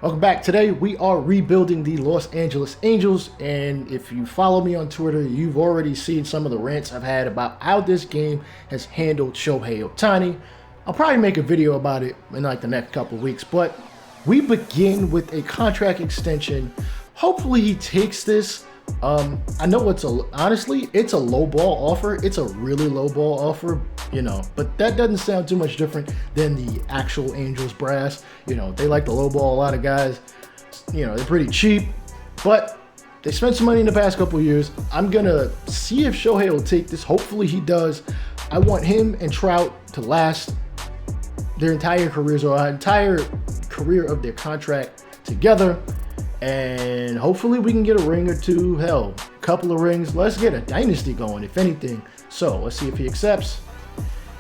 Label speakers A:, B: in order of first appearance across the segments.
A: Welcome back. Today we are rebuilding the Los Angeles Angels, and if you follow me on Twitter, you've already seen some of the rants I've had about how this game has handled Shohei Ohtani. I'll probably make a video about it in like the next couple of weeks, but we begin with a contract extension. Hopefully he takes this. I know honestly, it's a low ball offer. It's a really low ball offer, but that doesn't sound too much different than the actual Angels brass. They like to low ball a lot of guys. They're pretty cheap, but they spent some money in the past couple of years. I'm gonna see if Shohei will take this. Hopefully he does. I want him and Trout to last their entire careers, or entire career of their contract together. And hopefully we can get a ring or two, hell, a couple of rings. Let's get a dynasty going, if anything. So let's see if he accepts.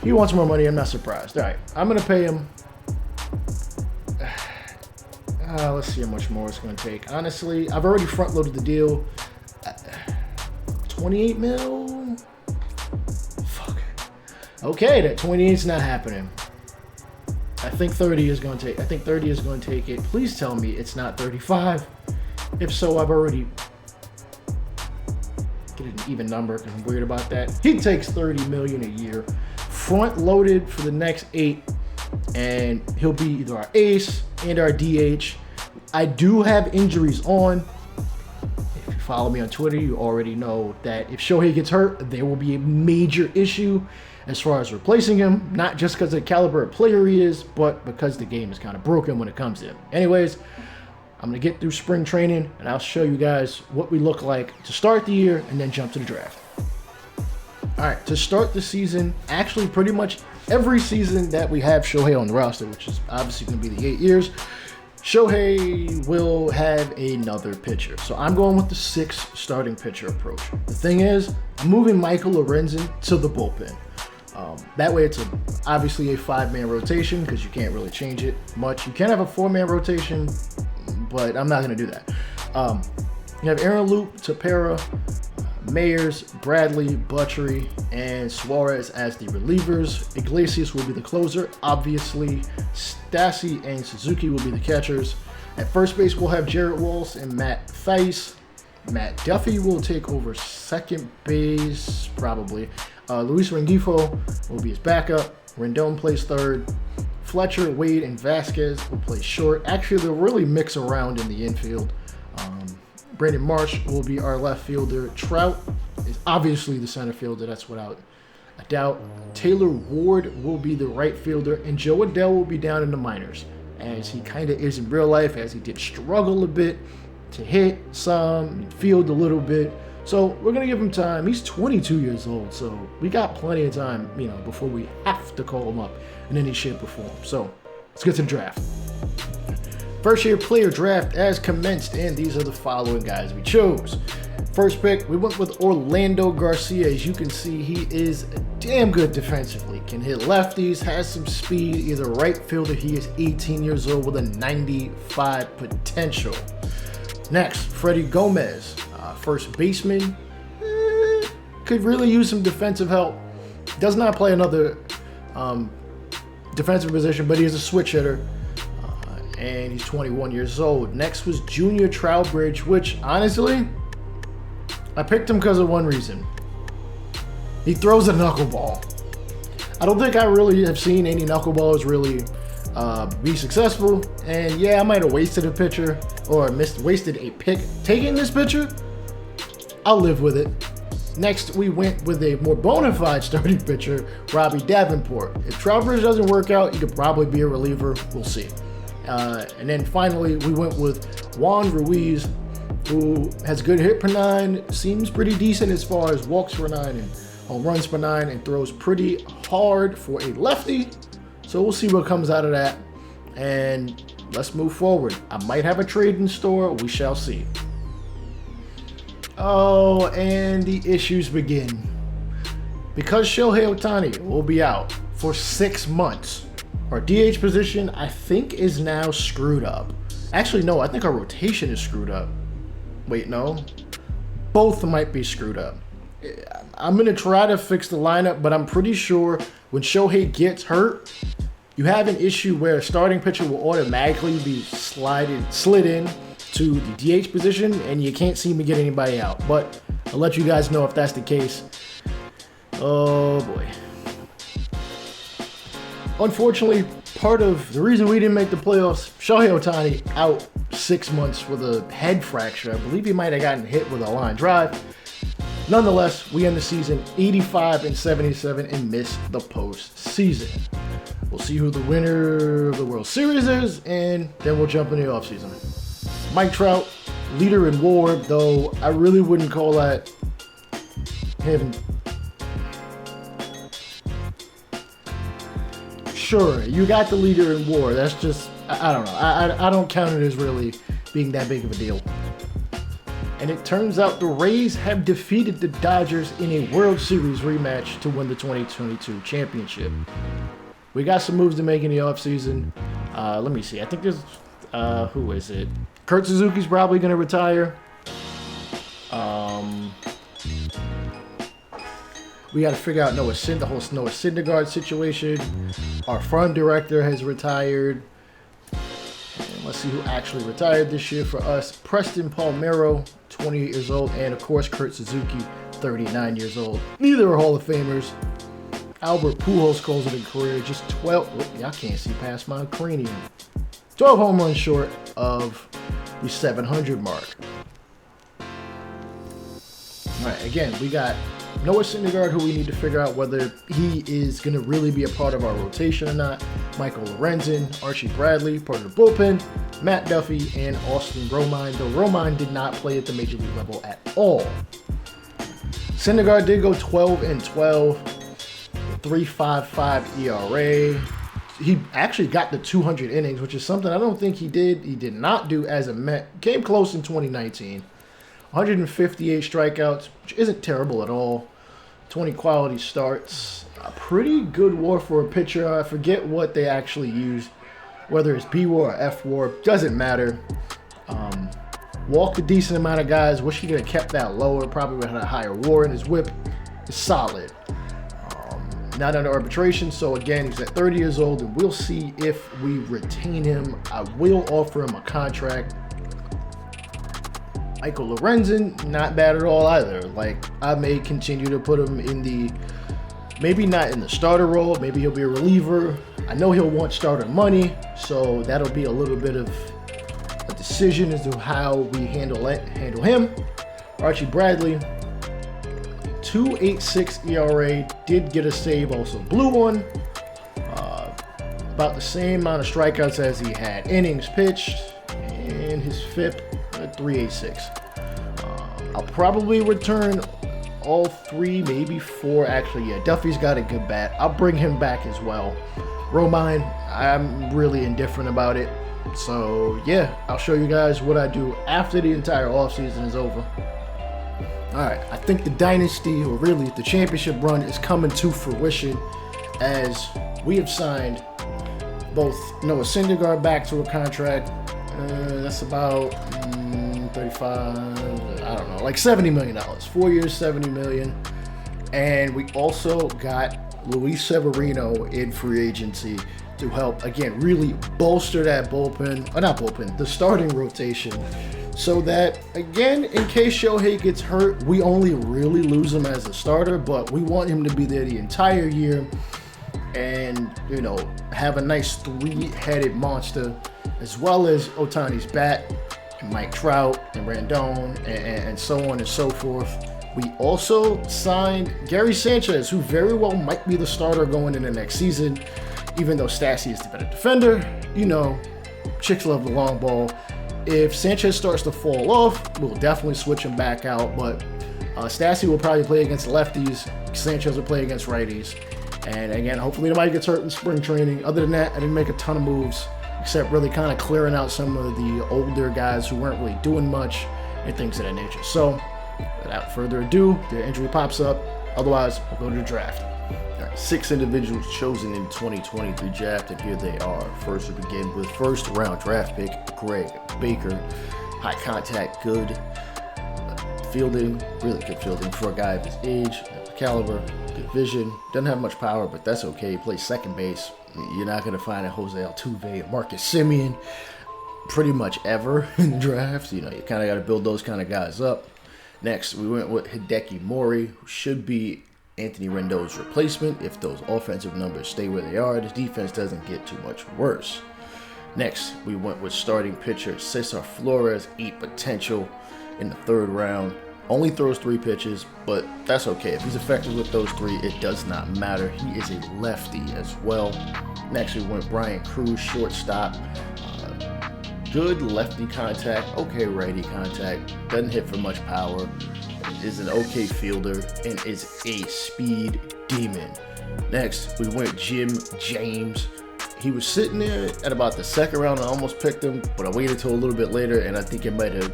A: He wants more money, I'm not surprised. All right, I'm gonna pay him. Let's see how much more it's gonna take. Honestly, I've already front loaded the deal. 28 mil? Fuck. Okay, that 28 is not happening. I think 30 is going to take. I think 30 is going to take it. Please tell me it's not 35. If so, I've already get an even number because I'm weird about that. He takes 30 million a year, front loaded for the next 8, and he'll be either our ace and our DH. I do have injuries on. If you follow me on Twitter, you already know that if Shohei gets hurt, there will be a major issue as far as replacing him, not just because of the caliber of player he is, but because the game is kind of broken when it comes to him. Anyways, I'm going to get through spring training, and I'll show you guys what we look like to start the year and then jump to the draft. All right, to start the season, actually pretty much every season that we have Shohei on the roster, which is obviously going to be the 8 years, Shohei will have another pitcher. So I'm going with the 6 starting pitcher approach. The thing is, I'm moving Michael Lorenzen to the bullpen. That way it's obviously a 5-man rotation because you can't really change it much. You can have a 4-man rotation, but I'm not going to do that. You have Aaron Loop, Tepera, Mayers, Bradley, Butchery, and Suarez as the relievers. Iglesias will be the closer. Obviously, Stassi and Suzuki will be the catchers. At first base, we'll have Jared Walsh and Matt Thaiss. Matt Duffy will take over second base, probably. Luis Rengifo will be his backup. Rendon plays third. Fletcher, Wade, and Vasquez will play short. Actually, they'll really mix around in the infield. Brandon Marsh will be our left fielder. Trout is obviously the center fielder. That's without a doubt. Taylor Ward will be the right fielder. And Joe Adell will be down in the minors, as he kind of is in real life, as he did struggle a bit to hit some, field a little bit. So we're going to give him time. He's 22 years old, so we got plenty of time, before we have to call him up in any shape or form. So let's get to the draft. First year player draft as commenced, and these are the following guys we chose. First pick, we went with Orlando Garcia. As you can see, he is damn good defensively. Can hit lefties, has some speed, either right fielder. He is 18 years old with a 95 potential. Next, Freddie Gomez. First baseman, could really use some defensive help. Does not play another defensive position, but he is a switch hitter, and he's 21 years old. Next was Junior Trowbridge, which honestly, I picked him because of one reason. He throws a knuckleball. I don't think I really have seen any knuckleballers really be successful, and yeah, I might have wasted a pitcher or wasted a pick taking this pitcher. I'll live with it. Next, we went with a more bona fide starting pitcher, Robbie Davenport. If Trowbridge doesn't work out, he could probably be a reliever. We'll see. And then finally, we went with Juan Ruiz, who has good hit per 9, seems pretty decent as far as walks per 9 and home runs per 9, and throws pretty hard for a lefty. So we'll see what comes out of that. And let's move forward. I might have a trade in store. We shall see. Oh, and the issues begin. Because Shohei Ohtani will be out for 6 months, our DH position, I think, is now screwed up. Actually, no, I think our rotation is screwed up. Wait, no. Both might be screwed up. I'm going to try to fix the lineup, but I'm pretty sure when Shohei gets hurt, you have an issue where a starting pitcher will automatically be slid in to the DH position, and you can't seem to get anybody out. But I'll let you guys know if that's the case. Oh boy. Unfortunately, part of the reason we didn't make the playoffs, Shohei Ohtani out 6 months with a head fracture. I believe he might have gotten hit with a line drive. Nonetheless, we end the season 85-77 and miss the postseason. We'll see who the winner of the World Series is, and then we'll jump into the offseason. Mike Trout, leader in WAR, though I really wouldn't call that him. Sure, you got the leader in WAR. That's just, I don't know. I don't count it as really being that big of a deal. And it turns out the Rays have defeated the Dodgers in a World Series rematch to win the 2022 championship. We got some moves to make in the offseason. Let me see. I think there's, who is it? Kurt Suzuki's probably going to retire. We got to figure out the whole Noah Syndergaard situation. Our farm director has retired. And let's see who actually retired this year for us. Preston Palmeiro, 28 years old. And, of course, Kurt Suzuki, 39 years old. Neither are Hall of Famers. Albert Pujols calls it a career. Just 12. Y'all can't see past my cranium. 12 home runs short of the 700 mark. All right, again, we got Noah Syndergaard, who we need to figure out whether he is going to really be a part of our rotation or not. Michael Lorenzen, Archie Bradley, part of the bullpen, Matt Duffy, and Austin Romine, though Romine did not play at the major league level at all. Syndergaard did go 12-12, 3.55 ERA. He actually got the 200 innings, which is something I don't think he did not do as a Met. Came close in 2019. 158 strikeouts, which isn't terrible at all. 20 quality starts. A pretty good WAR for a pitcher. I forget what they actually use, whether it's B-WAR or F-WAR. Doesn't matter. Walked a decent amount of guys. Wish he could have kept that lower. Probably would have had a higher WAR, and his whip is solid. Not under arbitration, so again, he's at 30 years old, and we'll see if we retain him. I will offer him a contract. Michael Lorenzen, not bad at all either. Like, I may continue to put him in the, maybe not in the starter role, maybe he'll be a reliever. I know he'll want starter money, so that'll be a little bit of a decision as to how we handle him. Archie Bradley, 2.86 ERA, did get a save, also blew one. About the same amount of strikeouts as he had innings pitched, and his FIP at 3.86. I'll probably return all three, maybe four. Actually, yeah, Duffy's got a good bat. I'll bring him back as well. Romine, I'm really indifferent about it. So, yeah, I'll show you guys what I do after the entire offseason is over. All right, I think the dynasty, or really the championship run, is coming to fruition as we have signed both Noah Syndergaard back to a contract. That's about 35, I don't know, like $70 million. 4 years, $70 million. And we also got Luis Severino in free agency to help, again, really bolster that the starting rotation. So that, again, in case Shohei gets hurt, we only really lose him as a starter, but we want him to be there the entire year and, you know, have a nice three-headed monster, as well as Ohtani's bat, and Mike Trout, and Rendon, and so on and so forth. We also signed Gary Sanchez, who very well might be the starter going into next season, even though Stassi is the better defender. You know, chicks love the long ball. If Sanchez starts to fall off, we'll definitely switch him back out, but Stassi will probably play against lefties. Sanchez will play against righties. And again, hopefully nobody gets hurt in spring training. Other than that, I didn't make a ton of moves, except really kind of clearing out some of the older guys who weren't really doing much and things of that nature. So, without further ado, their injury pops up. Otherwise, we'll go to the draft.
B: All right, 6 individuals chosen in 2023 draft, and here they are. First, we begin with first-round draft pick Greg Baker. High contact, good fielding, really good fielding for a guy of his age, caliber, good vision. Doesn't have much power, but that's okay. He plays second base. You're not going to find a Jose Altuve, Marcus Semien, pretty much ever in the drafts. You kind of got to build those kind of guys up. Next, we went with Hideki Mori, who should be Anthony Rendon's replacement. If those offensive numbers stay where they are, the defense doesn't get too much worse. Next, we went with starting pitcher Cesar Flores, 8 potential in the 3rd round. Only throws 3 pitches, but that's okay. If he's effective with those 3, it does not matter. He is a lefty as well. Next, we went Brian Cruz, shortstop. Good lefty contact, okay righty contact. Doesn't hit for much power. Is an okay fielder and is a speed demon. Next, we went Jim James. He was sitting there at about the 2nd round. I almost picked him, but I waited till a little bit later, and I think it might have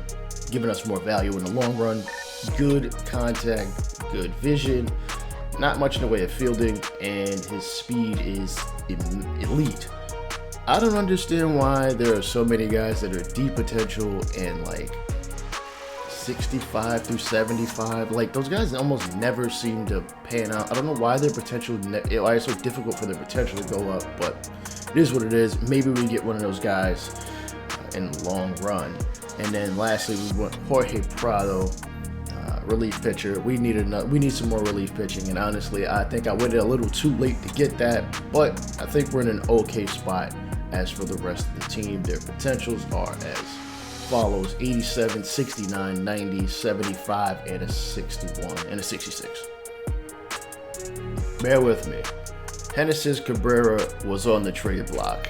B: given us more value in the long run. Good contact, good vision, not much in the way of fielding, and his speed is elite. I don't understand why there are so many guys that are deep potential and like 65 through 75. Like, those guys almost never seem to pan out. I don't know why their potential, why it's so difficult for their potential to go up, but it is what it is. Maybe we get one of those guys in the long run. And then lastly, we went Jorge Prado, relief pitcher. We need some more relief pitching, and honestly, I think I waited a little too late to get that, but I think we're in an okay spot. As for the rest of the team, their potentials are as follows: 87, 69, 90, 75, and a 61, and a 66. Bear with me. Genesis Cabrera was on the trade block.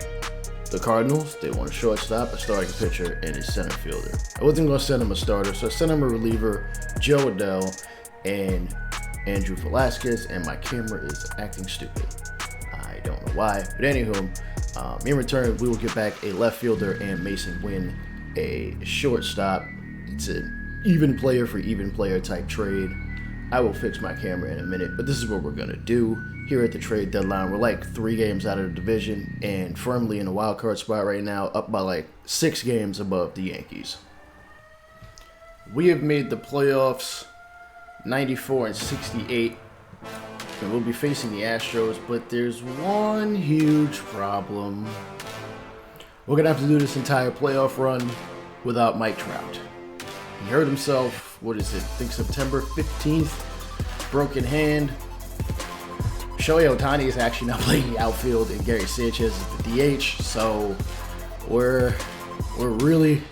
B: The Cardinals, they want a shortstop, a starting pitcher, and a center fielder. I wasn't going to send him a starter, so I sent him a reliever, Joe Adell, and Andrew Velasquez, and my camera is acting stupid. I don't know why, but anywho, in return, we will get back a left fielder and Mason Wynn, a shortstop. It's an even player for even player type trade. I will fix my camera in a minute, but this is what we're going to do. Here at the trade deadline, we're like 3 games out of the division and firmly in a wild card spot right now, up by like 6 games above the Yankees. We have made the playoffs 94 and 68, and we'll be facing the Astros, but there's one huge problem. We're going to have to do this entire playoff run without Mike Trout. He hurt himself, I think September 15th, broken hand. Shohei Ohtani is actually now playing the outfield, and Gary Sanchez is the DH, so we're really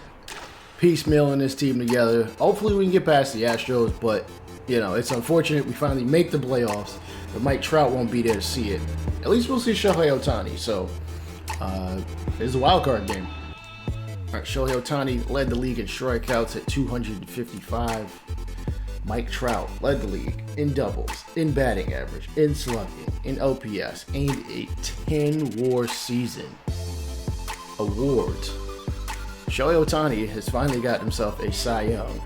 B: piecemealing this team together. Hopefully we can get past the Astros, but it's unfortunate we finally make the playoffs, but Mike Trout won't be there to see it. At least we'll see Shohei Ohtani, so it's a wild card game. All right, Shohei Ohtani led the league in strikeouts at 255. Mike Trout led the league in doubles, in batting average, in slugging, in OPS, and a 10-WAR season. Awards. Shohei Ohtani has finally got himself a Cy Young.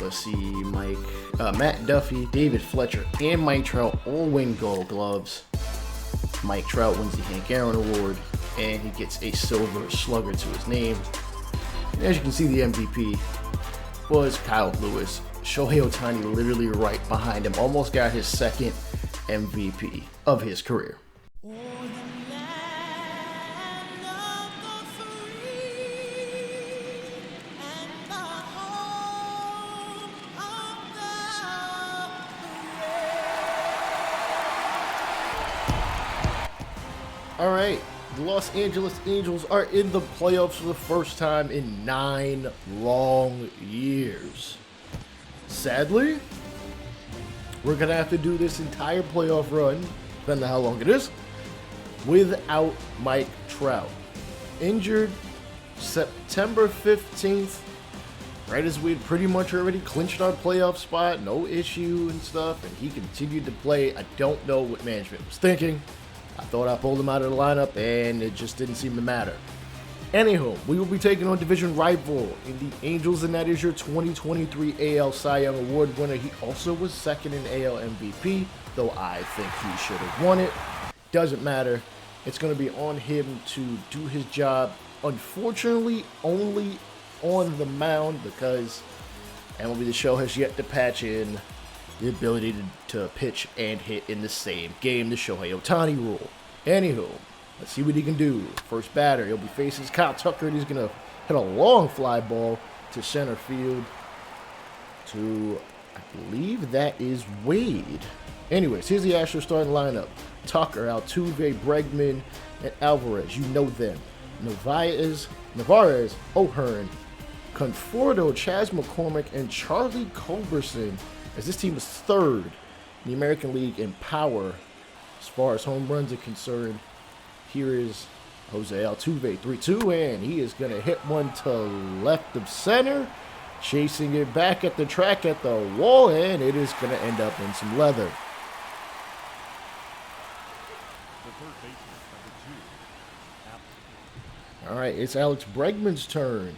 B: Let's see, Matt Duffy, David Fletcher, and Mike Trout all win Gold Gloves. Mike Trout wins the Hank Aaron Award, and he gets a Silver Slugger to his name. And as you can see, the MVP was Kyle Lewis. Shohei Ohtani literally right behind him. Almost got his 2nd MVP of his career. All right, the Los Angeles Angels are in the playoffs for the first time in 9 long years. Sadly, we're going to have to do this entire playoff run, depending on how long it is, without Mike Trout. Injured September 15th, right as we had pretty much already clinched our playoff spot, no issue and stuff, and he continued to play. I don't know what management was thinking. I thought I pulled him out of the lineup, and it just didn't seem to matter. Anywho, we will be taking on division rival in the Angels, and that is your 2023 AL Cy Young Award winner. He also was 2nd in AL MVP, though I think he should have won it. Doesn't matter. It's going to be on him to do his job. Unfortunately, only on the mound, because MLB The Show has yet to patch in the ability to pitch and hit in the same game, the Shohei Ohtani rule. Anywho, let's see what he can do. First batter, he'll be facing Kyle Tucker, and he's going to hit a long fly ball to center field to, I believe that is Wade. Anyways, here's the Astros starting lineup. Tucker, Altuve, Bregman, and Alvarez. You know them. Narvaez, Homerun, Conforto, Chas McCormick, and Charlie Culberson, as this team is third in the American League in power as far as home runs are concerned. Here is Jose Altuve, 3-2, and he is going to hit one to left of center, chasing it back at the track at the wall, and it is going to end up in some leather. All right, it's Alex Bregman's turn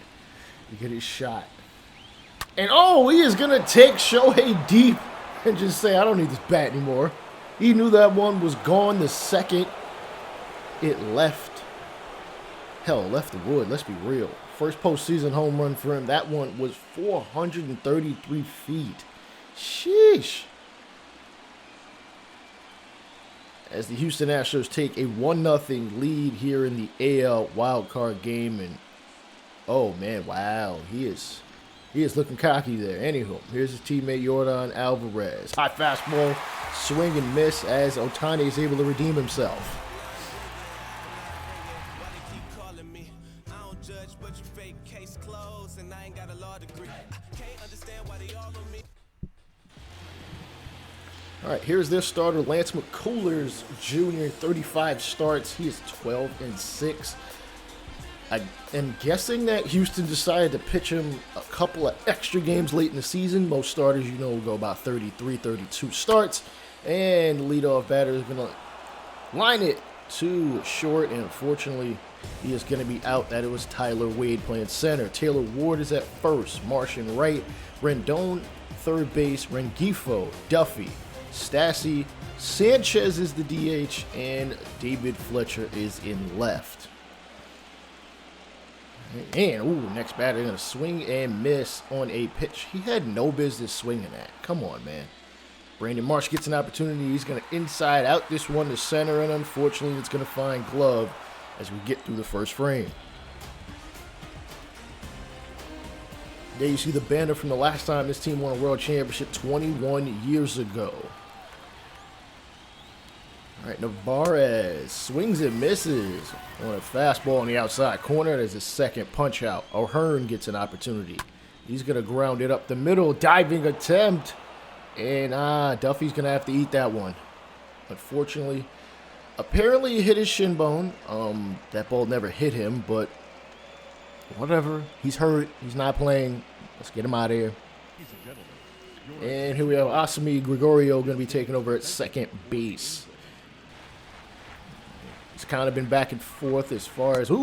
B: to get his shot. And oh, he is going to take Shohei deep and just say, I don't need this bat anymore. He knew that one was gone the second it left. Hell, left the wood, let's be real. First postseason home run for him. That one was 433 feet. Sheesh. As the Houston Astros take a 1-0 lead here in the AL wildcard game. And, oh, man, wow. He is looking cocky there. Anywho, here's his teammate Yordan Alvarez. High fastball, swing and miss as Ohtani is able to redeem himself. All right, here's their starter, Lance McCullers Jr., 35 starts. He is 12-6. I am guessing that Houston decided to pitch him a couple of extra games late in the season. Most starters, you know, will go about 33, 32 starts. And the leadoff batter is going to line it to short, and unfortunately, he is going to be out. That it was Tyler Wade playing center. Taylor Ward is at first. Martian right. Rendon, third base. Rengifo, Duffy, Stassi, Sanchez is the DH, and David Fletcher is in left. And, ooh, next batter going to swing and miss on a pitch he had no business swinging at. Come on, man. Brandon Marsh gets an opportunity. He's going to inside out this one to center, and unfortunately it's going to find glove as we get through the first frame. There you see the banner from the last time this team won a world championship 21 years ago. All right, Narvaez swings and misses on a fastball on the outside corner. There's a second punch out. O'Hearn gets an opportunity. He's going to ground it up the middle. Diving attempt. And Duffy's going to have to eat that one. Unfortunately, apparently he hit his shin bone. That ball never hit him, but whatever. He's hurt. He's not playing. Let's get him out of here. And here we have Asami Gregorio going to be taking over at second base. It's kind of been back and forth as far as, in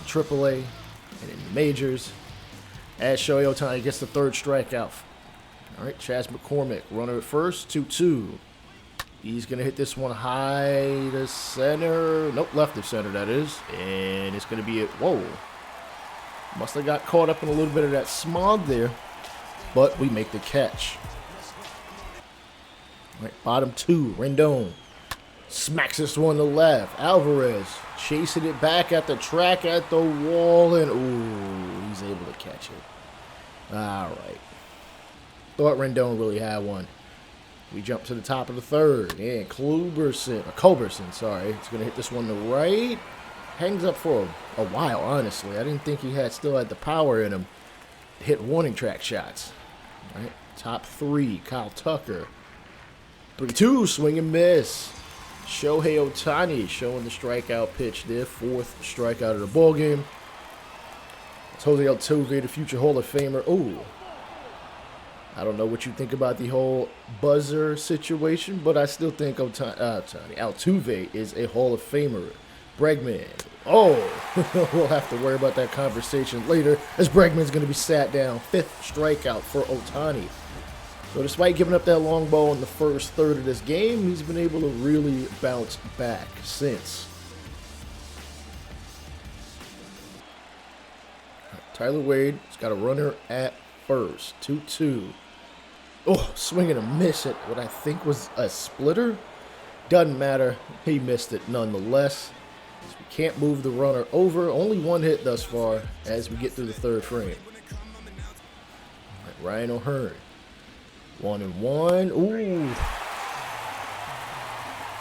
B: AAA and in the majors. As Shohei Ohtani gets the third strikeout. All right, Chas McCormick, runner at first, 2-2. He's going to hit this one high to center. Nope, left of center, that is. And it's going to be whoa. Must have got caught up in a little bit of that smog there. But we make the catch. All right, bottom two, Rendon. Smacks this one to left. Alvarez chasing it back at the track at the wall. And, ooh, he's able to catch it. All right. Thought Rendon really had one. We jump to the top of the third. And Culberson, sorry. It's going to hit this one to right. Hangs up for a while, honestly. I didn't think he still had the power in him to hit warning track shots. All right. Top three, Kyle Tucker. 3-2, swing and miss. Shohei Ohtani showing the strikeout pitch there. Fourth strikeout of the ballgame. It's Jose Altuve, the future Hall of Famer. Ooh. I don't know what you think about the whole buzzer situation, but I still think Altuve is a Hall of Famer. Bregman. Oh, we'll have to worry about that conversation later as Bregman's going to be sat down. Fifth strikeout for Ohtani. So despite giving up that long ball in the first third of this game, he's been able to really bounce back since. Tyler Wade has got a runner at first. 2-2. Oh, swing and a miss at what I think was a splitter. Doesn't matter. He missed it nonetheless. So we can't move the runner over. Only one hit thus far as we get through the third frame. All right, Ryan O'Hearn. 1-1. Ooh.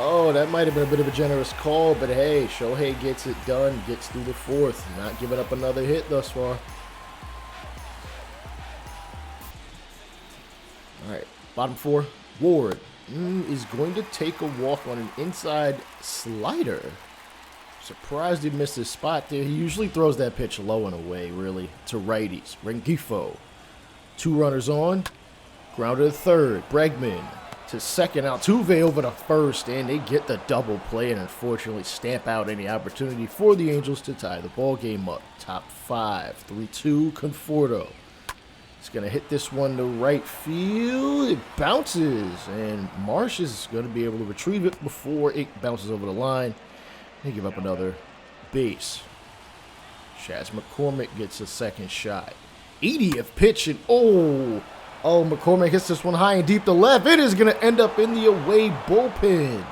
B: Oh, that might have been a bit of a generous call, but hey, Shohei gets it done, gets through the fourth, not giving up another hit thus far. All right, bottom four. Ward is going to take a walk on an inside slider. Surprised he missed his spot there. He usually throws that pitch low and away, really, to righties. Rengifo. 2 runners on. Grounder to third. Bregman to second. Altuve over to first, and they get the double play and unfortunately stamp out any opportunity for the Angels to tie the ball game up. Top 5. 3-2. Conforto. He's going to hit this one to right field. It bounces, and Marsh is going to be able to retrieve it before it bounces over the line. They give up another base. Chaz McCormick gets a second shot. 80th pitch, and oh, McCormick hits this one high and deep to left. It is going to end up in the away bullpen.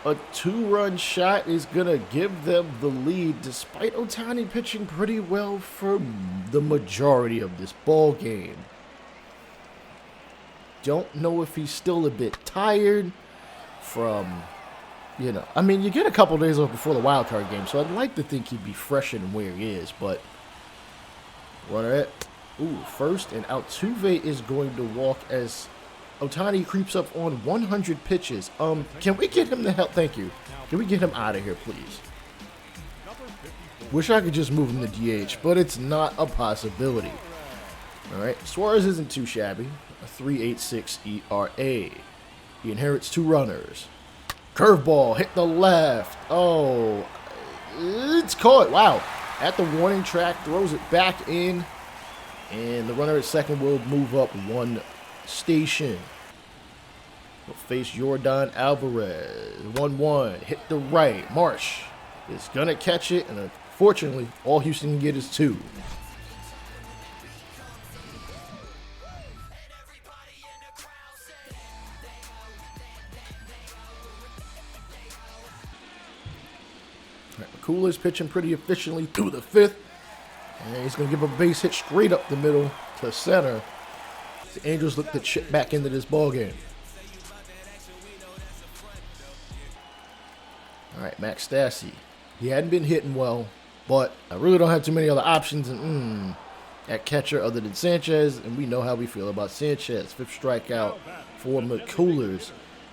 B: A 2-run shot is going to give them the lead, despite Ohtani pitching pretty well for the majority of this ball game. Don't know if he's still a bit tired from, I mean, you get a couple days off before the wild card game, so I'd like to think he'd be fresher than where he is, but runner at first, and Altuve is going to walk as Ohtani creeps up on 100 pitches. Can we get him the hell? Thank you. Can we get him out of here, please? Wish I could just move him to DH, but it's not a possibility. All right, Suarez isn't too shabby. A 3.86 ERA. He inherits 2 runners. Curveball hit the left. Oh, it's caught. Wow. At the warning track, throws it back in, and the runner at second will move up 1 station. We'll face Jordan Alvarez. 1-1. Hit the right. Marsh is going to catch it, and unfortunately, all Houston can get is 2. McCullers pitching pretty efficiently through the 5th, and he's going to give a base hit straight up the middle to center. The Angels look to chip back into this ball game. All right, Max Stassi. He hadn't been hitting well, but I really don't have too many other options at catcher other than Sanchez, and we know how we feel about Sanchez. 5th strikeout for McCullers.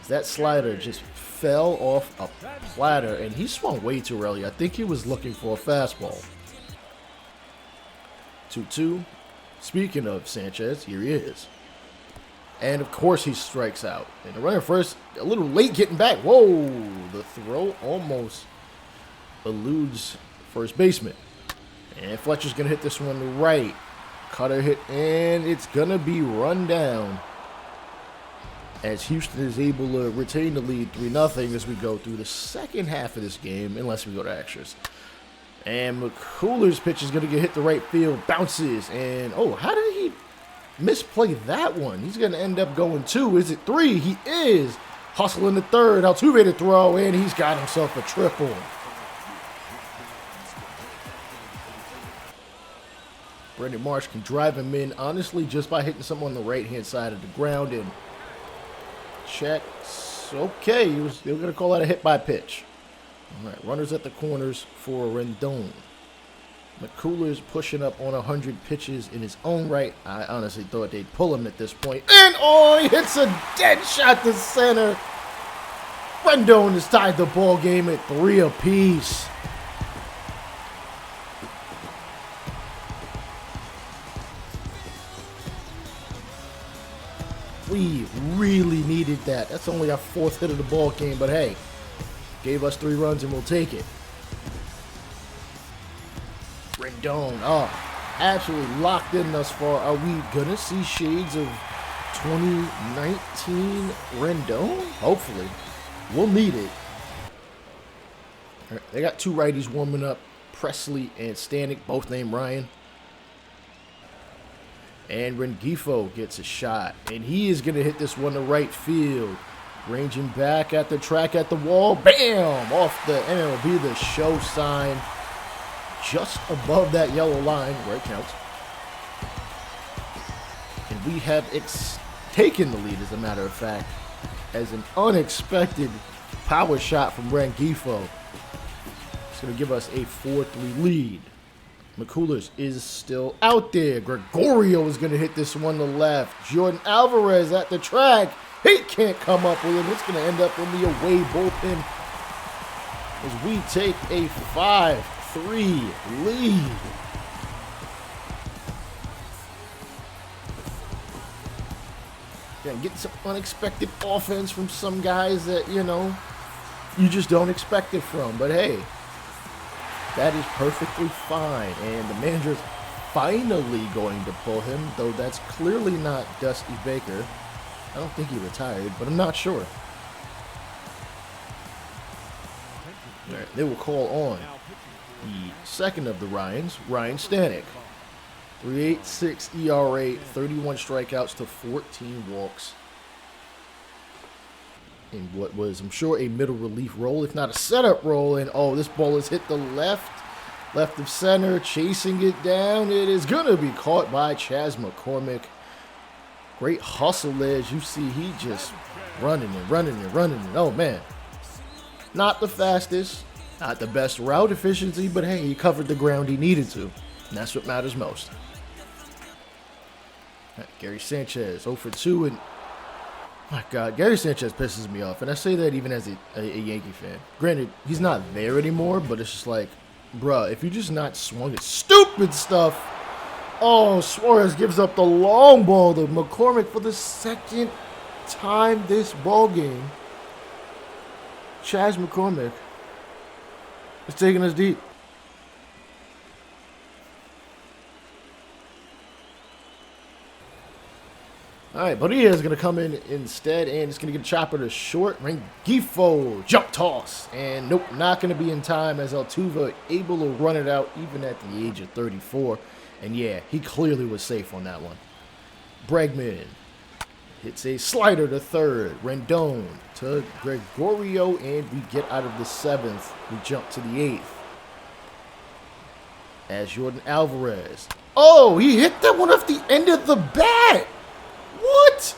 B: That slider just fell off a platter, and he swung way too early. I think he was looking for a fastball. 2-2. Speaking of Sanchez, here he is. And, of course, he strikes out. And the runner first, a little late getting back. Whoa! The throw almost eludes first baseman. And Fletcher's going to hit this one to right. Cutter hit, and it's going to be run down as Houston is able to retain the lead 3-0 as we go through the second half of this game, unless we go to extras. And McCullers' pitch is going to get hit to right field, bounces, and how did he misplay that one? He's going to end up going 2. Is it 3? He is. Hustling the third, Altuve to throw, and he's got himself a triple. Brandon Marsh can drive him in, honestly, just by hitting something on the right-hand side of the ground, and checks. Okay, they were going to call that a hit by pitch. All right, runners at the corners for Rendon. McCullers pushing up on 100 pitches in his own right. I honestly thought they'd pull him at this point. And he hits a dead shot to center. Rendon has tied the ball game at 3 apiece. We really needed that. That's only our 4th hit of the ball game, but hey, gave us 3 runs and we'll take it. Rendon, absolutely locked in thus far. Are we gonna see shades of 2019 Rendon? Hopefully. We'll need it. All right, they got 2 righties warming up, Presley and Stanek, both named Ryan. And Rengifo gets a shot, and he is going to hit this one to right field. Ranging back at the track at the wall. Bam! Off the MLB The Show sign. Just above that yellow line where it counts. And we have taken the lead, as a matter of fact, as an unexpected power shot from Rengifo. It's going to give us a 4-3 lead. McCullers is still out there. Gregorio is going to hit this one to left. Jordan Alvarez at the track. He can't come up with it. It's going to end up in the away bullpen as we take a 5-3 lead. Yeah, get some unexpected offense from some guys that, you know, you just don't expect it from. But hey, that is perfectly fine. And the manager's finally going to pull him, though that's clearly not Dusty Baker. I don't think he retired, but I'm not sure. All right, they will call on the second of the Ryans, Ryan Stanek. 3.86 ERA, 31 strikeouts to 14 walks. In what was, I'm sure, a middle relief role, if not a setup role. And oh, this ball has hit the left of center, chasing it down. It is going to be caught by Chas McCormick. Great hustle there, as you see. He just running and running and running. And oh, man. Not the fastest, not the best route efficiency, but hey, he covered the ground he needed to. And that's what matters most. Right, Gary Sanchez, 0 for 2. And my God, Gary Sanchez pisses me off. And I say that even as a Yankee fan. Granted, he's not there anymore, but it's just like, bruh, if you're just not swung at stupid stuff. Oh, Suarez gives up the long ball to McCormick for the second time this ball game. Chas McCormick is taking us deep. All right, Bonilla is going to come in instead, and it's going to get a chopper to short. Rengifo, jump toss. And nope, not going to be in time as Altuve able to run it out even at the age of 34. And yeah, he clearly was safe on that one. Bregman hits a slider to third. Rendon to Gregorio, and we get out of the 7th. We jump to the 8th. As Jordan Alvarez. Oh, he hit that one off the end of the bat. What?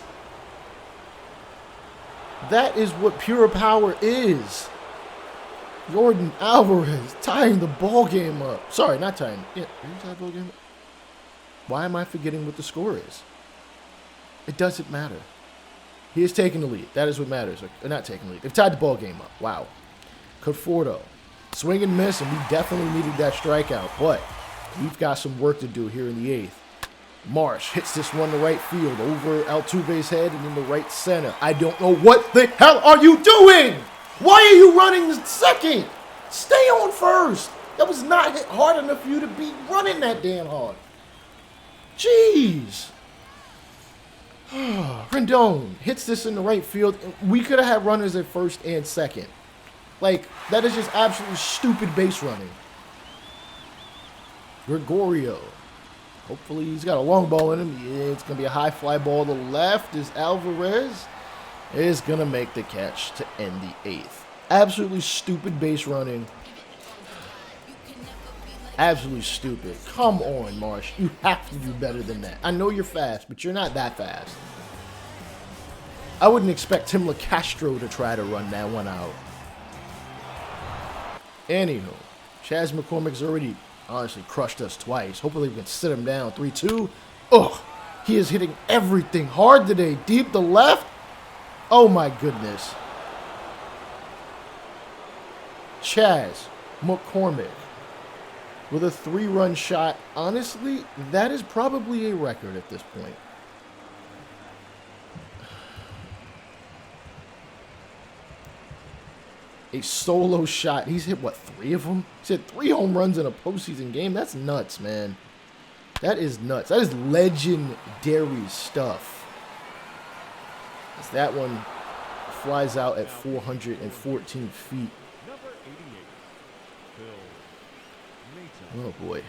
B: That is what pure power is. Jordan Alvarez tying the ball game up. Sorry, not tying. Yeah, tie the ball game up. Why am I forgetting what the score is? It doesn't matter. He is taking the lead. That is what matters. Or not taking the lead. They've tied the ball game up. Wow. Conforto. Swing and miss, and we definitely needed that strikeout. But we've got some work to do here in the 8th. Marsh hits this one to right field over Altuve's head and in the right center. I don't know what the hell are you doing? Why are you running second? Stay on first. That was not hit hard enough for you to be running that damn hard. Jeez. Rendon hits this in the right field. We could have had runners at first and second. Like, that is just absolutely stupid base running. Gregorio. Hopefully he's got a long ball in him. Yeah, it's going to be a high fly ball to left as Alvarez is going to make the catch to end the 8th. Absolutely stupid base running. Absolutely stupid. Come on, Marsh. You have to do better than that. I know you're fast, but you're not that fast. I wouldn't expect Tim LaCastro to try to run that one out. Anywho, Chas McCormick's already honestly crushed us twice. Hopefully we can sit him down. 3-2. Ugh. He is hitting everything hard today. Deep to left. Oh my goodness. Chas McCormick with a 3-run shot. Honestly, that is probably a record at this point. A solo shot. He's hit, what, 3 of them? He's hit 3 home runs in a postseason game. That's nuts, man. That is nuts. That is legendary stuff. As that one flies out at 414 feet. Oh, boy.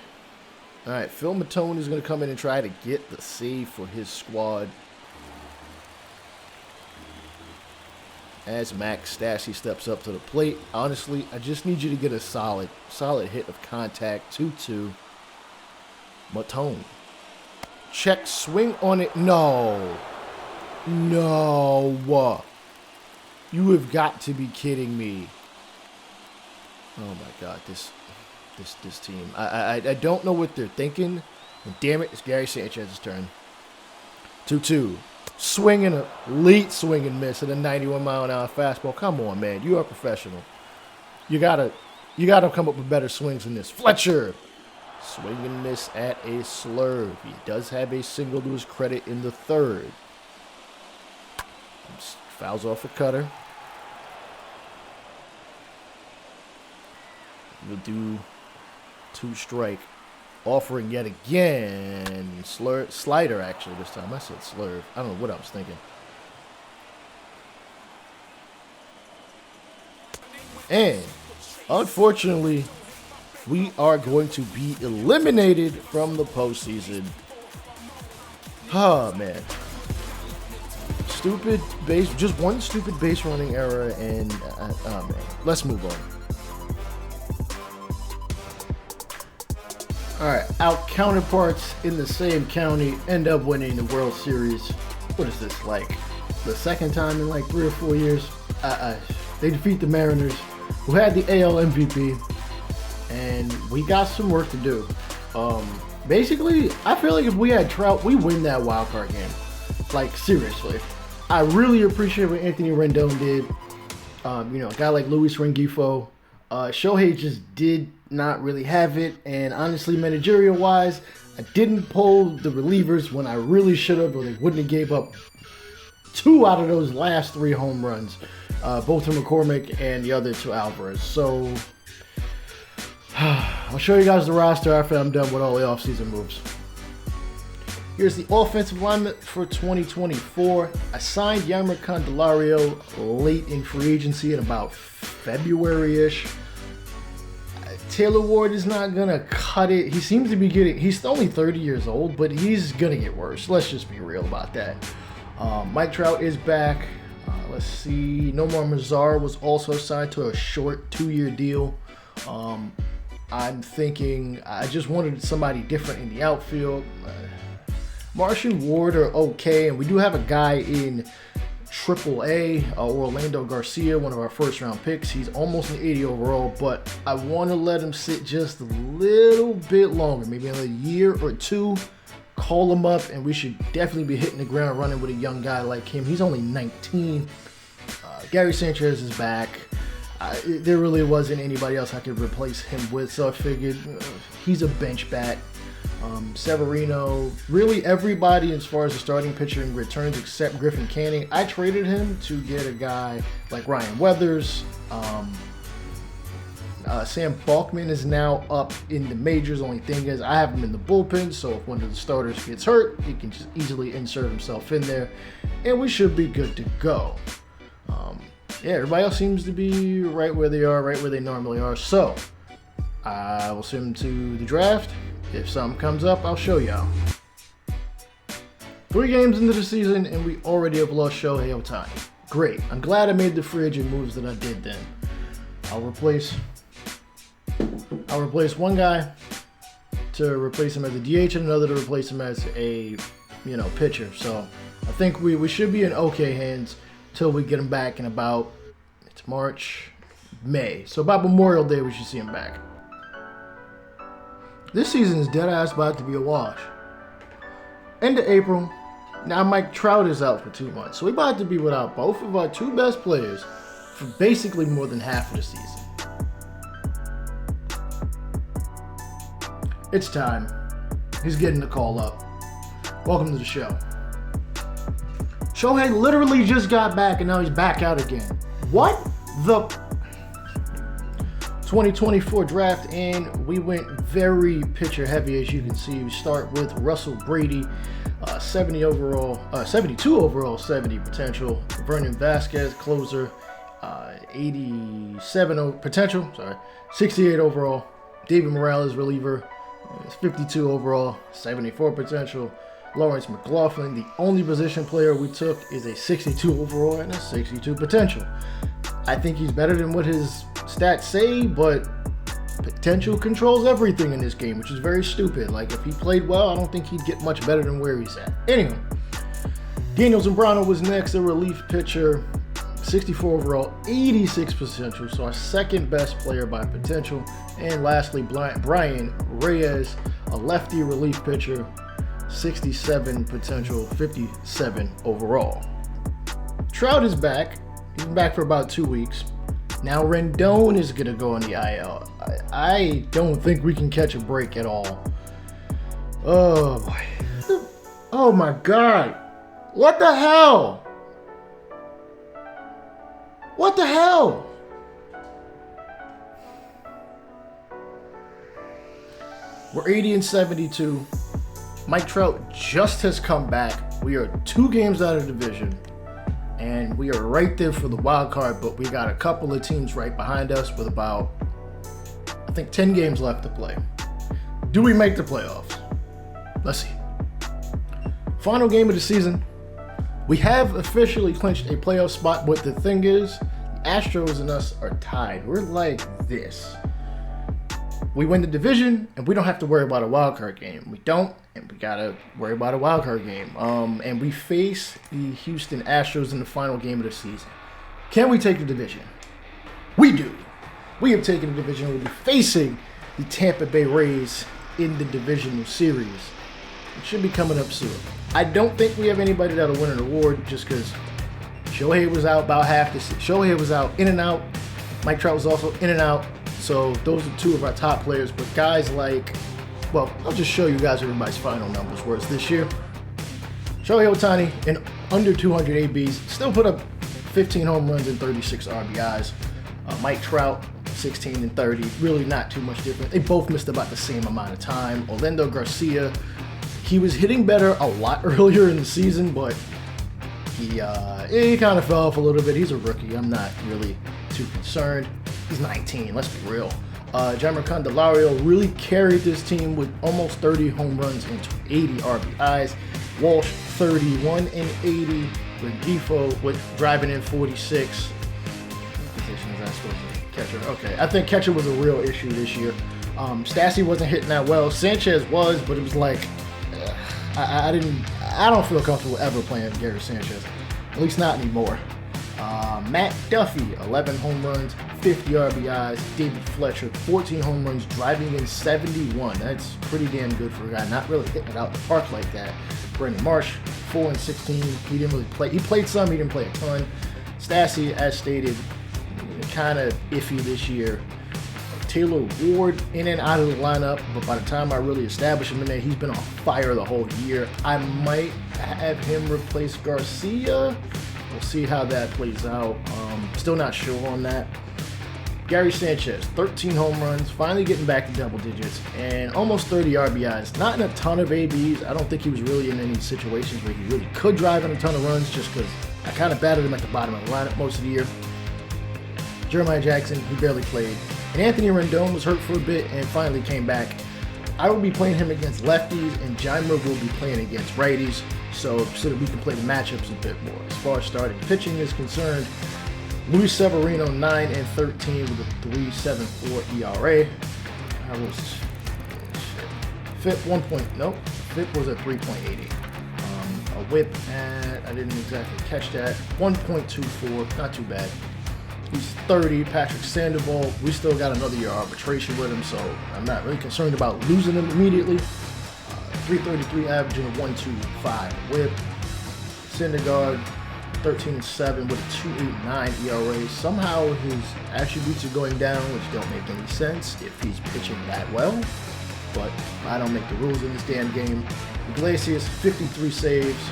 B: All right, Phil Matone is going to come in and try to get the save for his squad. as Max Stassi steps up to the plate. Honestly, I just need you to get a solid hit of contact. 2-2. Matone. Check swing on it. No. No. You have got to be kidding me. Oh my God, this team. I don't know what they're thinking. And damn it, it's Gary Sanchez's turn. 2-2. Swinging a late swing and miss at a 91-mile-an-hour fastball. Come on, man. You are a professional. You gotta come up with better swings than this. Fletcher. Swing and miss at a slurve. He does have a single to his credit in the third. Fouls off a cutter. We'll do 2 strike. Offering yet again. Slider, actually, this time. I said slurve. I don't know what I was thinking. And, unfortunately, we are going to be eliminated from the postseason. Oh, man. Stupid base, just one stupid base running error, and, oh, man. Let's move on.
A: All right, our counterparts in the same county end up winning the World Series. What is this, like the second time in like 3 or 4 years? They defeat the Mariners, who had the AL MVP, and we got some work to do. Basically, I feel like if we had Trout, we win that wild card game. Like, seriously. I really appreciate what Anthony Rendon did. A guy like Luis Rengifo. Shohei just did not really have it, and honestly, managerial-wise, I didn't pull the relievers when I really should have, or they wouldn't have gave up 2 out of those last 3 home runs, both to McCormick and the other to Alvarez. So, I'll show you guys the roster after I'm done with all the offseason moves. Here's the offensive alignment for 2024. I signed Yammer Candelario late in free agency in about February-ish. Taylor Ward is not going to cut it. He seems to be he's only 30 years old, but he's going to get worse. Let's just be real about that. Mike Trout is back. Let's see. Nomar Mazar was also signed to a short 2-year deal. I'm thinking I just wanted somebody different in the outfield. Marsh and Ward are okay, and we do have a guy in AAA, Orlando Garcia, one of our first-round picks. He's almost an 80 overall, but I want to let him sit just a little bit longer, maybe another year or 2. Call him up, and we should definitely be hitting the ground running with a young guy like him. He's only 19. Gary Sanchez is back. There really wasn't anybody else I could replace him with, so I figured he's a bench bat. Severino, really everybody as far as the starting pitching returns except Griffin Canning. I traded him to get a guy like Ryan Weathers. Sam Balkman is now up in the majors. Only thing is I have him in the bullpen, so if one of the starters gets hurt, he can just easily insert himself in there, and we should be good to go. Everybody else seems to be right where they are, right where they normally are. So I will send them to the draft. If something comes up, I'll show y'all. 3 games into the season, and we already have lost Shohei Ohtani. Great. I'm glad I made the free agent moves that I did then. I'll replace one guy to replace him as a DH and another to replace him as a, pitcher. So I think we should be in okay hands till we get him back in about, it's March, May. So about Memorial Day, we should see him back. This season is dead-ass about to be a wash. End of April. Now Mike Trout is out for 2 months. So we're about to be without both of our 2 best players for basically more than half of the season. It's time. He's getting the call up. Welcome to the show. Shohei literally just got back and now he's back out again. What the... 2024 draft, and we went very pitcher heavy, as you can see. We start with Russell Brady, 72 overall, 70 potential. Vernon Vasquez, closer, 87 potential, 68 overall. David Morales, reliever, 52 overall, 74 potential. Lawrence McLaughlin. The only position player we took is a 62 overall and a 62 potential. I think he's better than what his stats say, but potential controls everything in this game, which is very stupid. Like, if he played well, I don't think he'd get much better than where he's at. Anyway, Daniel Zambrano was next, a relief pitcher, 64 overall, 86 potential, so our second best player by potential. And lastly, Brian Reyes, a lefty relief pitcher, 67 potential, 57 overall. Trout is back. He's back for about 2 weeks. Now Rendon is going to go on the IL. I don't think we can catch a break at all. Oh, boy. Oh, my God. What the hell? What the hell? We're 80 and 72. Mike Trout just has come back. We are 2 games out of the division. And we are right there for the wild card, but we got a couple of teams right behind us with about, I think, 10 games left to play. Do we make the playoffs? Let's see. Final game of the season. We have officially clinched a playoff spot, but the thing is, the Astros and us are tied. We're like this. We win the division, and we don't have to worry about a wild card game. We don't, and we gotta worry about a wild card game. And we face the Houston Astros in the final game of the season. Can we take the division? We do. We have taken the division. We'll be facing the Tampa Bay Rays in the divisional series. It should be coming up soon. I don't think we have anybody that'll win an award just because Shohei was out about half the season. Shohei was out, in and out. Mike Trout was also in and out. So those are 2 of our top players. But guys like, well, I'll just show you guys everybody's final numbers. Whereas this year, Shohei Ohtani in under 200 ABs, still put up 15 home runs and 36 RBIs. Mike Trout, 16 and 30, really not too much different. They both missed about the same amount of time. Orlando Garcia, he was hitting better a lot earlier in the season, but he kind of fell off a little bit. He's a rookie. I'm not really too concerned. He's 19, let's be real. Jeimer Candelario really carried this team with almost 30 home runs and 80 RBIs. Walsh, 31 and 80. Rengifo with driving in 46. What position is that supposed to be? Catcher. Okay, I think catcher was a real issue this year. Stassi wasn't hitting that well. Sanchez was, but it was like, I don't feel comfortable ever playing Gary Sanchez. At least not anymore. Matt Duffy, 11 home runs, 50 RBIs. David Fletcher, 14 home runs, driving in 71. That's pretty damn good for a guy not really hitting it out the park like that. Brandon Marsh, 4 and 16. He didn't really play. He played some, he didn't play a ton. Stassi, as stated, kind of iffy this year. Taylor Ward in and out of the lineup, but by the time I really establish him in there, he's been on fire the whole year. I might have him replace Garcia. We'll see how that plays out. Still not sure on that. Gary Sanchez, 13 home runs, finally getting back to double digits, and almost 30 RBIs. Not in a ton of ABs. I don't think he was really in any situations where he really could drive in a ton of runs, just because I kind of batted him at the bottom of the lineup most of the year. Jeremiah Jackson, he barely played. And Anthony Rendon was hurt for a bit and finally came back. I will be playing him against lefties, and Jeimer will be playing against righties, so that we can play the matchups a bit more. As far as starting pitching is concerned, Luis Severino, 9 and 13 with a 3.74 ERA. I was FIP 1. Nope, FIP was at 3.80. A whip at, I didn't exactly catch that, 1.24, not too bad. He's 30. Patrick Sandoval, we still got another year of arbitration with him, so I'm not really concerned about losing him immediately. 333 averaging a 1.25 whip. Syndergaard, 13 and 7 with a 2.89 ERA. Somehow his attributes are going down, which don't make any sense if he's pitching that well. But I don't make the rules in this damn game. Iglesias, 53 saves.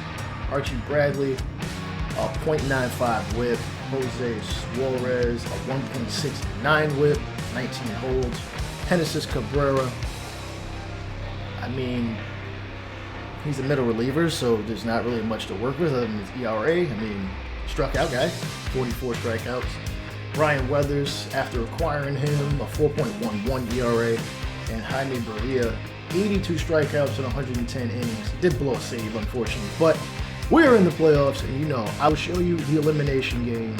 A: Archie Bradley, a 0.95 whip. Jose Suarez, a 1.69 whip, 19 holds. Genesis Cabrera, I mean, he's a middle reliever, so there's not really much to work with other than his ERA. I mean, struck out guy, 44 strikeouts. Brian Weathers, after acquiring him, a 4.11 ERA. And Jaime Barria, 82 strikeouts in 110 innings. Did blow a save, unfortunately, but we're in the playoffs, and you know, I will show you the elimination game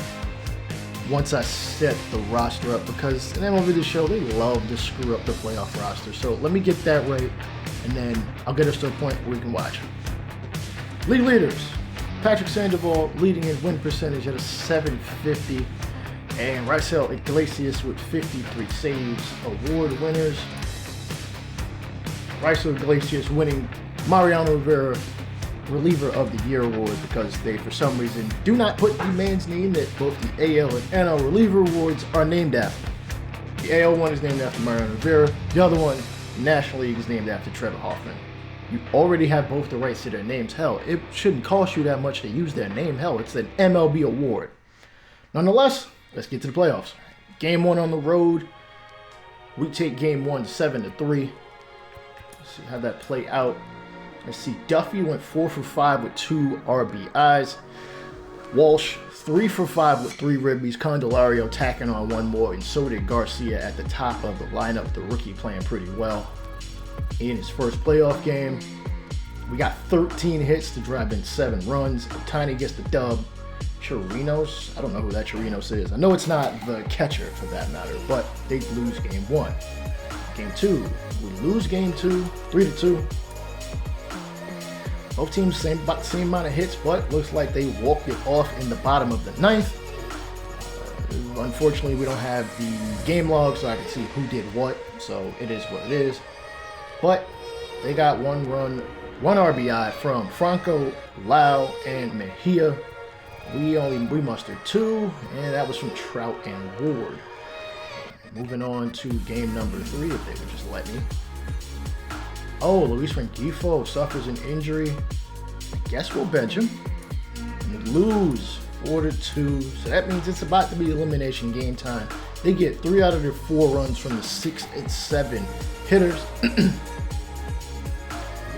A: once I set the roster up, because in MLB The Show, they love to screw up the playoff roster. So let me get that right, and then I'll get us to a point where we can watch. League leaders, Patrick Sandoval leading in win percentage at a .750, and Raisel Iglesias with 53 saves. Award winners, Raisel Iglesias winning Mariano Rivera Reliever of the Year award, because they, for some reason, do not put the man's name that both the AL and NL reliever awards are named after. The AL one is named after Mariano Rivera. The other one, National League, is named after Trevor Hoffman. You already have both the rights to their names. Hell, it shouldn't cost you that much to use their name. Hell, it's an MLB award. Nonetheless, let's get to the playoffs. Game 1 on the road. We take game 1 7-3. Let's see how that play out. Let's see, Duffy went 4 for 5 with 2 RBIs. Walsh, 3 for 5 with 3 ribbies. Candelario tacking on 1 more, and so did Garcia at the top of the lineup. The rookie playing pretty well in his first playoff game. We got 13 hits to drive in 7 runs. Ohtani gets the dub. Chirinos, I don't know who that Chirinos is. I know it's not the catcher for that matter, but they lose game 1. Game 2, we lose game 2, 3-2. Both teams about the same amount of hits, but looks like they walked it off in the bottom of the 9th. Unfortunately, we don't have the game log, so I can see who did what, so it is what it is. But they got 1 run, 1 RBI from Franco, Lau, and Mejia. We mustered 2, and that was from Trout and Ward. Moving on to game number 3, if they would just let me. Oh, Luis Rengifo suffers an injury. I guess we'll bench him. And lose 4-2. So that means it's about to be elimination game time. They get 3 out of their 4 runs from the 6 and 7 hitters.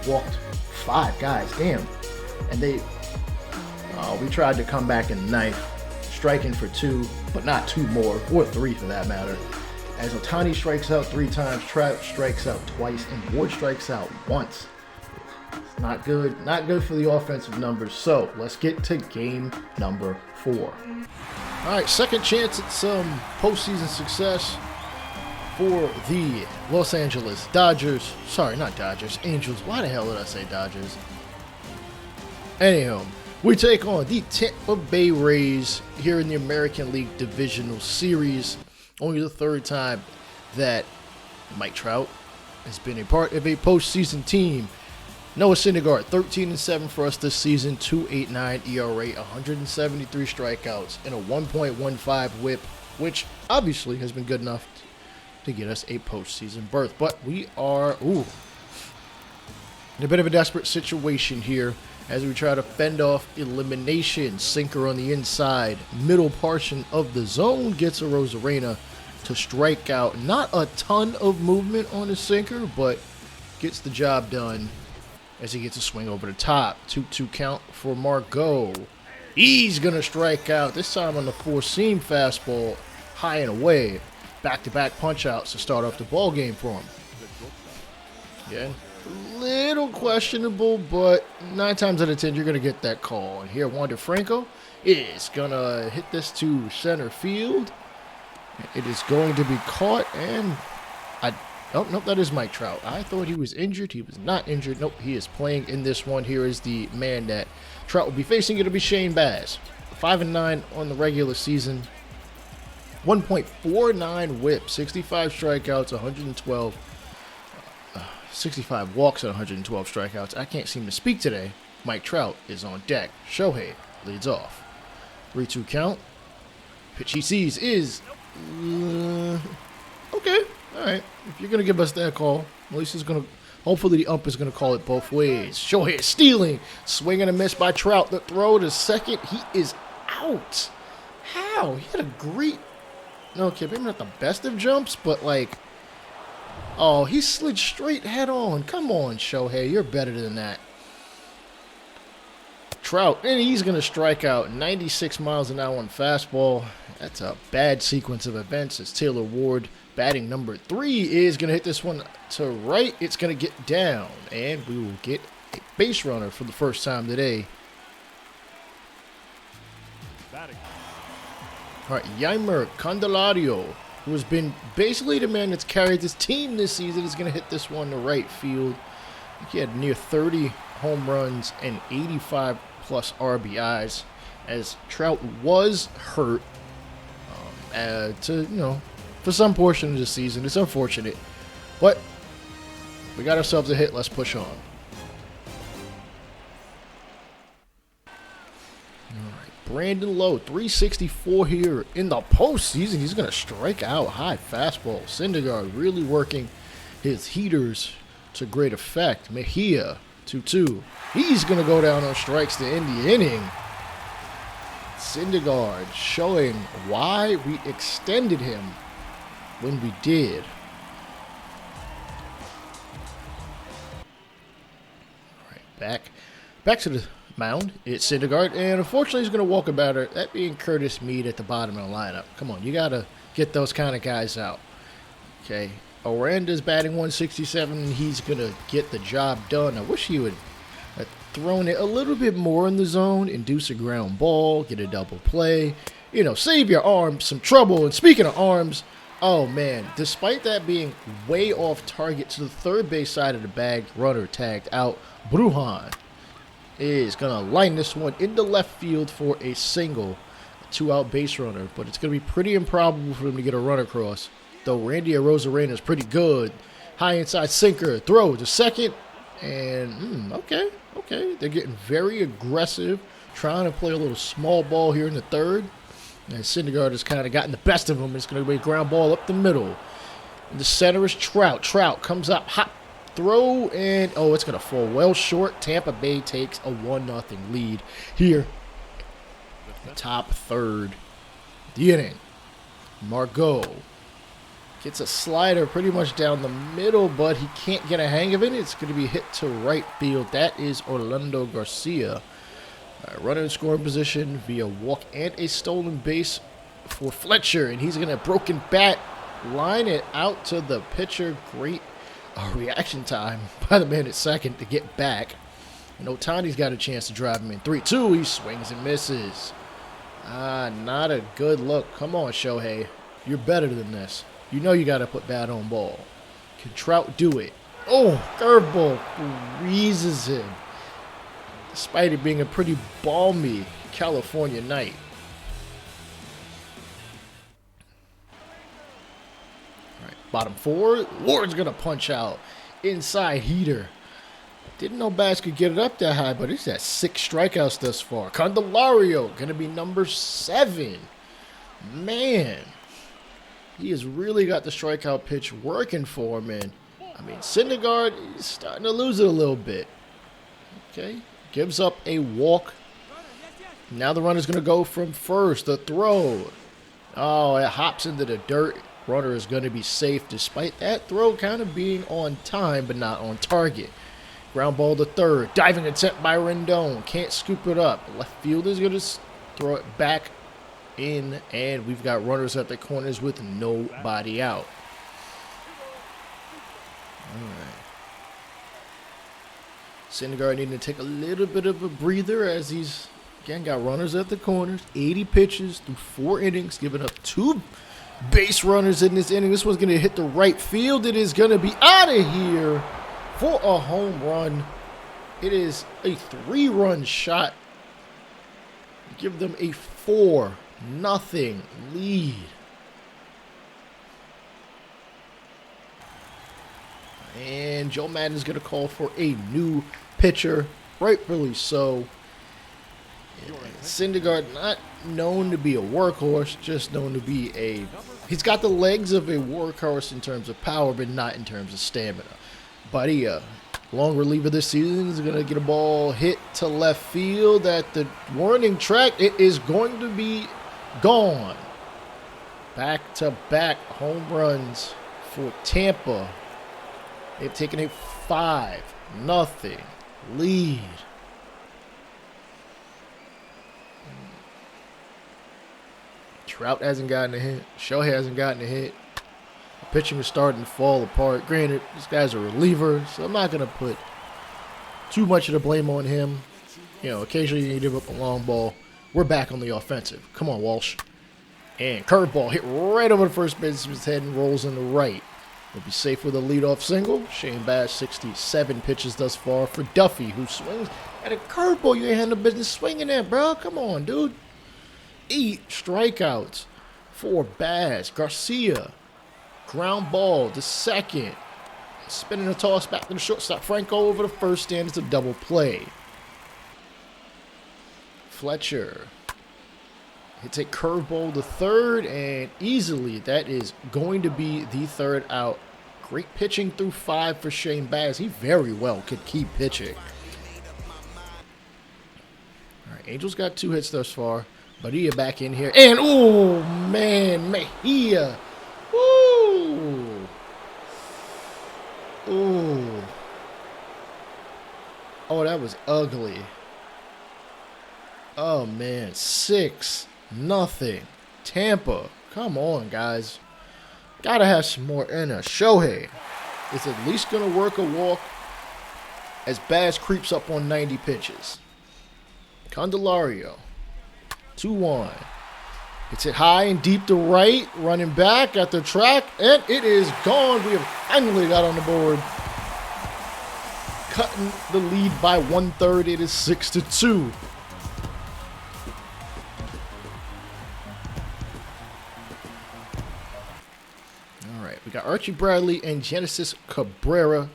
A: Walked 5 guys, damn. And we tried to come back in the 9th, striking for 2, but not 2 more, or 3 for that matter. As Ohtani strikes out 3 times, Trout strikes out twice, and Ward strikes out once. It's not good. Not good for the offensive numbers. So let's get to game number 4. All right, second chance at some postseason success for the Los Angeles Dodgers. Sorry, not Dodgers, Angels. Why the hell did I say Dodgers? Anyhow, we take on the Tampa Bay Rays here in the American League Divisional Series. Only the 3rd time that Mike Trout has been a part of a postseason team. Noah Syndergaard, 13-7 for us this season, 2.89 ERA, 173 strikeouts, and a 1.15 whip, which obviously has been good enough to get us a postseason berth. But we are in a bit of a desperate situation here as we try to fend off elimination. Sinker on the inside, middle portion of the zone gets a Rosarena to strike out. Not a ton of movement on the sinker, but gets the job done as he gets a swing over the top. 2-2 count for Margot. He's going to strike out, this time on the 4-seam fastball, high and away. Back-to-back punch-outs to start off the ball game for him. Yeah. Little questionable, but 9 times out of 10 you're going to get that call. And here Wander Franco is going to hit this to center field. It is going to be caught, and oh, nope, that is Mike Trout. I thought he was injured. He was not injured. Nope, he is playing in this one. Here is the man that Trout will be facing. It'll be Shane Baz. 5-9 on the regular season. 1.49 whip, 65 strikeouts, 112 65 walks and 112 strikeouts. I can't seem to speak today. Mike Trout is on deck. Shohei leads off. 3-2 count. Pitch he sees is okay. All right. If you're gonna give us that call, at least it's gonna. Hopefully the ump is gonna call it both ways. Shohei stealing, swing and a miss by Trout. The throw to second. He is out. How? He had a great. Okay, maybe not the best of jumps, but like. Oh, he slid straight head on. Come on, Shohei. You're better than that. Trout, and he's going to strike out 96 miles an hour on fastball. That's a bad sequence of events as Taylor Ward, batting number 3, is going to hit this one to right. It's going to get down, and we will get a base runner for the first time today. All right, Yeimer Candelario, who has been basically the man that's carried this team this season, is going to hit this one to right field. He had near 30 home runs and 85 plus RBIs, as Trout was hurt for some portion of the season. It's unfortunate, but we got ourselves a hit. Let's push on. Brandon Lowe, 364 here in the postseason. He's going to strike out high fastball. Syndergaard really working his heaters to great effect. Mejia, 2-2. He's going to go down on strikes to end the inning. Syndergaard showing why we extended him when we did. All right, back to the mound. It's Syndergaard, and unfortunately he's going to walk a batter, that being Curtis Mead at the bottom of the lineup. Come on, you got to get those kind of guys out. Okay, Oranda's batting 167, and he's going to get the job done. I wish he would have thrown it a little bit more in the zone, induce a ground ball, get a double play, save your arm some trouble. And speaking of arms, oh man, despite that being way off target to the third base side of the bag, runner tagged out. Brujan is going to line this one into left field for a single, 2-out base runner. But it's going to be pretty improbable for him to get a run across, though Randy Arozarena is pretty good. High inside sinker, throw to second, and okay. They're getting very aggressive, trying to play a little small ball here in the third. And Syndergaard has kind of gotten the best of him. It's going to be a ground ball up the middle. In the center is Trout. Trout comes up, hop, throw, and it's going to fall well short. Tampa Bay takes a 1-0 lead here. The top third. The inning. Margot gets a slider pretty much down the middle, but he can't get a hang of it. It's going to be hit to right field. That is Orlando Garcia. Runner in scoring position via walk and a stolen base for Fletcher, and he's going to broken bat line it out to the pitcher. Great reaction time by the man at second to get back. And Ohtani's got a chance to drive him in. 3-2, he swings and misses. Not a good look. Come on, Shohei. You're better than this. You know you got to put bat on ball. Can Trout do it? Oh, curveball freezes him, despite it being a pretty balmy California night. All right, bottom four. Ward's going to punch out. Inside heater. Didn't know Bass could get it up that high, but he's at 6 strikeouts thus far. Candelario going to be number 7. Man, he has really got the strikeout pitch working for him. And Syndergaard is starting to lose it a little bit. Okay, gives up a walk. Now the runner's going to go from first. The throw. Oh, it hops into the dirt. Runner is going to be safe despite that throw kind of being on time but not on target. Ground ball to third. Diving attempt by Rendon. Can't scoop it up. Left fielder is going to throw it back in, and we've got runners at the corners with nobody out. All right. Syndergaard needing to take a little bit of a breather as he's, again, got runners at the corners. 80 pitches through 4 innings, giving up 2 base runners in this inning. This one's going to hit the right field. It is going to be out of here for a home run. It is a 3-run shot. Give them a 4-0 lead. And Joe Madden is going to call for a new pitcher, rightfully so. Syndergaard, not known to be a workhorse, just known to be he's got the legs of a workhorse in terms of power, but not in terms of stamina. Buddy, long reliever this season is going to get a ball hit to left field at the warning track. It is going to be gone. Back-to-back home runs for Tampa. They've taken a 5-0 lead. Trout hasn't gotten a hit. Shohei hasn't gotten a hit.
B: The pitching is starting to fall apart. Granted, this guy's a reliever, so I'm not going to put too much of the blame on him. You know, occasionally you give up a long ball. We're back on the offensive. Come on, Walsh. And curveball hit right over the first baseman's head and rolls in the right. We'll be safe with a leadoff single. Shane Baz, 67 pitches thus far for Duffy, who swings at a curveball you ain't had no business swinging at, bro. Come on, dude. 8 strikeouts for Baz. Garcia, ground ball to second. Spinning a toss back to the shortstop. Franco over the first stand. It's a double play. Fletcher hits a curveball to third, and easily that is going to be the third out. Great pitching through 5 for Shane Baz. He very well could keep pitching. All right, Angels got 2 hits thus far. Bahia back in here, and oh man, Mejia. Ooh. Ooh. Oh, that was ugly. Oh man, 6-0. Tampa. Come on, guys. Gotta have some more in us. Shohei is at least gonna work a walk as Baz creeps up on 90 pitches. Candelario. 2-1. It's it high and deep to right. Running back at the track. And it is gone. We have finally got on the board. Cutting the lead by 1/3. It is 6-2. All right. We got Archie Bradley and Genesis Cabrera.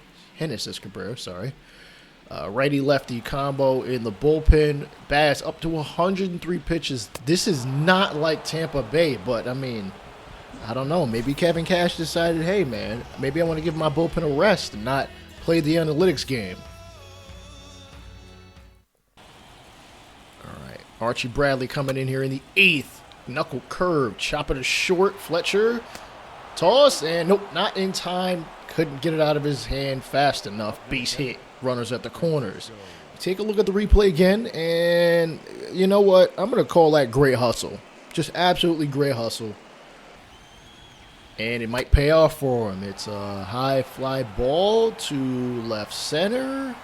B: Sorry. Righty-lefty combo in the bullpen. Baz up to 103 pitches. This is not like Tampa Bay, but, I mean, I don't know. Maybe Kevin Cash decided, hey, man, maybe I want to give my bullpen a rest and not play the analytics game. All right. Archie Bradley coming in here in the 8th. Knuckle curve. Chop it to short. Fletcher. Toss. And nope, not in time. Couldn't get it out of his hand fast enough. Base hit. Runners at the corners. Take a look at the replay again, and you know what? I'm going to call that great hustle. Just absolutely great hustle. And it might pay off for him. It's a high fly ball to left center.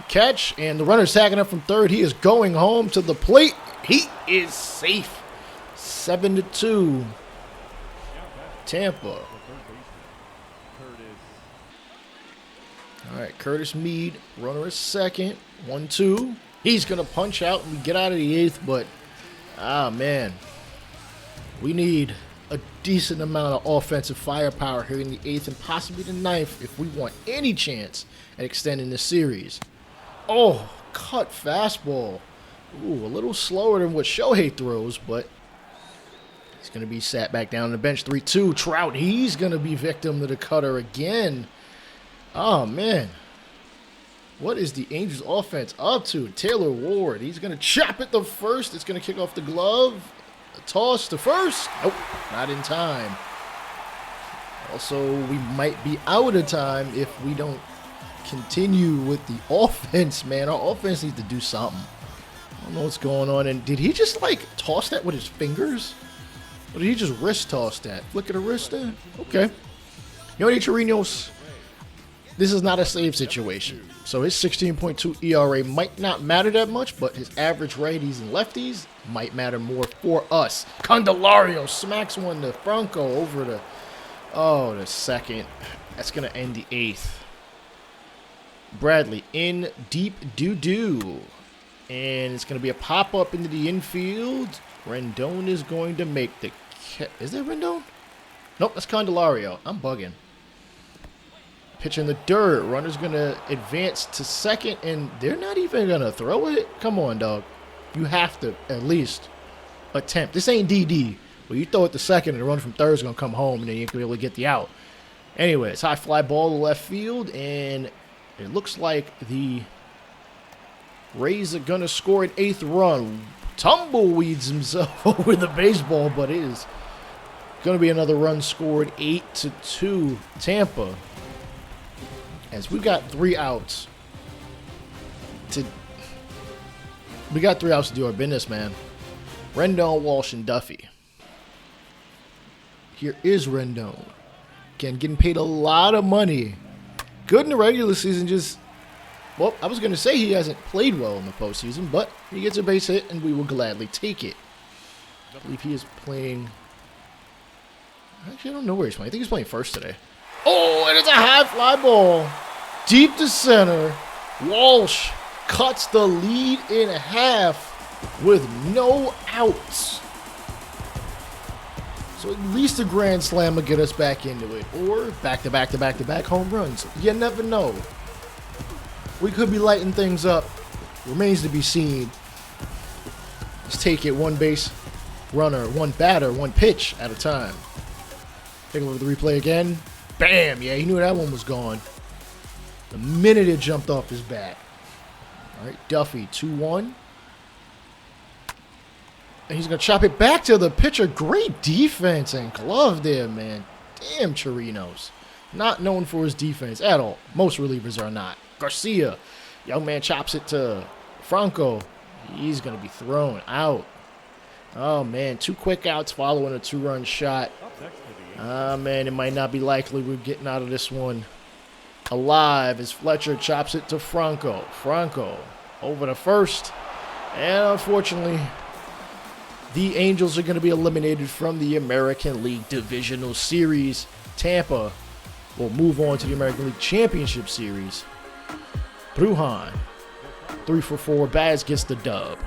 B: Catch, and the runner's tagging up from third. He is going home to the plate. He is safe. 7-2. Tampa. All right, Curtis Mead, runner is second. 1-2. He's going to punch out and get out of the 8th, but, man. We need a decent amount of offensive firepower here in the 8th and possibly the 9th if we want any chance at extending this series. Oh, cut fastball. Ooh, a little slower than what Shohei throws, but he's going to be sat back down on the bench. 3-2. Trout, he's going to be victim to the cutter again. Oh, man. What is the Angels offense up to? Taylor Ward. He's going to chop it to first. It's going to kick off the glove. A toss to first. Nope, not in time. Also, we might be out of time if we don't continue with the offense, man. Our offense needs to do something. I don't know what's going on. And did he just, like, toss that with his fingers? Or did he just wrist toss that? Flick of the wrist there? Okay. Yoni Chirinos. This is not a save situation. So his 16.2 ERA might not matter that much, but his average righties and lefties might matter more for us. Candelario smacks one to Franco over the second. That's going to end the 8th. Bradley in deep doo-doo. And it's going to be a pop-up into the infield. Rendon is going to make the is that Rendon? Nope, that's Candelario. I'm bugging. Pitch in the dirt. Runner's going to advance to second, and they're not even going to throw it? Come on, dog. You have to at least attempt. This ain't DD. Well, you throw it to second, and the runner from third is going to come home, and then you can be able to get the out. Anyways, high fly ball to left field, and it looks like the Rays are going to score an 8th run. Tumbleweeds himself over the baseball, but it is going to be another run scored. 8-2 Tampa. As we got 3 outs to do our business, man. Rendon, Walsh, and Duffy. Here is Rendon.
A: Again, getting paid a lot of money. Good in the regular season, well, I was going to say he hasn't played well in the postseason, but he gets a base hit, and we will gladly take it. I believe he is playing... Actually, I don't know where he's playing. I think he's playing first today. Oh, and it's a high fly ball. Deep to center. Walsh cuts the lead in half with no outs. So at least a grand slam will get us back into it. Or back-to-back home runs. You never know. We could be lighting things up. Remains to be seen. Let's take it one base runner, one batter, one pitch at a time. Take a look at the replay again. Bam! Yeah, he knew that one was gone. The minute it jumped off his bat. All right, Duffy, 2-1. And he's going to chop it back to the pitcher. Great defense and glove there, man. Damn, Chirinos. Not known for his defense at all. Most relievers are not. Garcia, young man chops it to Franco. He's going to be thrown out. Oh, man, 2 quick outs following a 2-run shot. Ah, man, it might not be likely we're getting out of this one alive as Fletcher chops it to Franco. Franco over to first. And unfortunately, the Angels are going to be eliminated from the American League Divisional Series. Tampa will move on to the American League Championship Series. Brujan, 3-for-4. Baz gets the dub.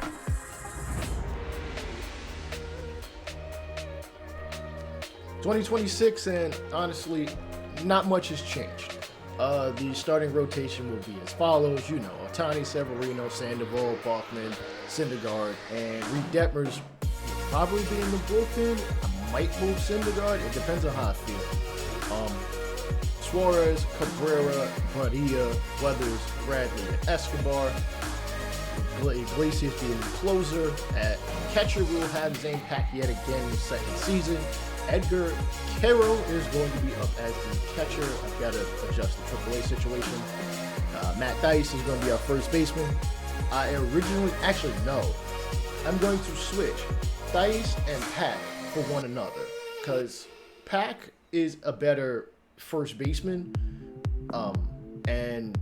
A: '26, and honestly, not much has changed. The starting rotation will be as follows. You know, Ohtani, Severino, Sandoval, Bachman, Syndergaard, and Reed Detmers will probably be in the bullpen. I might move Syndergaard. It depends on how I feel. Suarez, Cabrera, Padilla, Weathers, Bradley, and Escobar. Iglesias being the closer. At catcher, we'll have Zane Pack yet again in the second season. Edgar Carroll is going to be up as the catcher. I've got to adjust the AAA situation. Matt Dice is going to be our first baseman. I'm going to switch Dice and Pack for one another because Pack is a better first baseman, and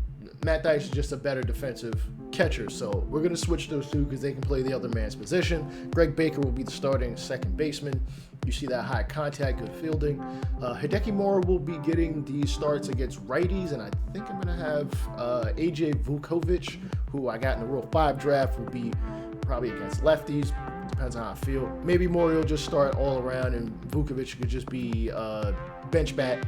A: Matt Dice is just a better defensive catcher. So we're going to switch those two because they can play the other man's position. Greg Baker will be the starting second baseman. You see that high contact, good fielding. Hideki Mora will be getting the starts against righties, and I think I'm going to have AJ Vukovic, who I got in the Rule 5 draft, will be probably against lefties. Depends on how I feel. Maybe Mora will just start all around, and Vukovic could just be bench bat.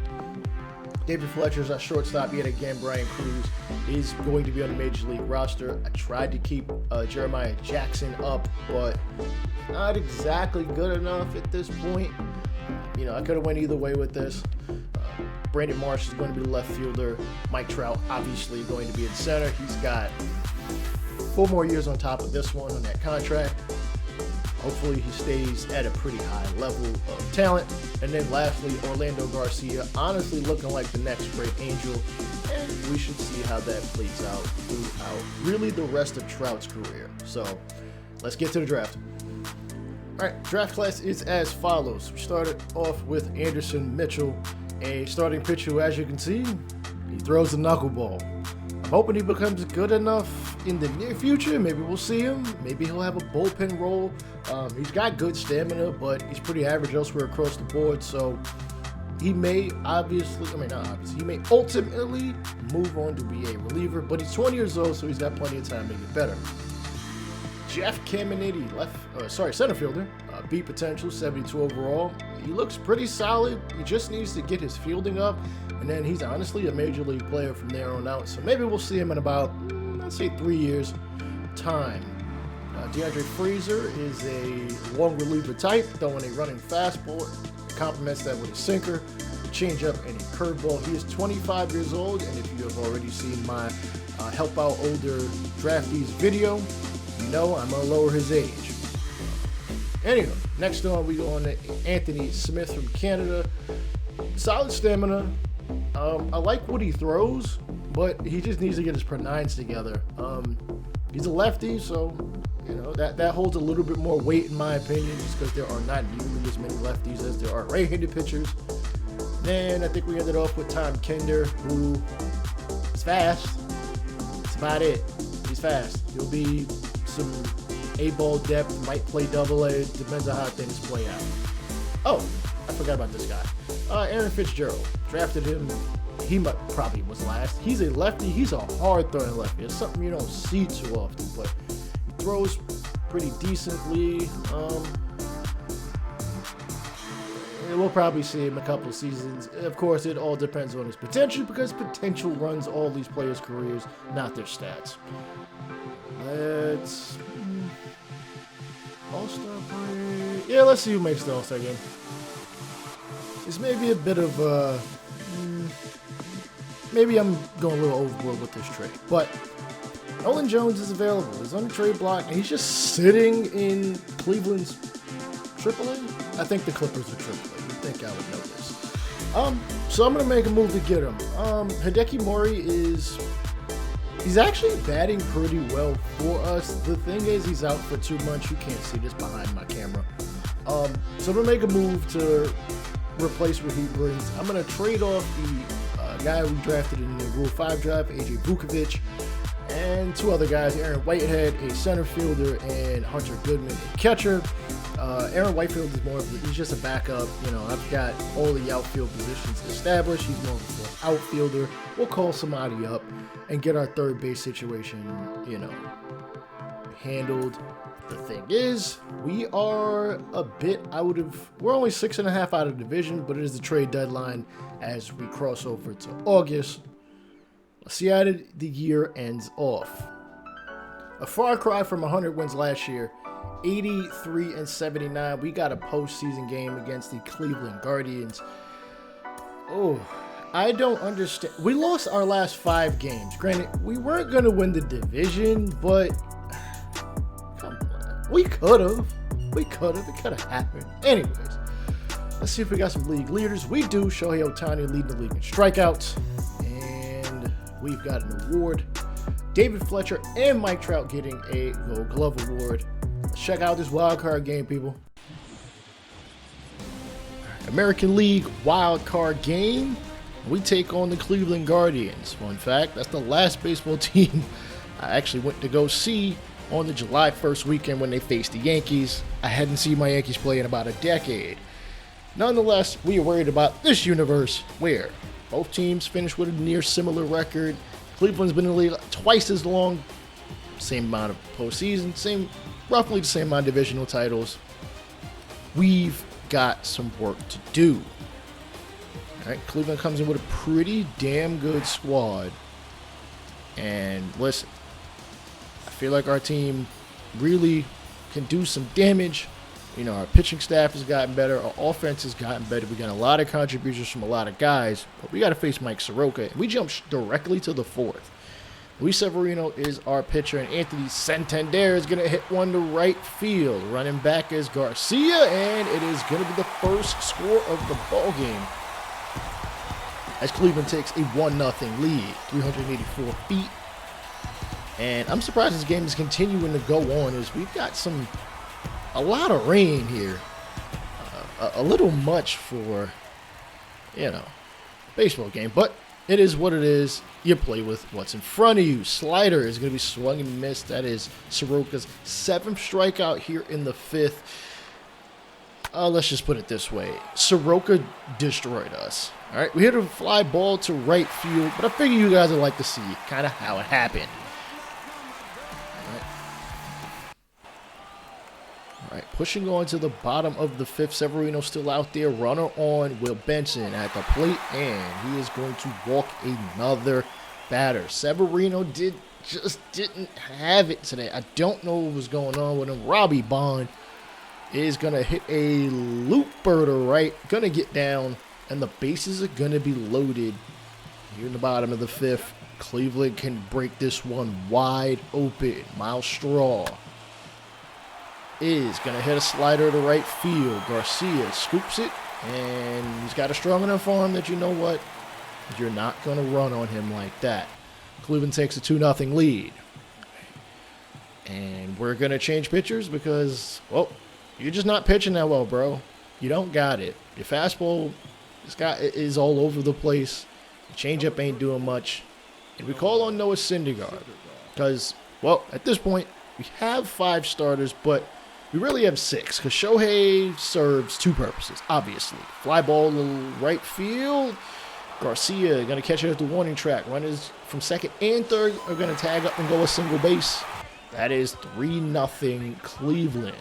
A: David Fletcher's our shortstop yet again. Brian Cruz is going to be on the Major League roster. I tried to keep Jeremiah Jackson up, but not exactly good enough at this point. You know, I could have went either way with this. Brandon Marsh is going to be the left fielder. Mike Trout obviously going to be in center. He's got 4 more years on top of this one on that contract. Hopefully he stays at a pretty high level of talent. And then lastly, Orlando Garcia, honestly looking like the next great Angel. And we should see how that plays out throughout really the rest of Trout's career. So let's get to the draft. All right, draft class is as follows. We started off with Anderson Mitchell, a starting pitcher who, as you can see, he throws the knuckleball. I'm hoping he becomes good enough in the near future. Maybe we'll see him. Maybe he'll have a bullpen role. He's got good stamina, but he's pretty average elsewhere across the board. So he may he may ultimately move on to be a reliever, but he's 20 years old, so he's got plenty of time to get better. Jeff Caminiti, center fielder, beat potential, 72 overall. He looks pretty solid. He just needs to get his fielding up, and then he's honestly a major league player from there on out. So maybe we'll see him in about, let's say, 3 years' time. DeAndre Frazier is a long reliever type, throwing a running fastball. Complements that with a sinker, a changeup, and a curveball. He is 25 years old, and if you have already seen my Help Out Older Draftees video, you know I'm going to lower his age. Anyway, next on we go on to Anthony Smith from Canada. Solid stamina. I like what he throws, but he just needs to get his pronines together. He's a lefty, so you know that holds a little bit more weight in my opinion, just because there are not nearly as many lefties as there are right-handed pitchers. Then I think we ended off with Tom Kinder, who is fast. That's about it. He's fast. He'll be some A-ball depth, might play double-A. Depends on how things play out. Oh, I forgot about this guy. Aaron Fitzgerald. Drafted him. He probably was last. He's a lefty. He's a hard-throwing lefty. It's something you don't see too often, but he throws pretty decently. We'll probably see him a couple of seasons. Of course, it all depends on his potential because potential runs all these players' careers, not their stats. Let's All-Star break. Yeah, let's see who makes the All-Star game. This may be a bit of maybe I'm going a little overboard with this trade, but Nolan Jones is available. He's on the trade block, and he's just sitting in Cleveland's AAA. I think the Clippers are AAA. I think I would know this. So I'm gonna make a move to get him. Hideki Mori he's actually batting pretty well for us. The thing is, he's out for 2 months. You can't see this behind my camera. So I'm gonna make a move to replace what he brings. I'm gonna trade off the guy we drafted in the Rule 5 draft, AJ Vukovic, and 2 other guys, Aaron Whitehead, a center fielder, and Hunter Goodman, a catcher. Aaron Whitefield is more of he's just a backup. You know, I've got all the outfield positions established. He's more of an outfielder. We'll call somebody up and get our third base situation, you know, handled. The thing is, we are a bit out of, we're only 6.5 out of division, but it is the trade deadline as we cross over to August. Let's see how the year ends off. A far cry from 100 wins last year, 83-79. We got a postseason game against the Cleveland Guardians. Oh, I don't understand. We lost our last 5 games. Granted, we weren't going to win the division, but come on. We could have. It could have happened. Anyways, let's see if we got some league leaders. We do. Shohei Ohtani leading the league in strikeouts. And we've got an award. David Fletcher and Mike Trout getting a Gold Glove award. Let's check out this wild card game, people. American League wild card game. We take on the Cleveland Guardians. Fun fact, that's the last baseball team I actually went to go see on the July 1st weekend when they faced the Yankees. I hadn't seen my Yankees play in about a decade. Nonetheless, we are worried about this universe where both teams finished with a near similar record. Cleveland's been in the league twice as long, same amount of postseason, roughly the same amount of divisional titles. We've got some work to do. All right, Cleveland comes in with a pretty damn good squad. And listen, I feel like our team really can do some damage. You know, our pitching staff has gotten better. Our offense has gotten better. We got a lot of contributions from a lot of guys. But we got to face Mike Soroka. We jump directly to the 4th. Luis Severino is our pitcher, and Anthony Santander is going to hit one to right field. Running back is Garcia, and it is going to be the first score of the ball game as Cleveland takes a 1-0 lead, 384 feet. And I'm surprised this game is continuing to go on as we've got a lot of rain here. A little much for, baseball game. But it is what it is. You play with what's in front of you. Slider is going to be swung and missed. That is Soroka's 7th strikeout here in the 5th. Let's just put it this way. Soroka destroyed us. All right, we hit a fly ball to right field, but I figure you guys would like to see kind of how it happened. All right, pushing on to the bottom of the 5th. Severino still out there. Runner on Will Benson at the plate, and he is going to walk another batter. Severino just didn't have it today. I don't know what was going on with him. Robbie Bond is going to hit a looper to right. Going to get down, and the bases are going to be loaded here in the bottom of the 5th. Cleveland can break this one wide open. Miles Straw is going to hit a slider to right field. Garcia scoops it, and he's got a strong enough arm that you know what? You're not going to run on him like that. Cleveland takes a 2-0 lead. And we're going to change pitchers because, well, you're just not pitching that well, bro. You don't got it. Your fastball This guy is all over the place. The changeup ain't doing much. And we call on Noah Syndergaard because, well, at this point, we have 5 starters, but we really have 6 because Shohei serves 2 purposes, obviously. Fly ball to right field. Garcia going to catch it at the warning track. Runners from second and third are going to tag up and go a single base. That is 3-0 Cleveland.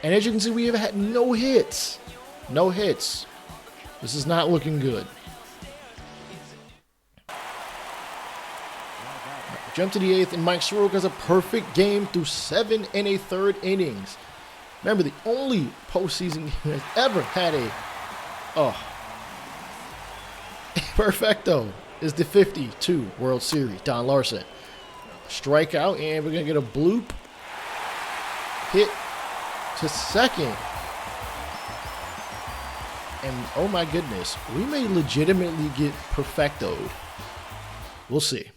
A: And as you can see, we have had no hits. No hits. This is not looking good. Jump to the 8th, and Mike Soroka has a perfect game through 7 1/3 innings. Remember, the only postseason game that's ever had a perfecto is the 52 World Series. Don Larson. Strikeout, and we're going to get a bloop. Hit to second. And oh my goodness, we may legitimately get perfectoed. We'll see.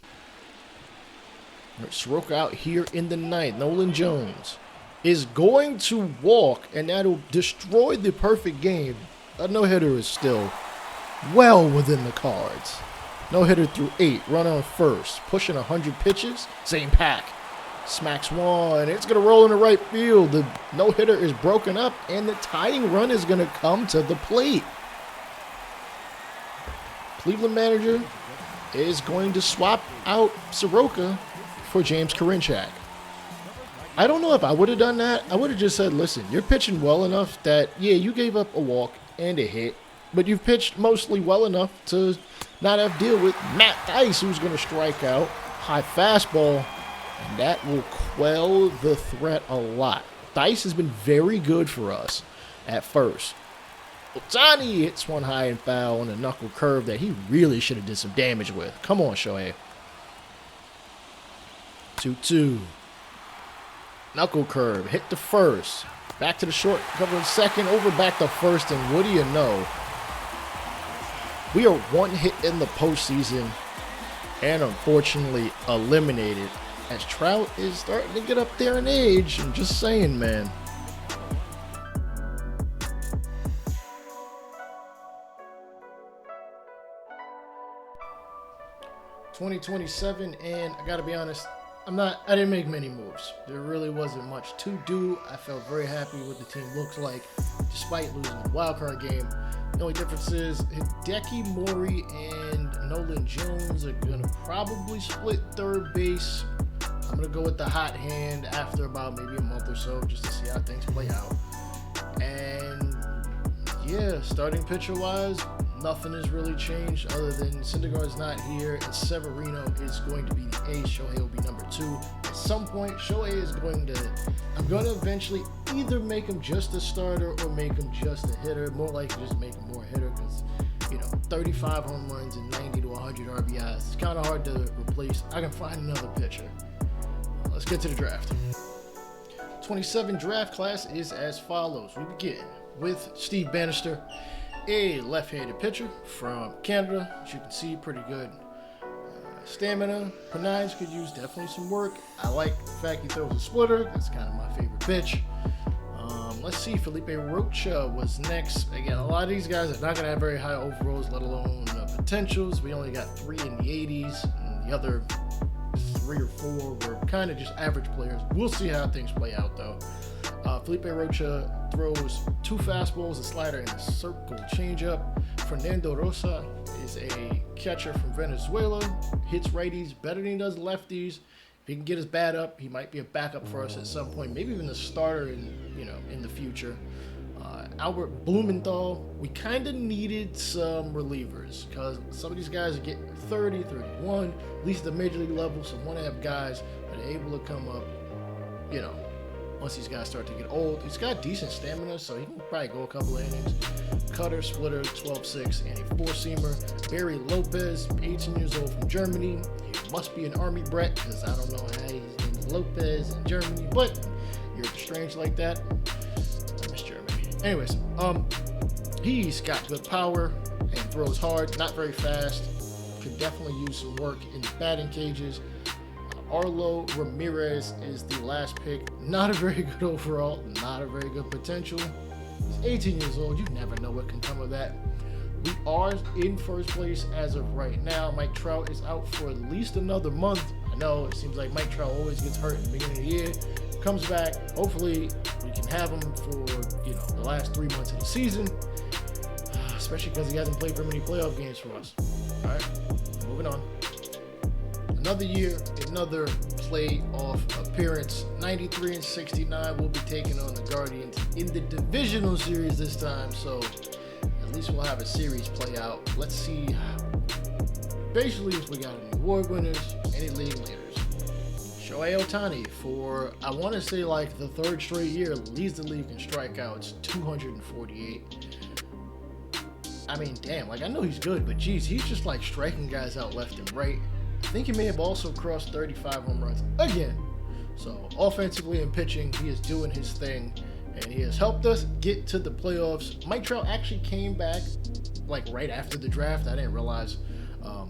A: Soroka out here in the 9th. Nolan Jones is going to walk, and that'll destroy the perfect game. A no-hitter is still well within the cards. No-hitter through 8. Run on first. Pushing 100 pitches. Same pack. Smacks one. It's going to roll into right field. The no-hitter is broken up, and the tying run is going to come to the plate. Cleveland manager is going to swap out Soroka for James Karinchak. I don't know if I would have done that. I would have just said, listen, you're pitching well enough that, yeah, you gave up a walk and a hit, but you've pitched mostly well enough to not have to deal with Matt Dice, who's going to strike out. High fastball, and that will quell the threat a lot. Dice has been very good for us at first. Ohtani hits one high and foul on a knuckle curve that he really should have did some damage with. Come on, Shohei. 2-2. Knuckle curve. Hit the first. Back to the short. Cover second. Over back to first. And what do you know? We are 1 hit in the postseason. And unfortunately eliminated. As Trout is starting to get up there in age. I'm just saying, man. $2027, and I gotta be honest, I didn't make many moves. There really wasn't much to do. I felt very happy with the team looked like, despite losing the wildcard game. The only difference is Hideki Mori and Nolan Jones are gonna probably split third base. I'm gonna go with the hot hand after about maybe a month or so, just to see how things play out. And yeah, starting pitcher-wise, nothing has really changed other than Syndergaard's not here, and Severino is going to be the ace. Shohei will be number 2. At some point, Shohei is I'm going to eventually either make him just a starter or make him just a hitter. More likely just make him more a hitter because, 35 home runs and 90 to 100 RBIs. It's kind of hard to replace. I can find another pitcher. Let's get to the draft. 27 draft class is as follows. We begin with Steve Bannister, a left-handed pitcher from Canada. As you can see, pretty good stamina. Penines could use definitely some work. I like the fact he throws a splitter. That's kind of my favorite pitch. Let's see, Felipe Rocha was next. Again, a lot of these guys are not going to have very high overalls, let alone potentials. We only got 3 in the 80s, and the other 3 or 4 were kind of just average players. We'll see how things play out, though. Felipe Rocha throws 2 fastballs, a slider, and a circle changeup. Fernando Rosa is a catcher from Venezuela. Hits righties better than he does lefties. If he can get his bat up, he might be a backup for us at some point. Maybe even a starter in the future. Albert Blumenthal, we kind of needed some relievers because some of these guys are getting 30, 31, at least at the major league level. So we want to have guys that are able to come up, once these guys start to get old. He's got decent stamina, so he can probably go a couple of innings. Cutter, splitter, 12-6, and a 4-seamer. Barry Lopez, 18 years old from Germany. He must be an Army brat because I don't know how he's named Lopez in Germany, but you're strange like that. I miss Germany. Anyways, he's got good power and throws hard, not very fast. Could definitely use some work in the batting cages. Arlo Ramirez is the last pick. Not a very good overall, not a very good potential. He's 18 years old. You never know what can come of that. we are in first place as of right now. Mike Trout is out for at least another month. I know it seems like Mike Trout always gets hurt in the beginning of the year. Comes back. Hopefully, we can have him for the last 3 months of the season. Especially because he hasn't played very many playoff games for us. All right, moving on. Another year, another playoff appearance. 93-69 will be taking on the Guardians in the divisional series this time. So at least we'll have a series play out. Let's see. Basically, if we got any award winners, any league leaders. Shohei Ohtani for, I want to say like the third straight year, leads the league in strikeouts, 248. I mean, damn, like I know he's good, but geez, he's just like striking guys out left and right. I think he may have also crossed 35 home runs again. So offensively and pitching, he is doing his thing, and he has helped us get to the playoffs. Mike Trout actually came back like right after the draft. I didn't realize. I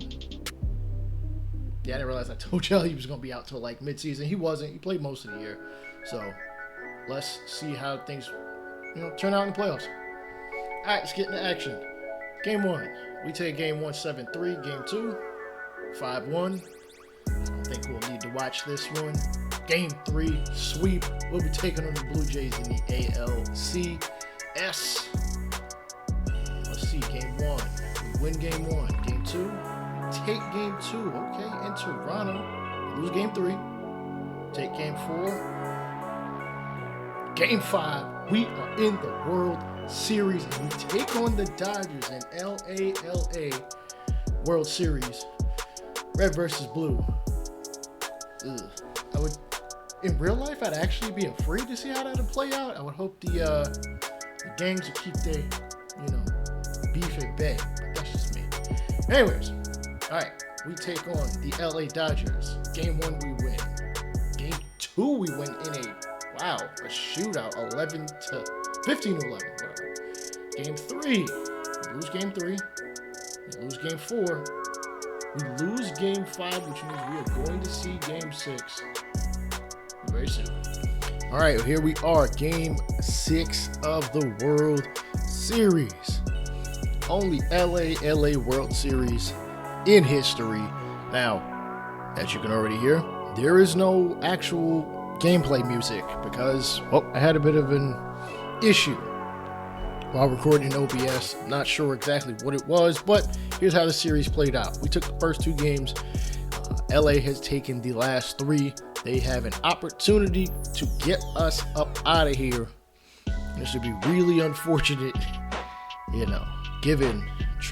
A: didn't realize I told y'all he was going to be out till like midseason. He wasn't. He played most of the year. So let's see how things turn out in the playoffs. All right, let's get into action. Game 1. We take game 1 7-3. Game 2 5-1. I don't think we'll need to watch this one. Game 3 sweep. We'll be taking on the Blue Jays in the ALCS. Let's see. Game 1. We win game 1. Game 2. Take game 2. Okay, in Toronto. Lose game 3. Take game 4. Game 5. We are in the World Series, and we take on the Dodgers in LA World Series. Red versus blue. Ugh. In real life, I'd actually be afraid to see how that would play out. I would hope the gangs would keep their, beef at bay. But that's just me. Anyways, all right, we take on the LA Dodgers. Game 1, we win. Game 2, we win in a shootout, 15-11, whatever. Game 3, we lose game 3. We lose game 4. We lose game 5, which means we are going to see game 6 very soon. All right, here we are, game 6 of the World Series. Only LA World Series in history. Now, as you can already hear, there is no actual gameplay music because, I had a bit of an issue while recording in OBS. Not sure exactly what it was, but here's how the series played out. We took the first 2 games. LA has taken the last 3. They have an opportunity to get us up out of here. This would be really unfortunate, given,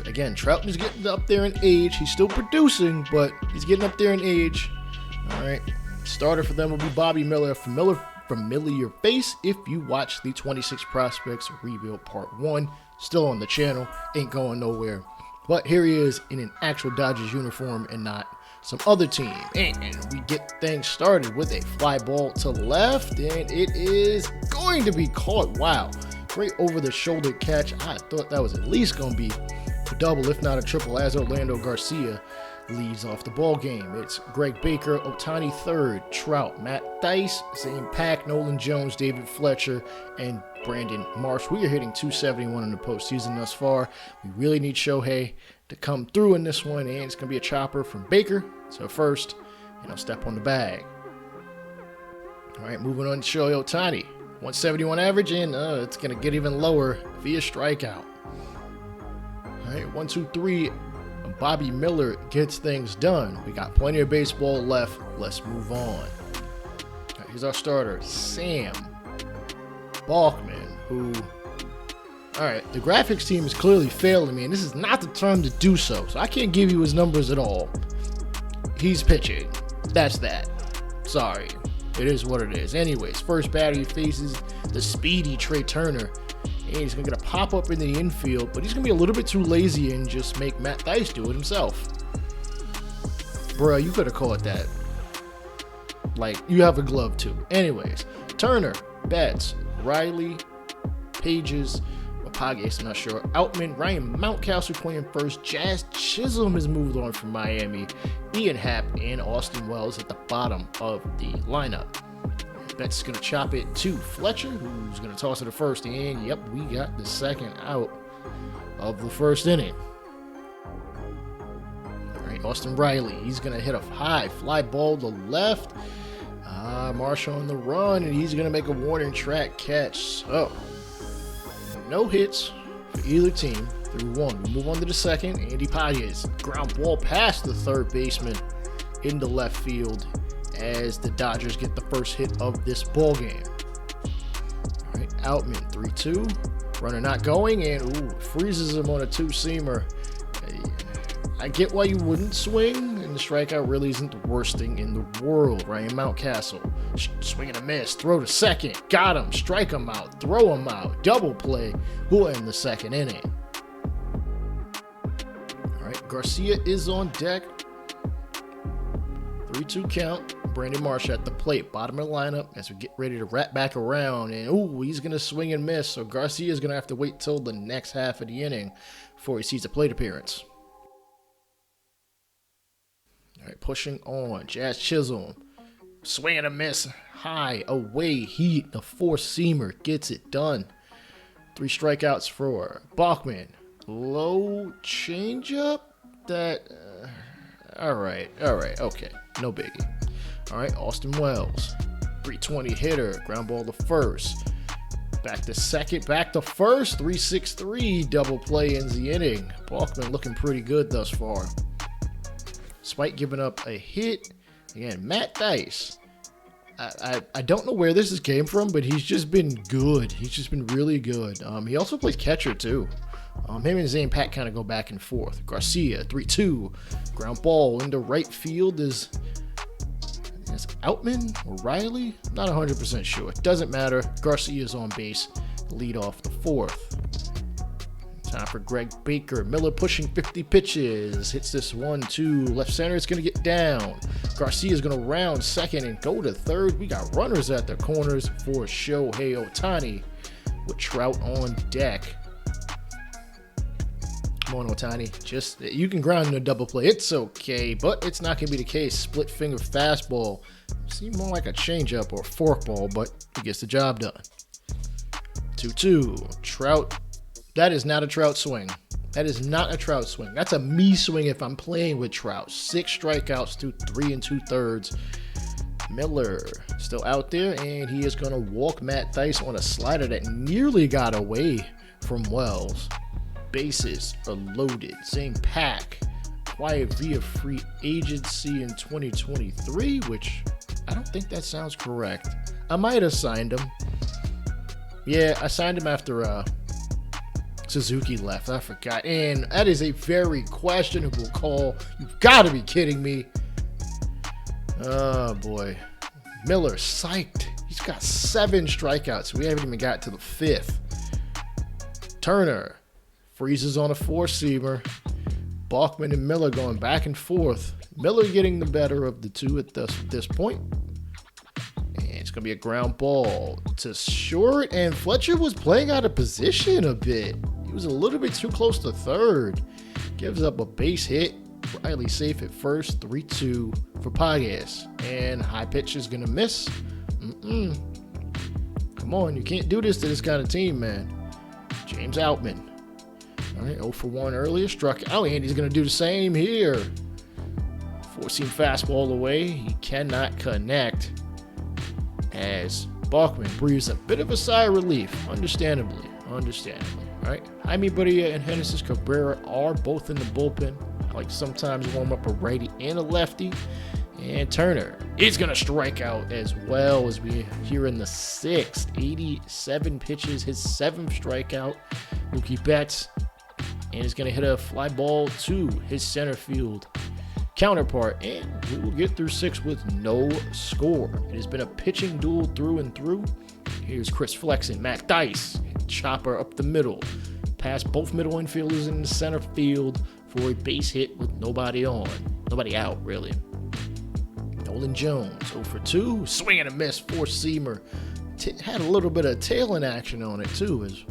A: again, Trout is getting up there in age. He's still producing, but he's getting up there in age. All right. Starter for them will be Bobby Miller, familiar face if you watch the 26 Prospects Rebuild Part 1. Still on the channel, ain't going nowhere. But here he is in an actual Dodgers uniform and not some other team. And we get things started with a fly ball to left, and it is going to be caught. Wow. Great over-the-shoulder catch. I thought that was at least going to be a double, if not a triple, as Orlando Garcia leads off the ball game. It's Greg Baker, Ohtani third, Trout, Matt Dice, Zane Pack, Nolan Jones, David Fletcher, and Brandon Marsh. We are hitting 271 in the postseason thus far. We really need Shohei to come through in this one, and it's going to be a chopper from Baker. So first, step on the bag. All right, moving on to Shohei Ohtani. 171 average, and it's going to get even lower via strikeout. All right, 1-2-3. Bobby Miller gets things done. We got plenty of baseball left. Let's move on. All right, here's our starter, Sam Balkman, who, all right, the graphics team is clearly failing me, and this is not the time to do so. So I can't give you his numbers at all. He's pitching. That's that. Sorry. It is what it is. Anyways, first batter he faces the speedy Trey Turner. And he's going to get a pop-up in the infield, but he's going to be a little bit too lazy and just make Matt Dice do it himself. Bruh, you could have called that. Like, you have a glove too. Anyways, Turner, Betts, Riley, Pages, Pages, I'm not sure, Outman, Ryan Mountcastle playing first, Jazz Chisholm has moved on from Miami, Ian Happ, and Austin Wells at the bottom of the lineup. Betts is going to chop it to Fletcher, who's going to toss it to first, and yep, we got the second out of the first inning. All right, Austin Riley, he's going to hit a high fly ball to left. Marshall on the run, and he's going to make a warning track catch. So, no hits for either team through one. We move on to the second. Andy Pages, ground ball past the third baseman into left field as the Dodgers get the first hit of this ball game. All right, Outman, 3-2. Runner not going, and freezes him on a two-seamer. I get why you wouldn't swing, and the strikeout really isn't the worst thing in the world. Ryan Mountcastle, swing and a miss, throw to second, got him, strike him out, throw him out, double play, who in the second inning. All right, Garcia is on deck. 3-2 count. Brandon Marsh at the plate, bottom of the lineup as we get ready to wrap back around. And he's going to swing and miss. So Garcia is going to have to wait till the next half of the inning before he sees a plate appearance. All right, pushing on. Jazz Chisholm, swing and a miss. High, away, heat. The four-seamer gets it done. 3 strikeouts for Bachman. Low changeup. All right, okay. No biggie. All right, Austin Wells, 320 hitter, ground ball to first. Back to second, back to first, 3-6-3, double play ends the inning. Bachman looking pretty good thus far. Despite giving up a hit, again, Matt Dice. I don't know where this came from, but he's just been good. He's just been really good. He also plays catcher too. Him and Zane Pat kind of go back and forth. Garcia, 3-2, ground ball into right field is Outman or Riley? Not 100% sure. It doesn't matter. Garcia's on base. Lead off the fourth. Time for Greg Baker. Miller pushing 50 pitches. Hits this 1-2. Left center. It's going to get down. Garcia's going to round second and go to third. We got runners at the corners for Shohei Ohtani with Trout on deck. Come on, Ohtani. You can ground in a double play. It's okay, but it's not going to be the case. Split finger fastball. Seems more like a changeup or a forkball, but he gets the job done. 2-2. Trout. That is not a Trout swing. That is not a Trout swing. That's a me swing if I'm playing with Trout. 6 strikeouts through 3 2/3. Miller still out there, and he is going to walk Matt Dice on a slider that nearly got away from Wells. Bases are loaded. Same pack. Acquired via free agency in 2023, which I don't think that sounds correct. I might have signed him. Yeah, I signed him after Suzuki left. I forgot. And that is a very questionable call. You've got to be kidding me. Oh, boy. Miller, psyched. He's got 7 strikeouts. We haven't even got to the 5th. Turner freezes on a 4-seamer. Bachman and Miller going back and forth. Miller getting the better of the two at this point. And it's going to be a ground ball to short. And Fletcher was playing out of position a bit. He was a little bit too close to third. Gives up a base hit. Riley safe at first. 3-2 for Pages. And high pitch is going to miss. Come on, you can't do this to this kind of team, man. James Outman. All right, 0 for 1 earlier. Struck out, and he's going to do the same here. 4-seam fastball away. He cannot connect as Bachman breathes a bit of a sigh of relief. Understandably. All right, Jaime Barria and Genesis Cabrera are both in the bullpen. I like sometimes warm up a righty and a lefty. And Turner is going to strike out as well as we here in the 6th. 87 pitches, his 7th strikeout. Mookie Betts. And he's going to hit a fly ball to his center field counterpart. And we will get through 6 with no score. It has been a pitching duel through and through. Here's Chris Flexen, Matt Dice. Chopper up the middle. Past both middle infielders in the center field for a base hit with nobody on. Nobody out, really. Nolan Jones, 0 for 2. Swing and a miss, 4-seamer. Had a little bit of tailing action on it, too, as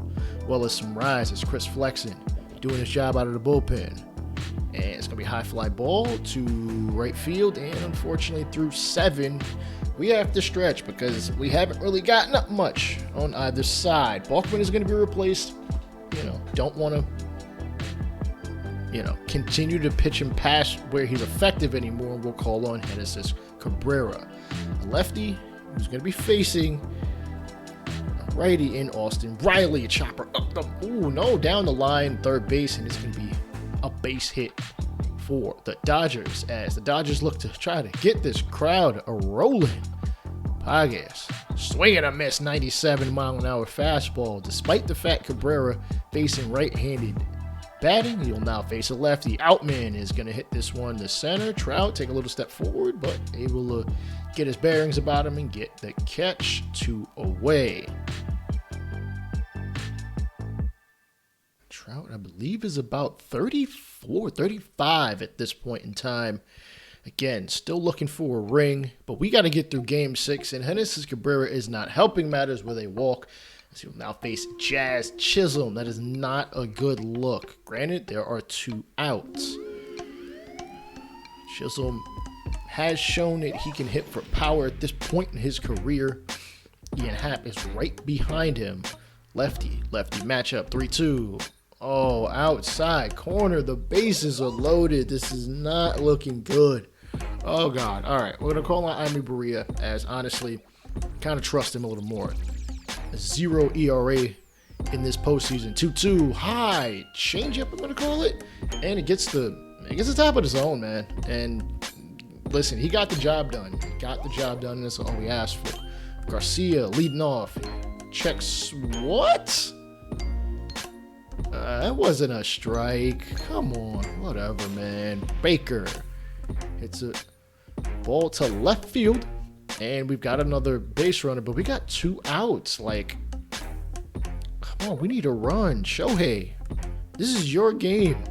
A: well as some rises. Chris Flexen doing his job out of the bullpen. And it's going to be a high fly ball to right field. And unfortunately, through 7, we have to stretch because we haven't really gotten up much on either side. Bachman is going to be replaced. Don't want to continue to pitch him past where he's effective anymore, we'll call on Genesis Cabrera, a lefty who's going to be facing a righty in Austin Riley. A chopper up down the line, third base, and it's going to be a base hit for the Dodgers as the Dodgers look to try to get this crowd a-rolling. Pages swinging a miss, 97-mile-an-hour fastball. Despite the fact Cabrera facing right-handed batting, he'll now face a lefty. Outman is going to hit this one to center. Trout take a little step forward, but able to get his bearings about him and get the catch, 2 away. Trout, I believe, is about 34, 35 at this point in time. Again, still looking for a ring, but we got to get through Game 6, and Genesis Cabrera is not helping matters with a walk, as he'll now face Jazz Chisholm. That is not a good look. Granted, there are 2 outs. Chisholm has shown that he can hit for power at this point in his career. Ian Happ is right behind him. Lefty matchup, 3-2. Oh, outside corner. The bases are loaded. This is not looking good. Oh, God. All right, we're going to call on Amy Berea, as honestly, kind of trust him a little more. A 0 ERA in this postseason. 2-2, high changeup, I'm going to call it. And it gets the top of the zone, man. And listen, he got the job done. And that's all we asked for. Garcia leading off. Checks what? That wasn't a strike. Come on, whatever, man. Baker hits a ball to left field, and we've got another base runner, but we got 2 outs. Like, come on, we need a run. Shohei, this is your game.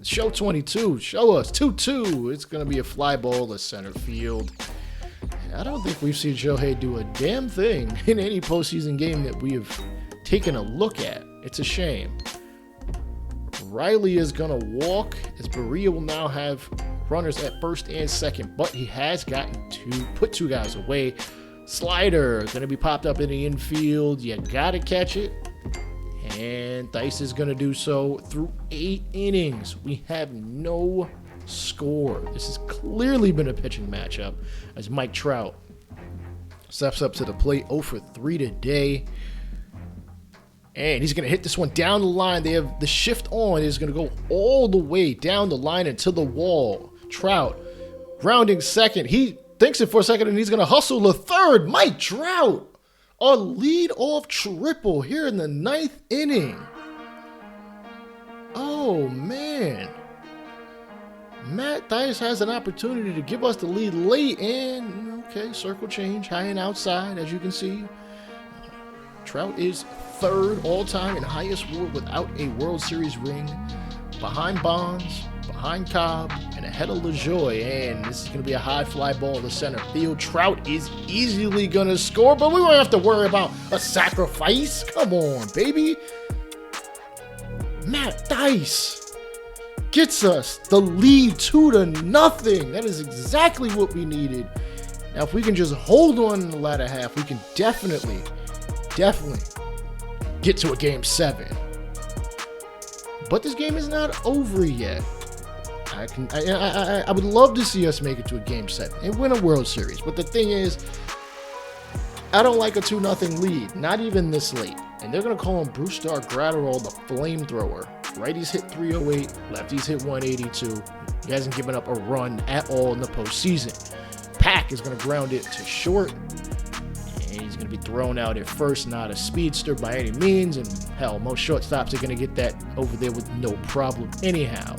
A: Show 22. Show us 2-2. It's gonna be a fly ball to center field. I don't think we've seen Shohei do a damn thing in any postseason game that we have taken a look at. It's a shame. Riley is going to walk, as Berea will now have runners at first and second, but he has gotten to put 2 guys away. Slider going to be popped up in the infield. You got to catch it. And Dice is going to do so through 8 innings. We have no score. This has clearly been a pitching matchup, as Mike Trout steps up to the plate, 0 for 3 today. And he's going to hit this one down the line. They have the shift on. He's going to go all the way down the line and to the wall. Trout grounding second. He thinks it for a second, and he's going to hustle the third. Mike Trout, a lead-off triple here in the 9th inning. Oh, man. Matt Dice has an opportunity to give us the lead late, and okay, circle change, high and outside, as you can see. Trout is 3rd all-time in highest WAR without a World Series ring, behind Bonds, behind Cobb, and ahead of LaJoie. And this is going to be a high fly ball to center field. Trout is easily going to score, but we won't have to worry about a sacrifice. Come on, baby. Matt Dice gets us the lead 2-0. That is exactly what we needed. Now, if we can just hold on in the latter half, we can definitely get to a Game 7. But this game is not over yet. I would love to see us make it to a Game 7 and win a World Series. But the thing is, I don't like a 2-0 lead, not even this late. And they're going to call him Brusdar Graterol the flamethrower. Righties hit 308, lefties hit 182. He hasn't given up a run at all in the postseason. Pack is going to ground it to short. And he's going to be thrown out at first, not a speedster by any means. And hell, most shortstops are going to get that over there with no problem anyhow.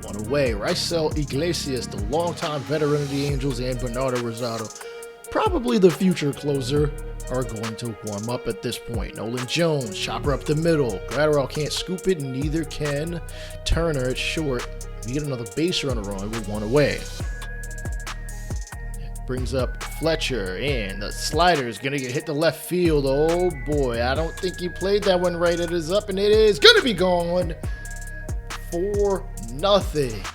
A: One away, Raisel Iglesias, the longtime veteran of the Angels, and Bernardo Rosado, probably the future closer, are going to warm up at this point. Nolan Jones, chopper up the middle. Graterol can't scoop it, and neither can Turner at short. We get another base runner on with 1 away. Brings up Fletcher, and the slider is going to get hit to left field. Oh boy, I don't think he played that one right. It is up, and it is going to be gone. 4-0.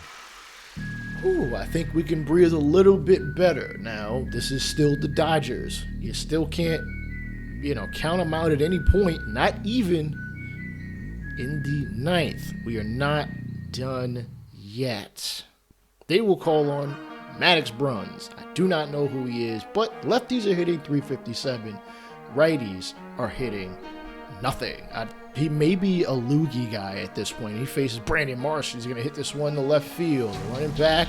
A: Ooh, I think we can breathe a little bit better. Now, this is still the Dodgers. You still can't, count them out at any point, not even in the 9th. We are not done yet. They will call on Maddox Bruns. I do not know who he is, but lefties are hitting 357. Righties are hitting nothing. He may be a loogie guy at this point. He faces Brandon Marsh. He's going to hit this one to left field. Running back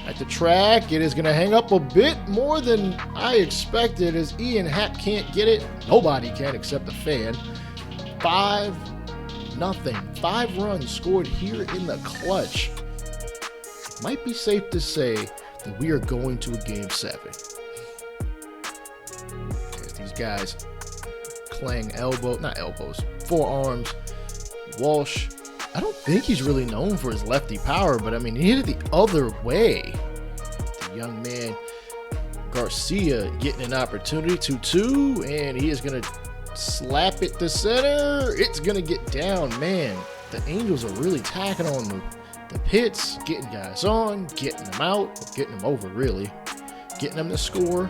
A: at the track. It is going to hang up a bit more than I expected as Ian Happ can't get it. Nobody can except the fan. 5-0. 5 runs scored here in the clutch. Might be safe to say that we are going to a game 7. As these guys clang forearms. Walsh, I don't think he's really known for his lefty power, but I mean, he hit it the other way. The young man Garcia getting an opportunity, 2-2, and he is going to slap it to center. It's going to get down, man. The Angels are really tacking on the pits, getting guys on, getting them out, getting them over, really, getting them to score.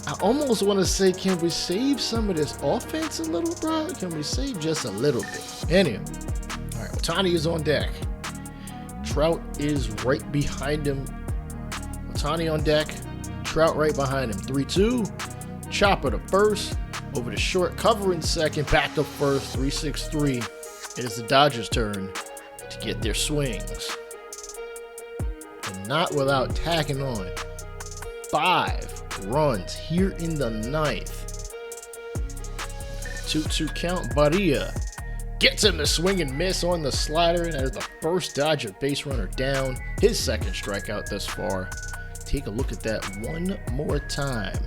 A: I almost want to say, can we save some of this offense a little, bro? Can we save just a little bit? Anyway, all right, Ohtani is on deck. Trout is right behind him. Ohtani on deck. Trout right behind him. 3-2. Chopper to first. Over to short, covering second. Back to first. 3-6-3. It is the Dodgers' turn to get their swings. And not without tacking on 5 runs here in the 9th. 2-2 count. Barria gets him to swing and miss on the slider, and that is the first Dodger base runner down. His second strikeout thus far. Take a look at that one more time.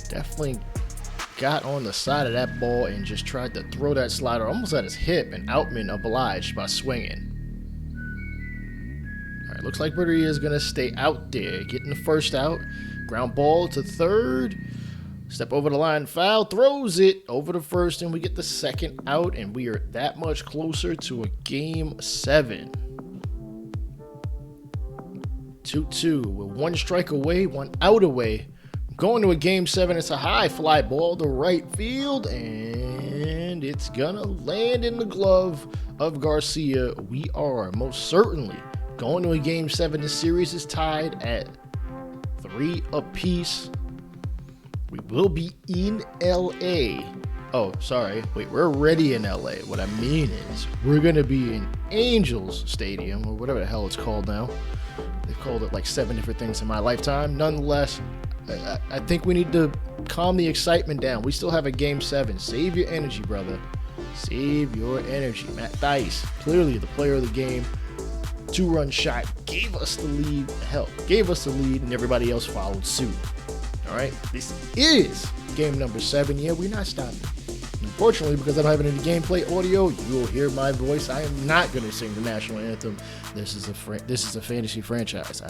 A: Definitely got on the side of that ball and just tried to throw that slider almost at his hip, and Outman obliged by swinging. All right, looks like Barria is going to stay out there, getting the first out. Ground ball to third. Step over the line, foul, throws it over to first, and we get the second out, and we are that much closer to a game 7. 2-2. We're 1 strike away, 1 out away. Going to a game 7. It's a high fly ball to right field, and it's gonna land in the glove of Garcia. We are most certainly going to a game 7. The series is tied at 3 apiece. We will be in LA. Oh, sorry. Wait, we're already in LA. What I mean is, we're going to be in Angels Stadium, or whatever the hell it's called now. They've called it like 7 different things in my lifetime. Nonetheless, I think we need to calm the excitement down. We still have a game 7. Save your energy, brother. Save your energy. Matt Dice, clearly the player of the game. 2-run shot, gave us the lead. Hell, gave us the lead, and everybody else followed suit. All right, this is game number 7. Yeah, we're not stopping. Unfortunately, because I don't have any gameplay audio, you will hear my voice. I am not going to sing the national anthem. This is a fantasy franchise.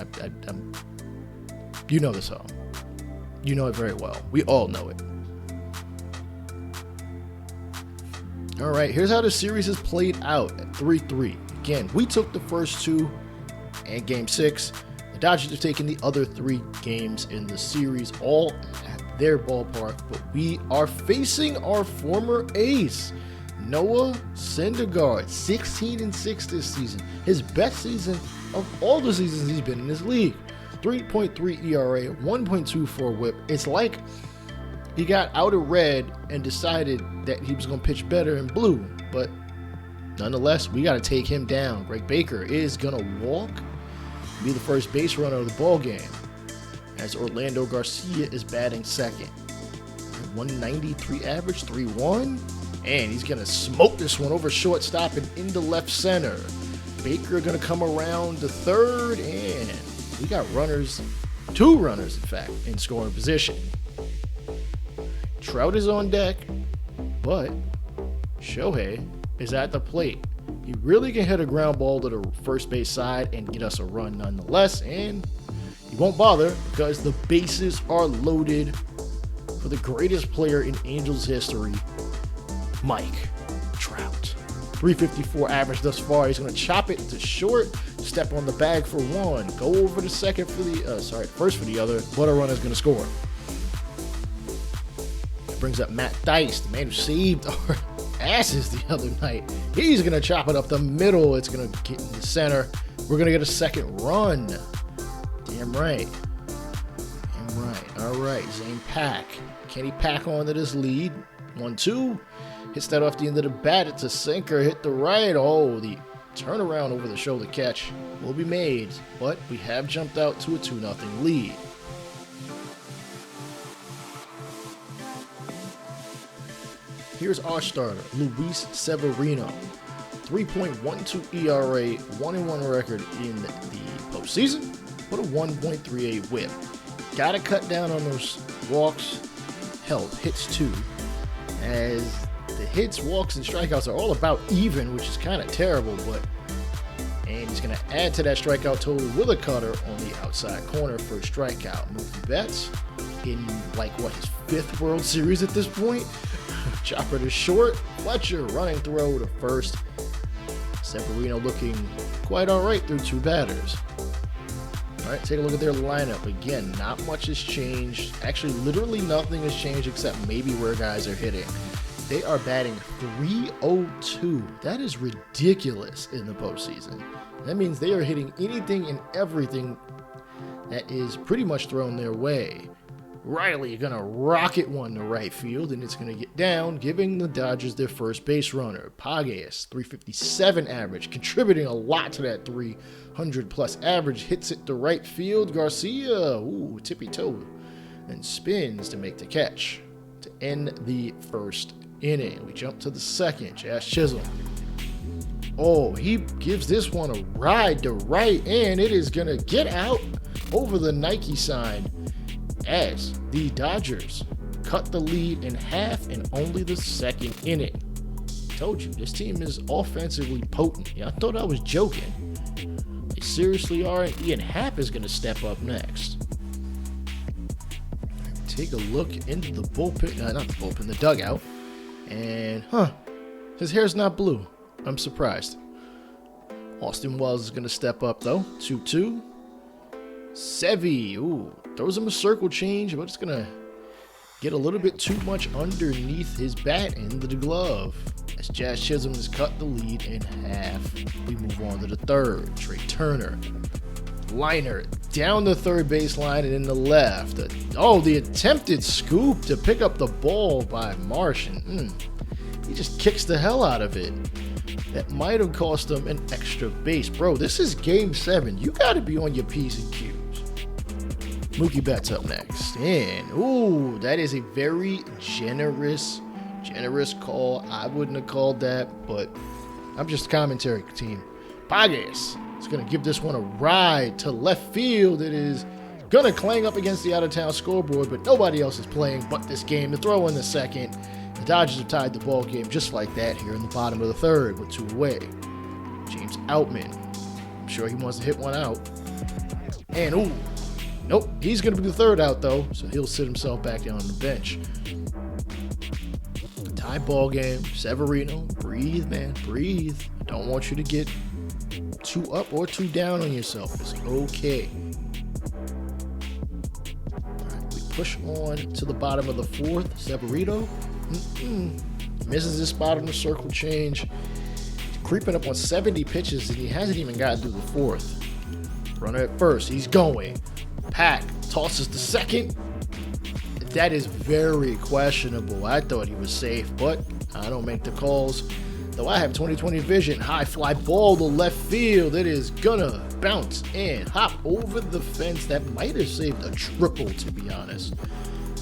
A: You know the song. You know it very well. We all know it. All right, here's how the series is played out at 3-3. Again, we took the first 2 and game 6. The Dodgers have taken the other 3 games in the series, all at their ballpark, but we are facing our former ace, Noah Syndergaard, 16-6 this season. His best season of all the seasons he's been in this league. 3.3 ERA, 1.24 whip. It's like he got out of red and decided that he was going to pitch better in blue, but nonetheless, we got to take him down. Greg Baker is going to walk, be the first base runner of the ball game, as Orlando Garcia is batting second. 193 average, 3-1, and he's going to smoke this one over shortstop and into left center. Baker going to come around to third, and we got runners, 2 runners, in fact, in scoring position. Trout is on deck, but Shohei is at the plate. He really can hit a ground ball to the first base side and get us a run nonetheless, and he won't bother because the bases are loaded for the greatest player in Angels history, Mike Trout. 354 average thus far. He's going to chop it to short, step on the bag for 1, go over to second for the, first for the other, but a runner's going to score. That brings up Matt Dice, the man who saved our passes the other night. He's going to chop it up the middle. It's going to get in the center. We're going to get a second run. Damn right. Damn right. All right, Zane Pack. Can he pack on to this lead? 1-2. Hits that off the end of the bat. It's a sinker. Hit the right. Oh, the turnaround over the shoulder catch will be made. But we have jumped out to a 2-0 lead. Here's our starter, Luis Severino. 3.12 ERA, 1-1 record in the postseason, but a 1.38 whip. Gotta cut down on those walks, hell, hits too, as the hits, walks, and strikeouts are all about even, which is kind of terrible, and he's gonna add to that strikeout total with a cutter on the outside corner for a strikeout. Mookie Betts in his 5th World Series at this point. Chopper to short, Fletcher running throw to first. Severino looking quite all right through 2 batters. All right, take a look at their lineup. Again, not much has changed. Actually, literally nothing has changed except maybe where guys are hitting. They are batting .302. That is ridiculous in the postseason. That means they are hitting anything and everything that is pretty much thrown their way. Riley gonna rocket one to right field, and it's gonna get down, giving the Dodgers their first base runner. Pages, 357 average, contributing a lot to that 300 plus average. Hits it to right field. Garcia, tippy toe, and spins to make the catch to end the first inning. We jump to the second. Jazz Chisholm. Oh, he gives this one a ride to right, and it is gonna get out over the Nike sign, as the Dodgers cut the lead in half in only the second inning. Told you, this team is offensively potent. Yeah, I thought I was joking. They seriously are, and Ian Happ is going to step up next. Take a look into the bullpen, not the bullpen, the dugout, and his hair's not blue. I'm surprised. Austin Wells is going to step up though. 2-2. Sevy, throws him a circle change, but it's going to get a little bit too much underneath his bat into the glove. As Jazz Chisholm has cut the lead in half, we move on to the third. Trey Turner. Liner down the third baseline and in the left. The attempted scoop to pick up the ball by Martian. He just kicks the hell out of it. That might have cost him an extra base. Bro, this is Game 7. You got to be on your P's and Q's. Mookie Betts up next. And, that is a very generous call. I wouldn't have called that, but I'm just commentary team. Pages is going to give this one a ride to left field. It is going to clang up against the out-of-town scoreboard, but nobody else is playing but this game. The throw in the second. The Dodgers have tied the ball game just like that here in the bottom of the third with 2 away. James Outman. I'm sure he wants to hit one out. And, nope, he's going to be the third out, though, so he'll sit himself back down on the bench. Tie ball game. Severino, breathe, man, breathe. I don't want you to get 2 up or 2 down on yourself. It's okay. All right, we push on to the bottom of the fourth. Severino misses his spot on the circle change. He's creeping up on 70 pitches, and he hasn't even gotten through the fourth. Runner at first. He's going. Pack tosses the second. That is very questionable. I thought he was safe, but I don't make the calls. Though I have 20/20 vision. High fly ball to left field. It is gonna bounce and hop over the fence. That might have saved a triple, to be honest.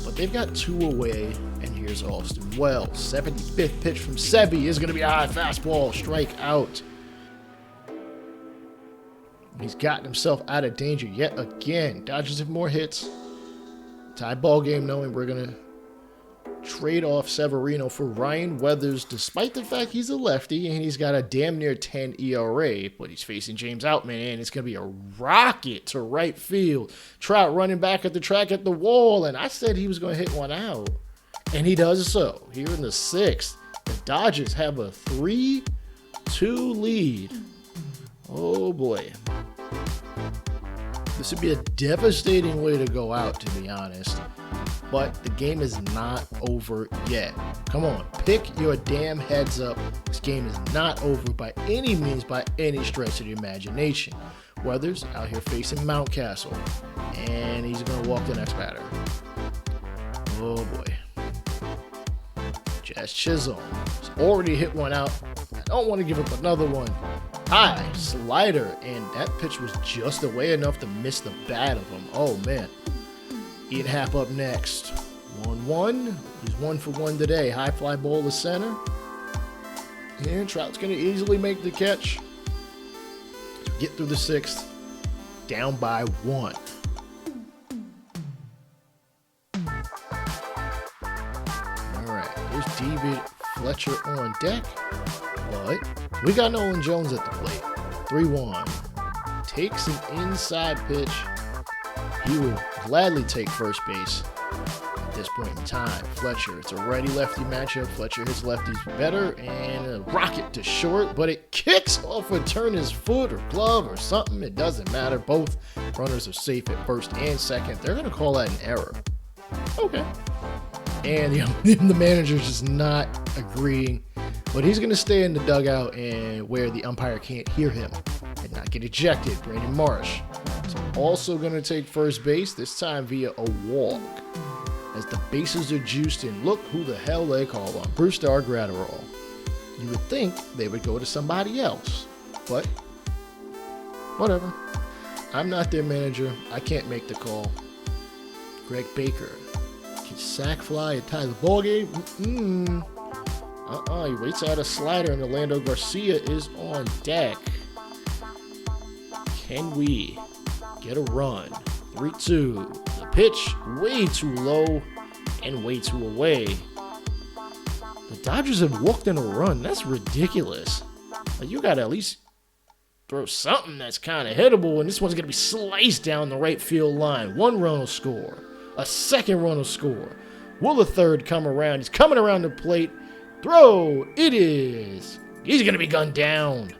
A: But they've got 2 away, and here's Austin Wells. 75th pitch from Sebi is gonna be a high fastball. Strike out. He's gotten himself out of danger yet again. Dodgers have more hits. Tie ball game, knowing we're going to trade off Severino for Ryan Weathers, despite the fact he's a lefty and he's got a damn near 10 ERA, but he's facing James Outman, and it's going to be a rocket to right field. Trout running back at the track at the wall, and I said he was going to hit one out, and he does so. Here in the 6th, the Dodgers have a 3-2 lead. Oh boy. This would be a devastating way to go out, to be honest. but the game is not over yet. Come on, pick your damn heads up. This game is not over by any means, by any stretch of the imagination. Weathers out here facing Mountcastle, and he's going to walk the next batter. Oh boy. Jazz Chisholm has already hit one out. I don't want to give up another one. High slider, and that pitch was just away enough to miss the bat of him. Oh man. Ian Happ up next. 1-1. He's 1 for 1 today. High fly ball to center. And Trout's going to easily make the catch. Get through the 6th. Down by 1. Alright, there's David Fletcher on deck. But we got Nolan Jones at the plate. 3-1. Takes an inside pitch. He will gladly take first base at this point in time. Fletcher, it's a righty-lefty matchup. Fletcher hits lefties better, and a rocket to short, but it kicks off a Turner's foot or glove or something. It doesn't matter. Both runners are safe at first and second. They're going to call that an error. Okay. And the manager's just not agreeing, but he's going to stay in the dugout and where the umpire can't hear him and not get ejected. Brandon Marsh is also going to take first base, this time via a walk. As the bases are juiced, and look who the hell they call on, Brewstar Gratterall. You would think they would go to somebody else, but whatever. I'm not their manager. I can't make the call. Greg Baker can sack fly and tie the ball game. He waits out a slider, and Orlando Garcia is on deck. Can we get a run? 3-2. The pitch way too low and way too away. The Dodgers have walked in a run. That's ridiculous. Like, you gotta at least throw something that's kind of hittable, and this one's gonna be sliced down the right field line. 1 run will score. A 2nd run will score. Will a 3rd come around? He's coming around the plate. Throw. It is. He's gonna be gunned down.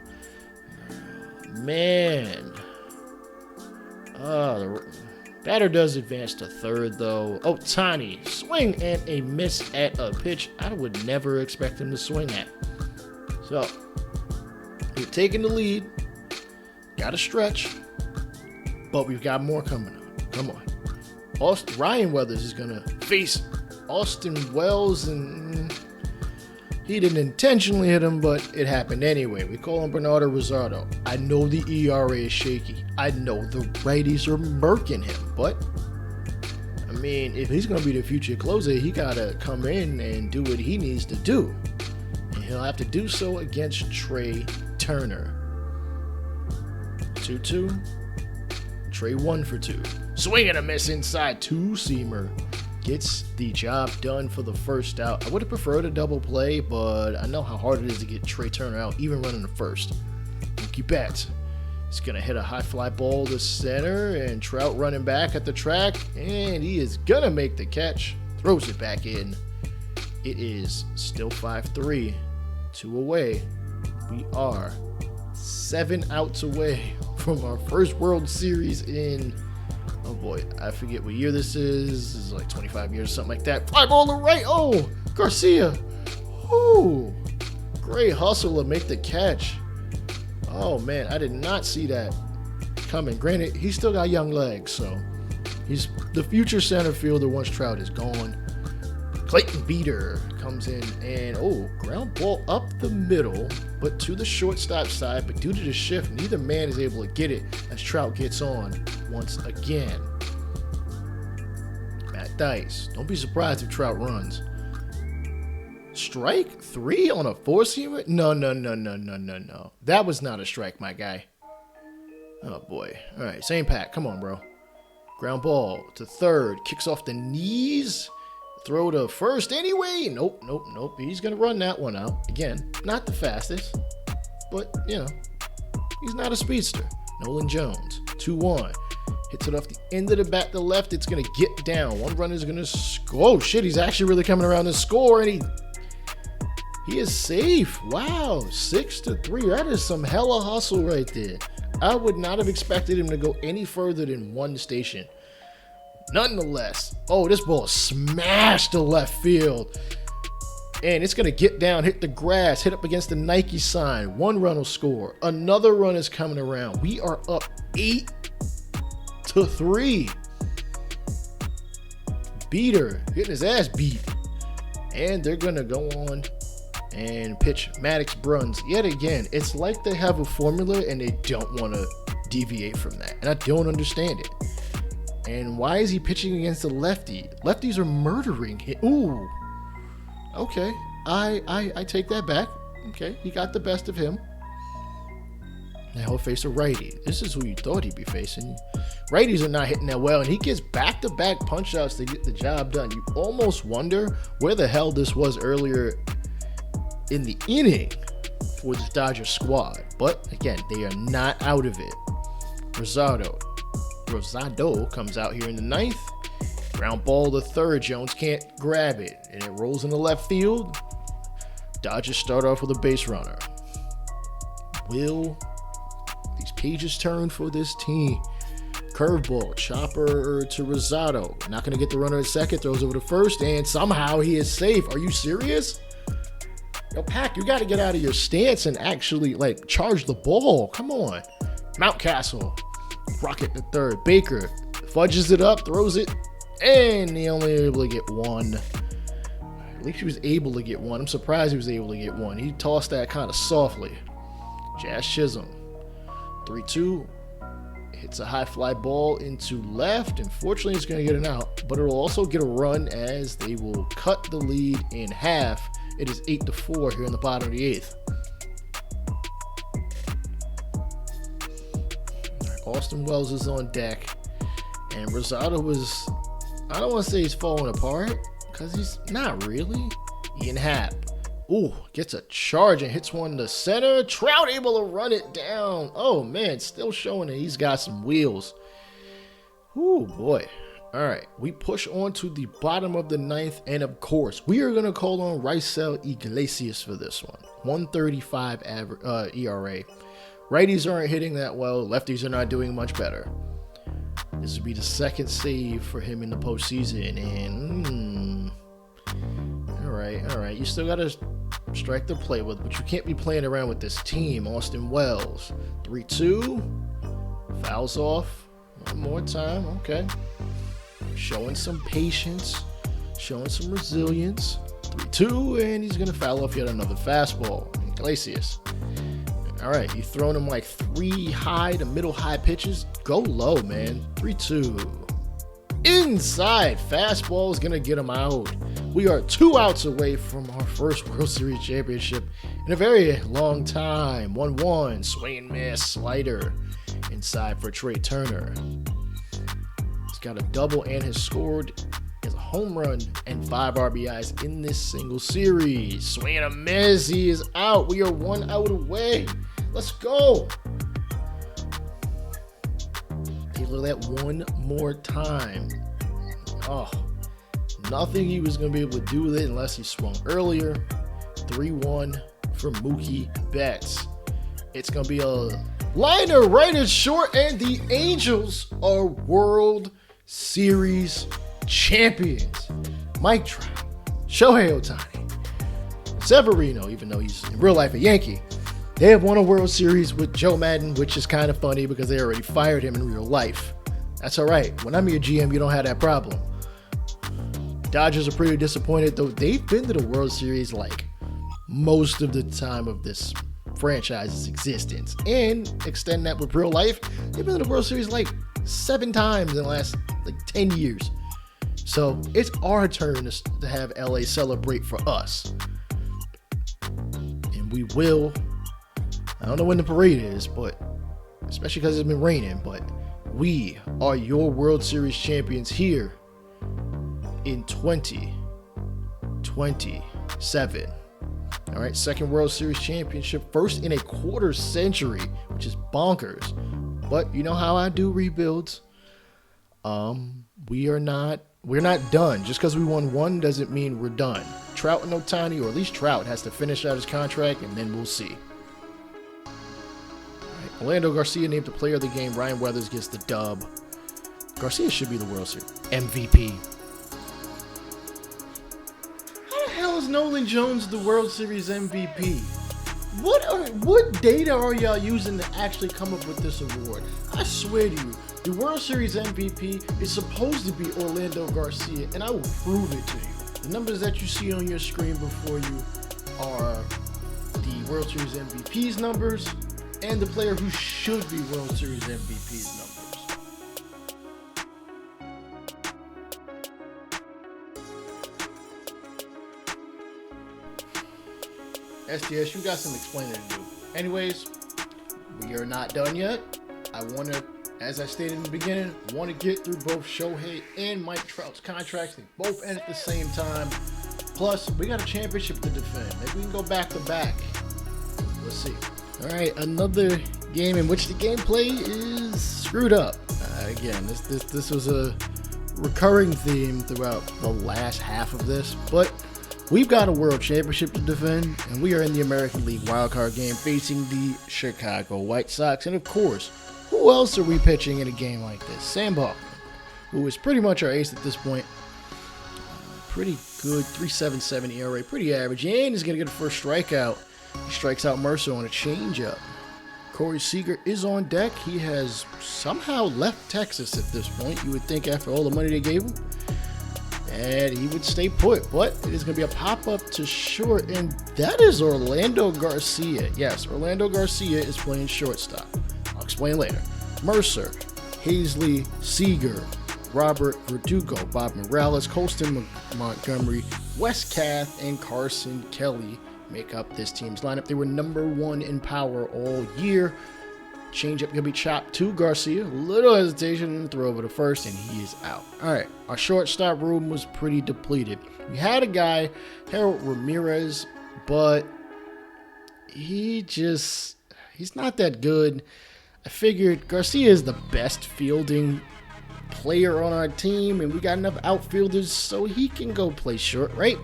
A: Man. The batter does advance to 3rd, though. Ohtani, swing and a miss at a pitch I would never expect him to swing at. So, we're taking the lead. Got to stretch. But we've got more coming up. Come on. Ryan Weathers is going to face Austin Wells, and he didn't intentionally hit him, but it happened anyway. We call him Bernardo Rosado. I know the ERA is shaky. I know the righties are murking him, but I mean, if he's going to be the future closer, he got to come in and do what he needs to do. And he'll have to do so against Trey Turner. 2-2. Trey 1 for 2. Swing and a miss inside, 2-seamer. Gets the job done for the first out. I would have preferred a double play, but I know how hard it is to get Trey Turner out, even running the first. Mookie Betts is going to hit a high fly ball to center, and Trout running back at the track, and he is going to make the catch. Throws it back in. It is still 5-3. 2 away. We are 7 outs away from our first World Series in, oh boy, I forget what year this is. This is like 25 years, something like that. Fly ball to right. Oh, Garcia. Oh, great hustle to make the catch. Oh man, I did not see that coming. Granted, he's still got young legs, so he's the future center fielder once Trout is gone. Clayton Beater comes in, and ground ball up the middle, but to the shortstop side. But due to the shift, neither man is able to get it as Trout gets on once again. Matt Dice. Don't be surprised if Trout runs. Strike 3 on a 4-seamer? No. That was not a strike, my guy. Oh boy. All right, same pack. Come on, bro. Ground ball to 3rd. Kicks off the knees. Throw to 1st anyway. Nope. He's going to run that one out. Again, not the fastest, but, he's not a speedster. Nolan Jones, 2-1. Hits it off the end of the bat to left. It's going to get down. One runner is going to score. Oh, shit. He's actually really coming around to score, and he is safe. Wow. 6-3. That is some hella hustle right there. I would not have expected him to go any further than one station. Nonetheless, oh, this ball smashed to left field. And it's going to get down, hit the grass, hit up against the Nike sign. 1 run will score. Another run is coming around. We are up 8-3. Beater getting his ass beat. And they're going to go on and pitch Maddox Bruns yet again. It's like they have a formula and they don't want to deviate from that. And I don't understand it. And why is he pitching against a lefty? Lefties are murdering him. Ooh. Okay, I take that back. Okay, he got the best of him. Now he'll face a righty. This is who you thought he'd be facing. Righties are not hitting that well, and he gets back-to-back punch-outs to get the job done. You almost wonder where the hell this was earlier in the inning for the Dodger squad. But, again, they are not out of it. Rosado comes out here in the 9th. Ground ball to third. Jones can't grab it, and it rolls in the left field. Dodgers start off with a base runner. Will these pages turn for this team? Curveball, chopper to Rosado. Not going to get the runner at second. Throws over to first, and somehow he is safe. Are you serious? Yo, Pack, you got to get out of your stance and actually, charge the ball. Come on. Mountcastle. Rocket to third. Baker fudges it up, throws it. And he only able to get one. At least he was able to get one. I'm surprised he was able to get one. He tossed that kind of softly. Jazz Chisholm. 3-2. Hits a high fly ball into left. Unfortunately, it's going to get an out. But it will also get a run as they will cut the lead in half. It is 8-4 here in the bottom of the 8th. Austin Wells is on deck. And Rosado was... I don't want to say he's falling apart, because he's not really. Ian Happ. Ooh, gets a charge and hits one to center. Trout able to run it down. Oh, man, still showing that he's got some wheels. Ooh, boy. All right, we push on to the bottom of the 9th, and of course, we are going to call on Raisel Iglesias for this one. 135 ERA. Righties aren't hitting that well. Lefties are not doing much better. This would be the second save for him in the postseason. And all right. You still got to strike to play with, but you can't be playing around with this team. Austin Wells, 3-2. Fouls off. One more time. Okay. Showing some patience. Showing some resilience. 3-2. And he's going to foul off yet another fastball. Iglesias. All right, you throwing him 3 high to middle high pitches. Go low, man. 3-2. Inside fastball is going to get him out. We are 2 outs away from our first World Series championship in a very long time. 1-1. Swing and miss. Slider. Inside for Trey Turner. He's got a double and has scored as a home run and 5 RBIs in this single series. Swing and a miss. He is out. We are 1 out away. Let's go. Taylor that one more time. Oh, nothing he was going to be able to do with it unless he swung earlier. 3-1 for Mookie Betts. It's going to be a liner right at short, and the Angels are World Series champions. Mike Trout, Shohei Ohtani, Severino, even though he's in real life a Yankee, they have won a World Series with Joe Madden, which is kind of funny because they already fired him in real life. That's all right. When I'm your GM, you don't have that problem. Dodgers are pretty disappointed, though. They've been to the World Series most of the time of this franchise's existence. And extend that with real life, they've been to the World Series 7 times in the last 10 years. So it's our turn to have LA celebrate for us. And we will. I don't know when the parade is, but especially because it's been raining, but we are your World Series champions here in 2027. All right, second World Series championship, first in a quarter century, which is bonkers. But you know how I do rebuilds. We're not done. Just because we won one doesn't mean we're done. Trout and Ohtani, or at least Trout, has to finish out his contract, and then we'll see. Orlando Garcia named the player of the game. Ryan Weathers gets the dub.
B: Garcia should be the World Series
A: MVP.
B: How the hell is Nolan Jones the World Series MVP? What data are y'all using to actually come up with this award? I swear to you, the World Series MVP is supposed to be Orlando Garcia, and I will prove it to you. The numbers that you see on your screen before you are the World Series MVP's numbers and the player who should be World Series MVP's numbers. SDS, you got some explaining to do. Anyways, we are not done yet. I want to, as I stated in the beginning, want to get through both Shohei and Mike Trout's contracts. They both end at the same time. Plus, we got a championship to defend. Maybe we can go back to back. Let's see. All right, another game in which the gameplay is screwed up. Again, this was a recurring theme throughout the last half of this, but we've got a world championship to defend, and we are in the American League wildcard game facing the Chicago White Sox. And of course, who else are we pitching in a game like this? Sam Bachman, who is pretty much our ace at this point. Pretty good, 3.77 ERA, pretty average, and he's going to get a first strikeout. He strikes out Mercer on a changeup. Corey Seager is on deck. He has somehow left Texas at this point. You would think after all the money they gave him, and he would stay put, but it is going to be a pop-up to short, and that is Orlando Garcia. Yes, Orlando Garcia is playing shortstop. I'll explain later. Mercer, Hazley, Seager, Robert Verdugo, Bob Morales, Colston Montgomery, Wes Kath, and Carson Kelly make up this team's lineup. They were number 1 in power all year. Changeup gonna be chopped to Garcia. Little hesitation, throw over to first, and he is out. All right, our shortstop room was pretty depleted. We had a guy, Harold Ramirez, but he's not that good. I figured Garcia is the best fielding player on our team, and we got enough outfielders so he can go play short, right?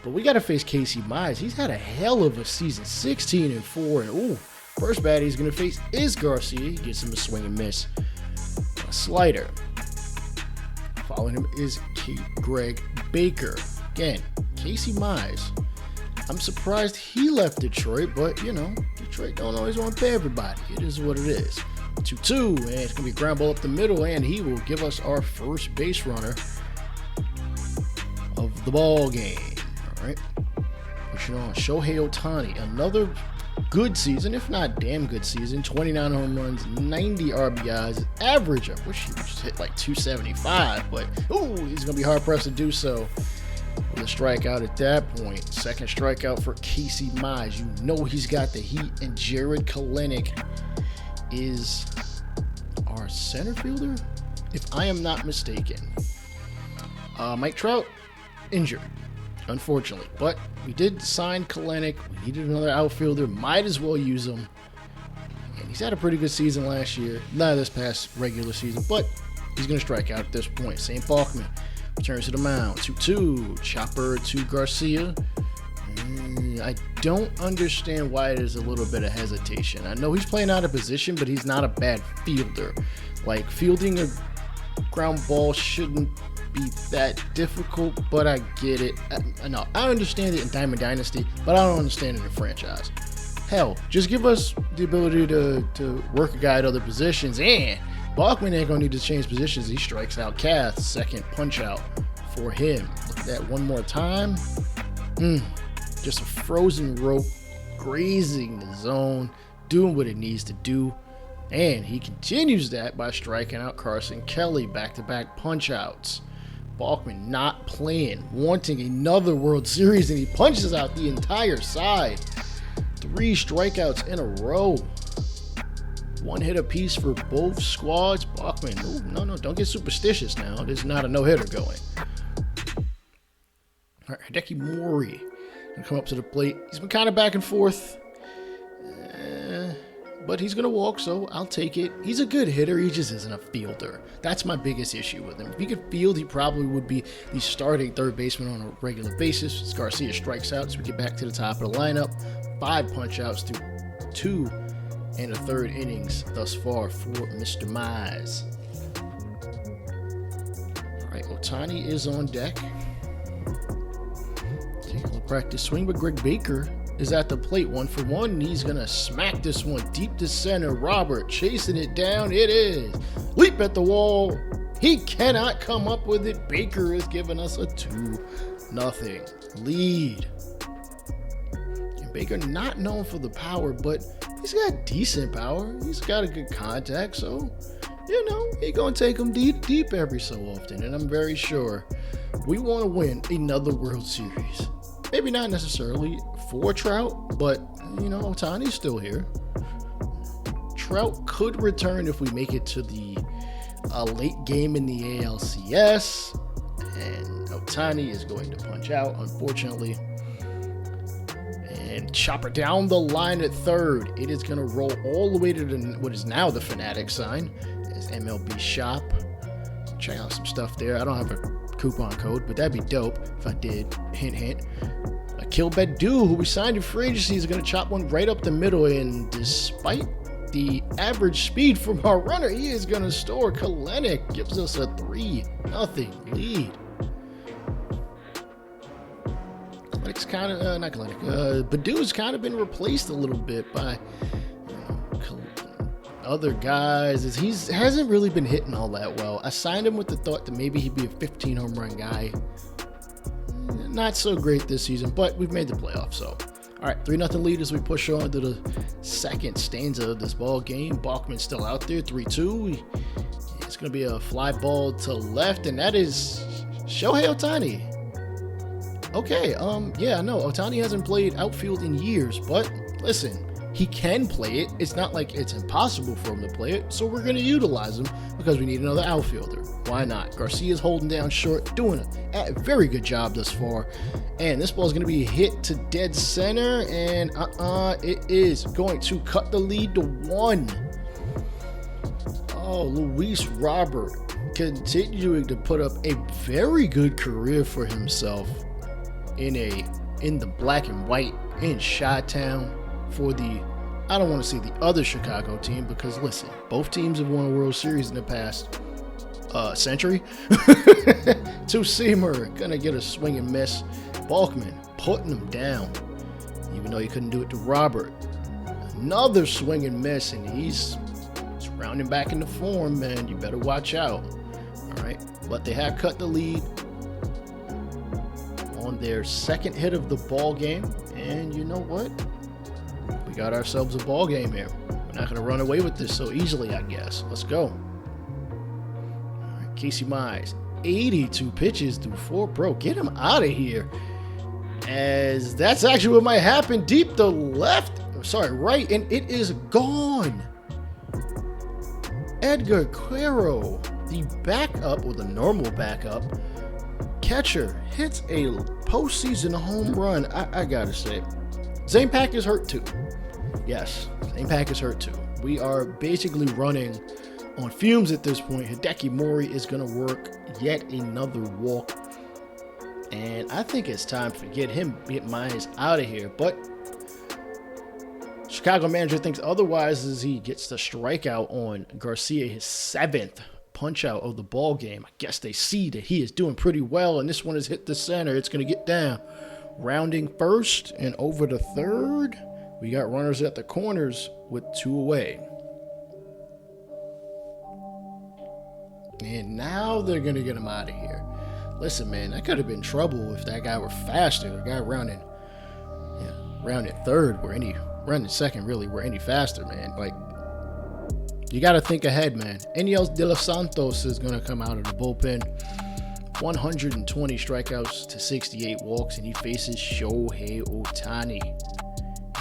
B: But we got to face Casey Mize. He's had a hell of a season, 16-4, and ooh, first batter he's going to face is Garcia. He gets him a swing and miss. A slider. Following him is Greg Baker. Again, Casey Mize. I'm surprised he left Detroit, but, you know, Detroit don't always want to pay everybody. It is what it is. 2-2, and it's going to be a ground ball up the middle, and he will give us our first base runner of the ball game. All right. Pushing on. Shohei Ohtani, another good season, if not damn good season. 29 home runs, 90 RBIs, average. I wish he would just hit like 275, but ooh, he's going to be hard-pressed to do so with a strikeout at that point. Second strikeout for Casey Mize. You know he's got the heat, and Jared Kelenic is our center fielder, if I am not mistaken. Mike Trout, injured, unfortunately, but we did sign Kelenic. We needed another outfielder, might as well use him, and he's had a pretty good season last year, not this past regular season, but he's going to strike out at this point. St. Bachman returns to the mound. 2-2, chopper to Garcia. I don't understand why there's a little bit of hesitation. I know he's playing out of position, but he's not a bad fielder. Like, fielding a ground ball shouldn't be that difficult, but I get it. I understand it in Diamond Dynasty, but I don't understand it in franchise. Hell, just give us the ability to work a guy at other positions, and Bachman ain't gonna need to change positions. He strikes out Kath. Second punch out for him. Look at that one more time. Just a frozen rope grazing the zone, doing what it needs to do. And he continues that by striking out Carson Kelly. Back-to-back punch-outs. Bachman not playing, wanting another World Series, and he punches out the entire side. 3 strikeouts in a row. 1 hit apiece for both squads. Bachman, ooh, no, don't get superstitious now. There's not a no-hitter going. All right, Hideki Mori gonna come up to the plate. He's been kind of back and forth, but he's gonna walk, so I'll take it. He's a good hitter. He just isn't a fielder. That's my biggest issue with him. If he could field, he probably would be the starting third baseman on a regular basis. As Garcia strikes out, so we get back to the top of the lineup. 5 punch outs through 2 and a third innings thus far for Mr. Mize.
A: right, Ohtani is on deck. Taking a practice swing, but Greg Baker is at the plate 1-for-1, and he's gonna smack this one deep to center. Robert chasing it down. It is leap at the wall. He cannot come up with it. Baker is giving us a 2-0 lead. And Baker not known for the power, but he's got decent power. He's got a good contact, so you know he's gonna take him deep every so often. And I'm very sure we want to win another World Series. Maybe not necessarily for Trout, but you know, Ohtani's still here. Trout could return if we make it to the late game in the ALCS, and Ohtani is going to punch out, unfortunately. And chopper down the line at third. It is going to roll all the way to what is now the Fanatic sign. It's MLB shop. Check out some stuff there. I don't have a coupon code, but that'd be dope if I did. Hint, hint. Akil Baddoo, who we signed in free agency, is going to chop one right up the middle, and despite the average speed from our runner, he is going to store. Kalenic gives us a 3-0 lead. Kalenec's kind of, not Kalenic, Baddoo's kind of been replaced a little bit by other guys. He hasn't really been hitting all that well. I signed him with the thought that maybe he'd be a 15 home run guy. Not so great this season, but we've made the playoffs, so. All right, 3-0 lead as we push on to the second stanza of this ball game. Balkman's still out there, 3-2. It's going to be a fly ball to left, and that is Shohei Ohtani. Okay, yeah, no, Ohtani hasn't played outfield in years, but listen, he can play it. It's not like it's impossible for him to play it, so we're going to utilize him because we need another outfielder. Why not? Garcia's holding down short, doing a very good job thus far. And this ball is going to be hit to dead center, and it is going to cut the lead to 1. Oh, Luis Robert continuing to put up a very good career for himself in the black and white in Chi-Town for the, I don't want to say the other Chicago team, because listen, both teams have won a World Series in the past century. Two-seamer gonna get a swing and miss. Balkman putting him down, even though he couldn't do it to Robert. Another swing and miss, and he's rounding back into form, man. You better watch out. All right, but they have cut the lead on their second hit of the ball game, and you know what? We got ourselves a ball game here. We're not going to run away with this so easily, I guess. Let's go. All right, Casey Mize, 82 pitches through 4. Bro, get him out of here. As that's actually what might happen. Deep to left. Sorry, right, and it is gone. Edgar Quero, the backup, or the normal backup catcher, hits a postseason home run. I gotta say, Zane Pack is hurt too. Yes, Zane Pack is hurt too. We are basically running on fumes at this point. Hideki Mori is going to work yet another walk, and I think it's time to get Mize out of here. But Chicago manager thinks otherwise as he gets the strikeout on Garcia, his 7th punch out of the ball game. I guess they see that he is doing pretty well, and this one has hit the center. It's going to get down. Rounding first and over to third. We got runners at the corners with 2 away. And now they're going to get him out of here. Listen, man, that could have been trouble if that guy were faster. The guy rounding third, rounding second really were any faster, man. Like, you got to think ahead, man. Enyel De Los Santos is going to come out of the bullpen. 120 strikeouts to 68 walks, and he faces Shohei Ohtani.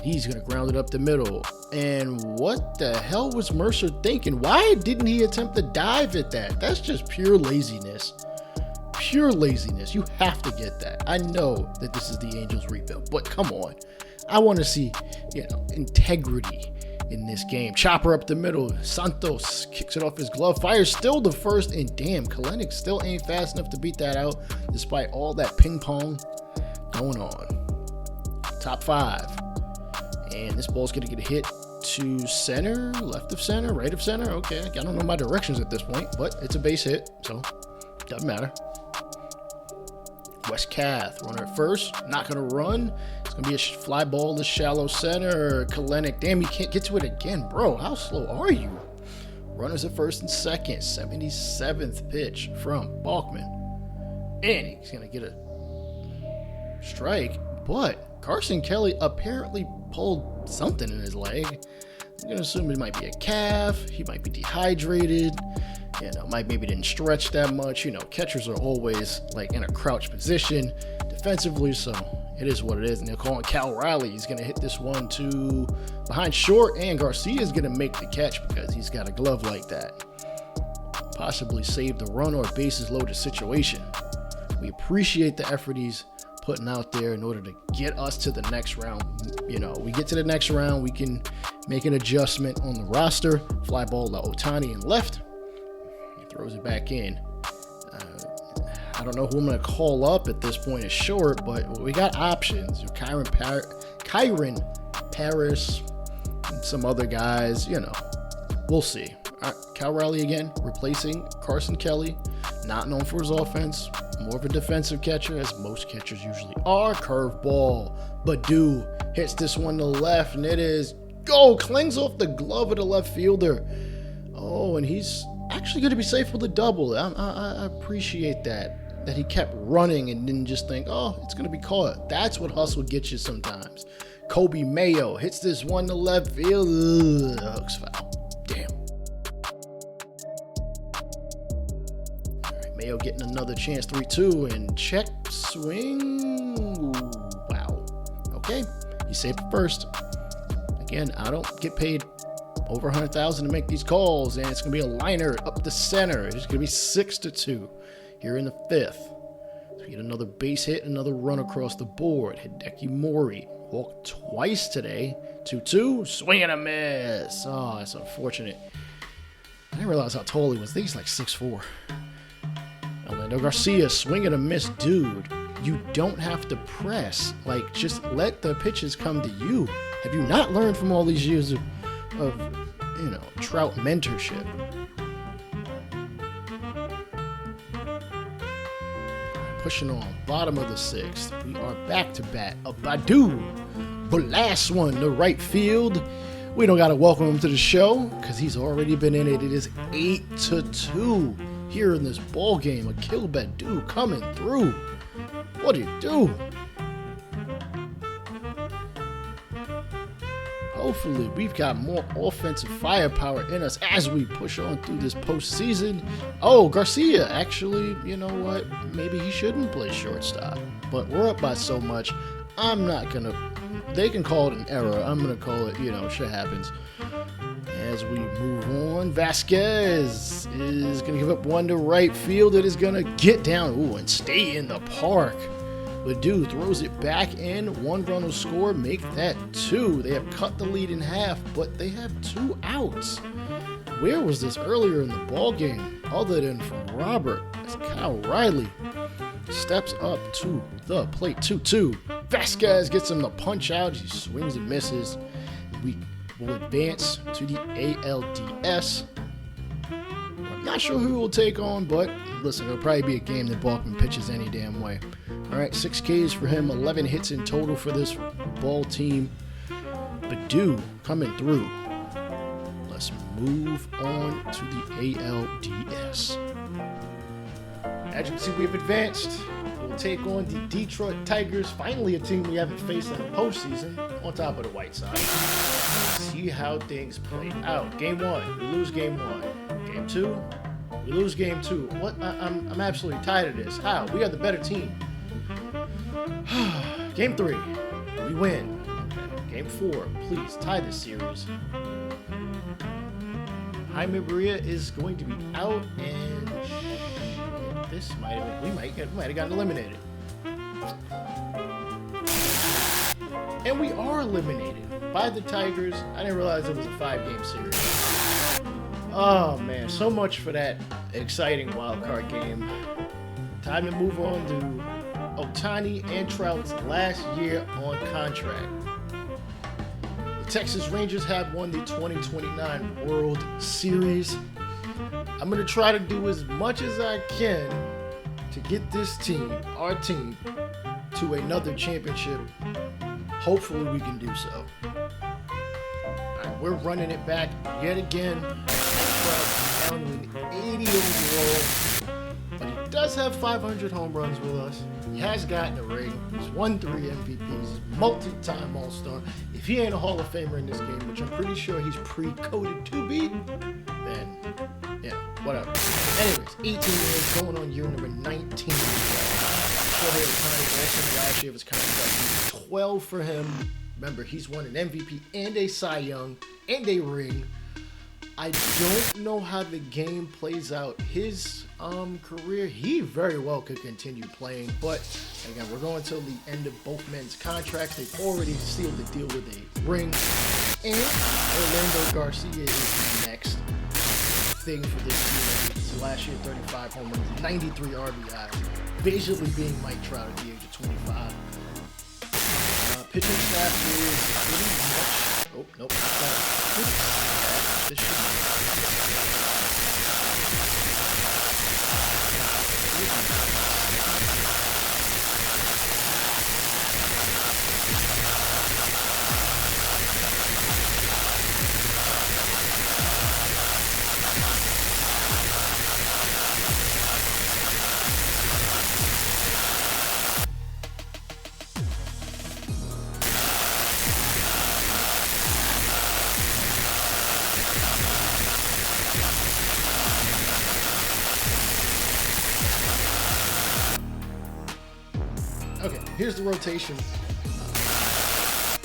A: He's going to ground it up the middle. And what the hell was Mercer thinking? Why didn't he attempt to dive at that? That's just pure laziness. Pure laziness. You have to get that. I know that this is the Angels rebuild, but come on. I want to see, integrity in this game. Chopper up the middle. Santos kicks it off his glove. Fires still the first, and damn, Kalenic still ain't fast enough to beat that out despite all that ping pong going on. Top 5. And this ball's going to get hit to center, left of center, right of center. Okay, I don't know my directions at this point, but it's a base hit, so
B: Doesn't matter. West Cath, runner at first, not going to run. It's going to be a fly ball to shallow center. Kalenic, damn, he can't get to it again. Bro, how slow are you? Runners at first and second, 77th pitch from Balkman. And he's going to get a strike, but Carson Kelly apparently pulled something in his leg. I'm going to assume it might be a calf. He might be dehydrated. Maybe didn't stretch that much. Catchers are always like in a crouch position defensively, so it is what it is. And they're calling Cal Riley. He's going to hit this one to behind short, and Garcia is going to make the catch because he's got a glove like that. Possibly save the run or bases loaded situation. We appreciate the effort he's putting out there in order to get us to the next round. We get to the next round, we can make an adjustment on the roster. Fly ball to Ohtani in left. He throws it back in. I don't know who I'm going to call up at this point. It's short, but we got options. Kyron Paris, and some other guys. We'll see. All right, Cal Riley again, replacing Carson Kelly. Not known for his offense. More of a defensive catcher, as most catchers usually are. Curveball. Badu hits this one to left, and it is go. Clings off the glove of the left fielder. Oh, and he's actually going to be safe with a double. I appreciate that he kept running and didn't just think, oh, it's going to be caught. That's what hustle gets you sometimes. Kobe Mayo hits this one to left field. Hooks foul. Damn. Mayo getting another chance, 3-2, and check swing. Wow. Okay, he saved it first. Again, I don't get paid over $100,000 to make these calls, and it's going to be a liner up the center. It's going to be 6-2 here in the fifth. So we get another base hit, another run across the board. Hideki Mori walked twice today. 2-2, swing and a miss. Oh, that's unfortunate. I didn't realize how tall he was. I think he's like 6'4". Orlando Garcia, swing and a miss. Dude, you don't have to press. Just let the pitches come to you. Have you not learned from all these years of Trout mentorship? Pushing on, bottom of the sixth. We are back to bat. A Badu, but last one to right field. We don't got to welcome him to the show because he's already been in it. It is 8-2. Here in this ball game, Akil Badu coming through. What do you do? Hopefully, we've got more offensive firepower in us as we push on through this postseason. Oh, Garcia, actually, you know what? Maybe he shouldn't play shortstop. But we're up by so much, I'm not going to... They can call it an error. I'm going to call it, shit happens. As we move on, Vasquez is going to give up one to right field. It is going to get down and stay in the park. Badu throws it back in. One run will score, make that 2. They have cut the lead in half, but they have 2 outs. Where was this earlier in the ball game other than from Robert? As Kyle Riley steps up to the plate. 2-2. Vasquez gets him the punch out. He swings and misses. We will advance to the ALDS. I'm not sure who we'll take on, but listen, it'll probably be a game that Balkman pitches any damn way. All right, 6 Ks for him, 11 hits in total for this ball team. Badu coming through. Let's move on to the ALDS. As you can see, we've advanced. We'll take on the Detroit Tigers, finally a team we haven't faced in the postseason, on top of the White Sox. See how things play out. Game 1, we lose game 1. Game 2, we lose game 2. What? I'm absolutely tired of this. How? We are the better team. Game 3, we win. Okay. Game 4, please tie this series. Jaime Maria is going to be out, and this we might have gotten eliminated. And we are eliminated by the Tigers. I didn't realize it was a 5-game series. Oh man, so much for that exciting wild card game. Time to move on to Ohtani and Trout's last year on contract. The Texas Rangers have won the 2029 World Series. I'm going to try to do as much as I can
A: to get this team, our team, to another championship. Hopefully we can do so. Alright, we're running it back yet again. Trout down with 80 overall, but he does have 500 home runs with us. He has gotten a ring. He's won 3 MVPs, multi-time All-Star. If he ain't a Hall of Famer in this game, which I'm pretty sure he's pre-coded to be, then, yeah, whatever. Anyways, 18 years, going on year number 19. Shohei Ohtani also in the last year of his contract. 12 for him. Remember, he's won an MVP and a Cy Young and a ring. I don't know how the game plays out. His career, he very well could continue playing, but again, we're going till the end of both men's contracts. They've already sealed the deal with a ring, and Orlando Garcia is the next thing for this team. His last year, 35 home runs, 93 RBIs, basically being Mike Trout at the age of 25. Pitching staff is pretty much. Oh, nope. This should Okay, here's the rotation.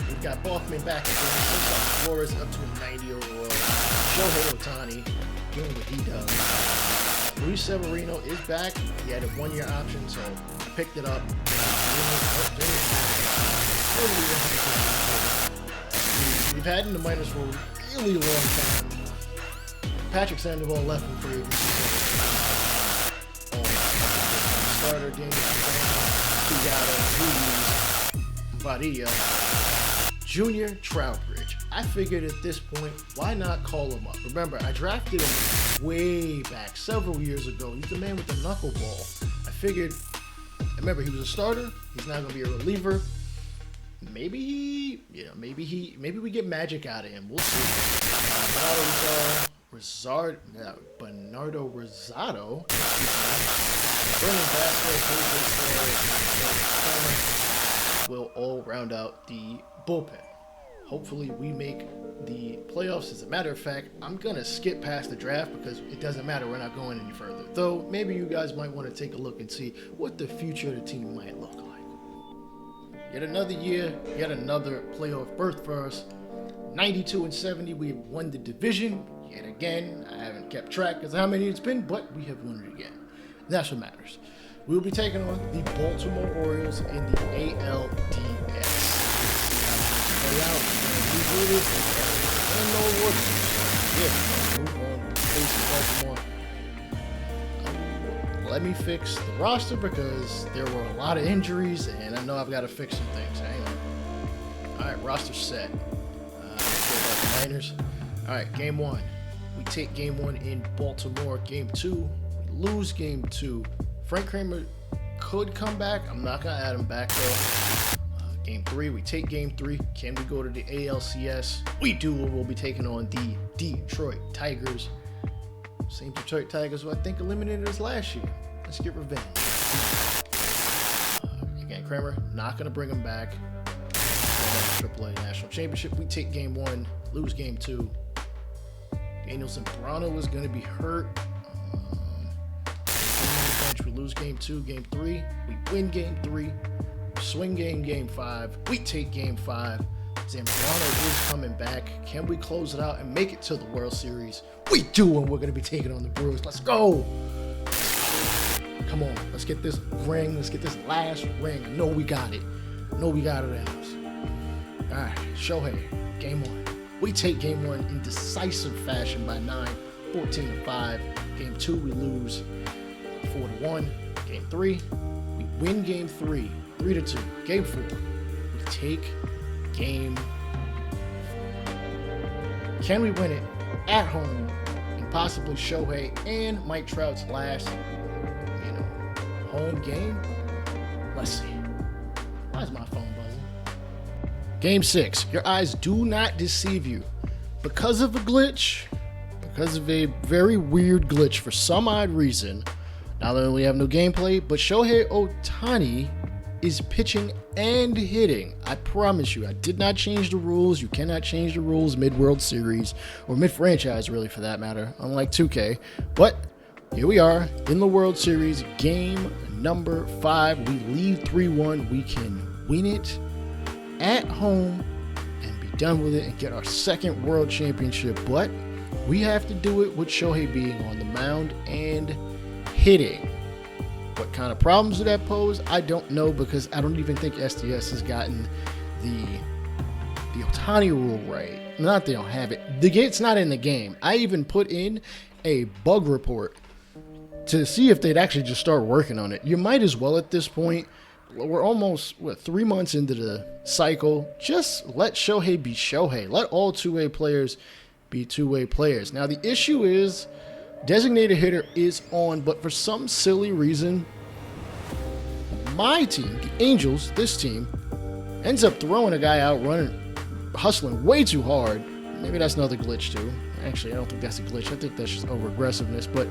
A: We've got Balkman back again. Flores up to a 90 overall. Shohei Ohtani doing what he does. Luis Severino is back. He had a 1-year option, so I picked it up. We've had him in the minors for a really long time. Patrick Sandoval left him for agency. Starter, Daniel. Vadia, Junior Troutbridge. I figured at this point, why not call him up? Remember, I drafted him way back, several years ago. He's the man with the knuckleball. I figured, remember, he was a starter. He's now going to be a reliever. Maybe we get magic out of him. We'll see. Bernardo Rosado. Vernon Vasquez, will all round out the bullpen. Hopefully we make the playoffs. As a matter of fact, I'm going to skip past the draft because it doesn't matter. We're not going any further. Though maybe you guys might want to take a look and see what the future of the team might look like. Yet another year, yet another playoff berth for us. 92-70, we have won the division. Yet again, I haven't kept track as how many it's been, but we have won it again. That's what matters. We'll be taking on the Baltimore Orioles in the ALDS. Play out. Let me fix the roster because there were a lot of injuries, and I know I've got to fix some things. Hang on. All right, roster set. Miners. All right, game 1. We take game 1 in Baltimore. Game 2, we lose game 2. Frank Kramer could come back. I'm not going to add him back, though. Game 3, we take game 3. Can we go to the ALCS? We do. We'll be taking on the Detroit Tigers. Same Detroit Tigers who I think eliminated us last year. Let's get revenge. Again, Kramer, not going to bring him back. AAA National Championship. We take game 1, lose game 2. Daniel Zambrano is going to be hurt. We lose game 2, game 3. We win game 3. Swing game 5. We take game 5. Zambrano is coming back. Can we close it out and make it to the World Series? We do, and we're going to be taking on the Brewers. Let's go. Come on. Let's get this ring. Let's get this last ring. I know we got it. I know we got it in us. All right. Shohei, game 1. We take game 1 in decisive fashion by 9, 14-5. Game 2, we lose 4-1. Game 3, we win game 3, 3-2. Game 4, we take game 4. Can we win it at home and possibly Shohei and Mike Trout's last, home game. Let's see. Why is my phone buzzing? Game 6. Your eyes do not deceive you. Because of a glitch, because of a very weird glitch for some odd reason, not only do we have no gameplay, but Shohei Ohtani is pitching and hitting. I promise you, I did not change the rules. You cannot change the rules mid-World Series, or mid-franchise really for that matter, unlike 2K. But here we are in the World Series, game number 5. We lead 3-1. We can win it at home and be done with it and get our second World Championship. But we have to do it with Shohei being on the mound and hitting. What kind of problems would that pose? I don't know, because I don't even think SDS has gotten the Ohtani rule right. Not they don't have it. It's not in the game. I even put in a bug report to see if they'd actually just start working on it. You might as well at this point. We're almost 3 months into the cycle. Just let Shohei be Shohei. Let all two-way players be two-way players. Now the issue is designated hitter is on, but for some silly reason, my team, the Angels, this team, ends up throwing a guy out, hustling way too hard. Maybe that's another glitch too. Actually, I don't think that's a glitch. I think that's just over-aggressiveness. But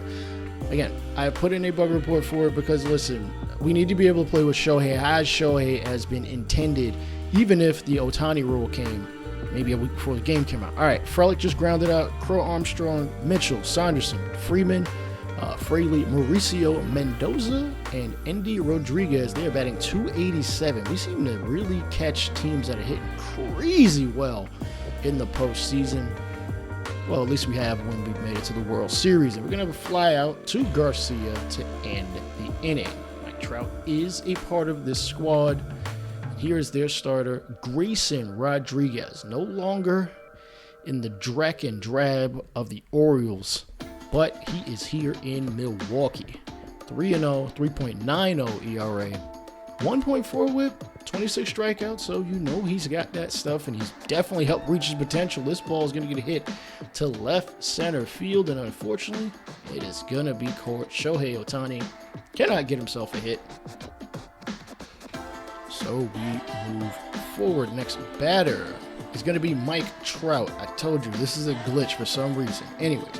A: again, I put in a bug report for it because, listen, we need to be able to play with Shohei as Shohei has been intended, even if the Ohtani rule came maybe a week before the game came out. All right, Frelick just grounded out. Crow, Armstrong, Mitchell, Saunderson, Freeman, Fraley, Mauricio Mendoza, and Andy Rodriguez. They are batting .287. We seem to really catch teams that are hitting crazy well in the postseason. Well, at least we have when we've made it to the World Series. And we're going to have a fly out to Garcia to end the inning. Mike Trout is a part of this squad. Here's their starter, Grayson Rodriguez. No longer in the dreck and drab of the Orioles, but he is here in Milwaukee. 3-0, 3.90 ERA, 1.4 whip, 26 strikeouts, so you know he's got that stuff, and he's definitely helped reach his potential. This ball is going to get a hit to left center field, and unfortunately, it is going to be caught. Shohei Ohtani cannot get himself a hit. So we move forward. Next batter is going to be Mike Trout. I told you, this is a glitch for some reason. Anyways,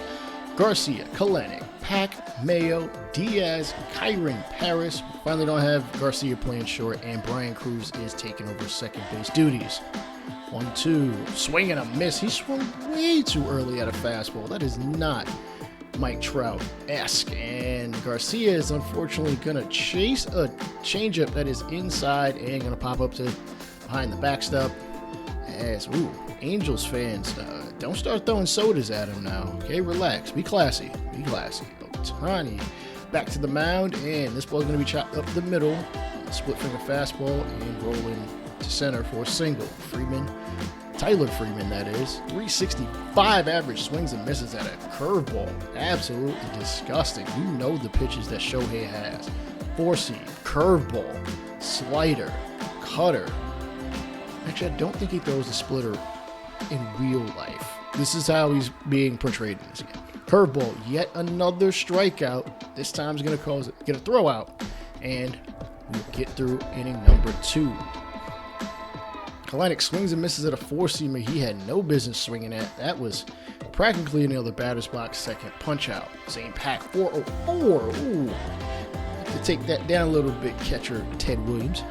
A: Garcia, Kalenic, Pack, Mayo, Diaz, Kyron, Paris. Finally don't have Garcia playing short, and Brian Cruz is taking over second base duties. 1-2, swing and a miss. He swung way too early at a fastball. That is not Mike Trout-esque, and Garcia is unfortunately going to chase a changeup that is inside and going to pop up to behind the backstop. As, Angels fans, don't start throwing sodas at him now. Okay, relax. Be classy. Be classy. Ohtani back to the mound, and this ball is going to be chopped up the middle. Split finger fastball and rolling to center for a single. Tyler Freeman, that is. 365 average swings and misses at a curveball. Absolutely disgusting. You know the pitches that Shohei has. 4-seam, curveball, slider, cutter. Actually, I don't think he throws the splitter in real life. This is how he's being portrayed in this game. Curveball, yet another strikeout. This time is going to get a throw out, and we'll get through inning number 2. Kalenic swings and misses at a 4-seamer he had no business swinging at. That was practically in the other batter's box, second punch out. Same pack, 404. Ooh. To take that down a little bit, catcher Ted Williams.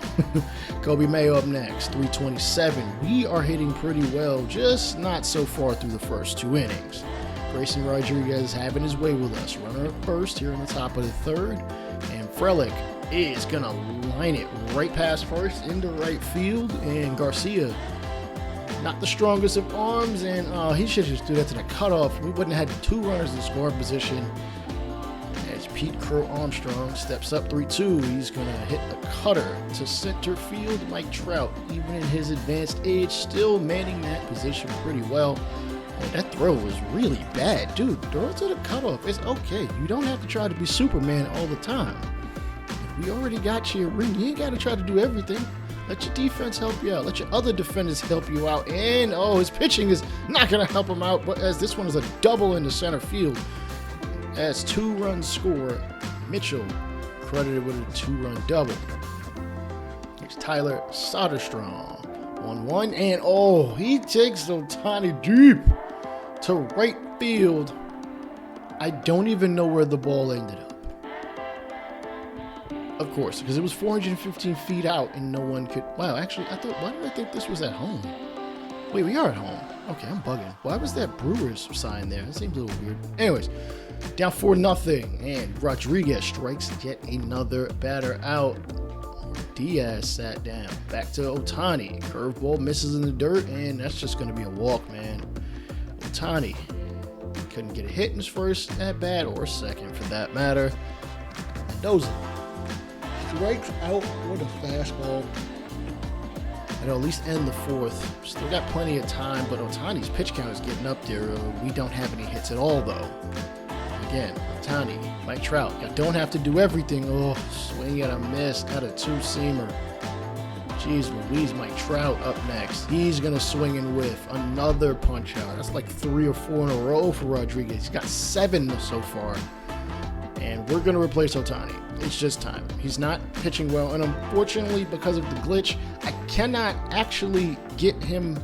A: Kobe Mayo up next, 327. We are hitting pretty well, just not so far through the first 2 innings. Grayson Rodriguez having his way with us. Runner at first here in the top of the third. And Frelick is going to line it right past first into right field. And Garcia, not the strongest of arms, and he should just do that to the cutoff. We wouldn't have had 2 runners in scoring position. As Pete Crow Armstrong steps up 3-2, he's going to hit a cutter to center field. Mike Trout, even in his advanced age, still manning that position pretty well. And that throw was really bad. Dude, throw it to the cutoff. It's okay. You don't have to try to be Superman all the time. If we already got you a ring, you ain't got to try to do everything. Let your defense help you out. Let your other defenders help you out. And, his pitching is not going to help him out, but as this one is a double in the center field. As 2 runs score, Mitchell, credited with a 2-run double. Here's Tyler Soderstrom. 1-1, and he takes Ohtani deep to right field. I don't even know where the ball ended up. Of course, because it was 415 feet out and no one could. Wow, actually, why did I think this was at home? Wait, we are at home. Okay, I'm bugging. Why was that Brewers sign there? That seems a little weird. Anyways, down 4-0, and Rodriguez strikes yet another batter out. Diaz sat down. Back to Ohtani. Curveball misses in the dirt, and that's just going to be a walk, man. Ohtani couldn't get a hit in his first at bat, or second for that matter. Mendoza strikes out with a fastball. And at least end the fourth. Still got plenty of time, but Ohtani's pitch count is getting up there. We don't have any hits at all, though. Again, Ohtani, Mike Trout. You don't have to do everything. Swing and a miss. Got a 2-seamer. Jeez Louise, Mike Trout up next. He's going to swing and whiff. Another punch out. That's like 3 or 4 in a row for Rodriguez. He's got 7 so far. And we're going to replace Ohtani. It's just time. He's not pitching well. And unfortunately, because of the glitch, I cannot actually get him.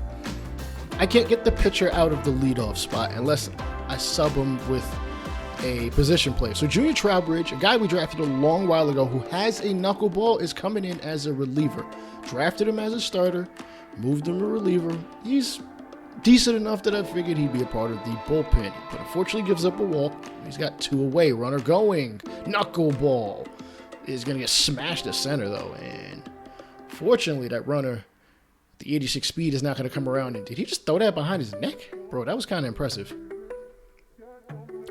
A: I can't get the pitcher out of the leadoff spot unless I sub him with a position player. So Junior Trowbridge, a guy we drafted a long while ago who has a knuckleball, is coming in as a reliever. Drafted him as a starter, moved him to reliever. He's decent enough that I figured he'd be a part of the bullpen, but unfortunately gives up a walk. He's got 2 away. Runner going. Knuckleball is going to get smashed to center, though, and fortunately that runner, the 86 speed, is not going to come around. And did he just throw that behind his neck? Bro, that was kind of impressive.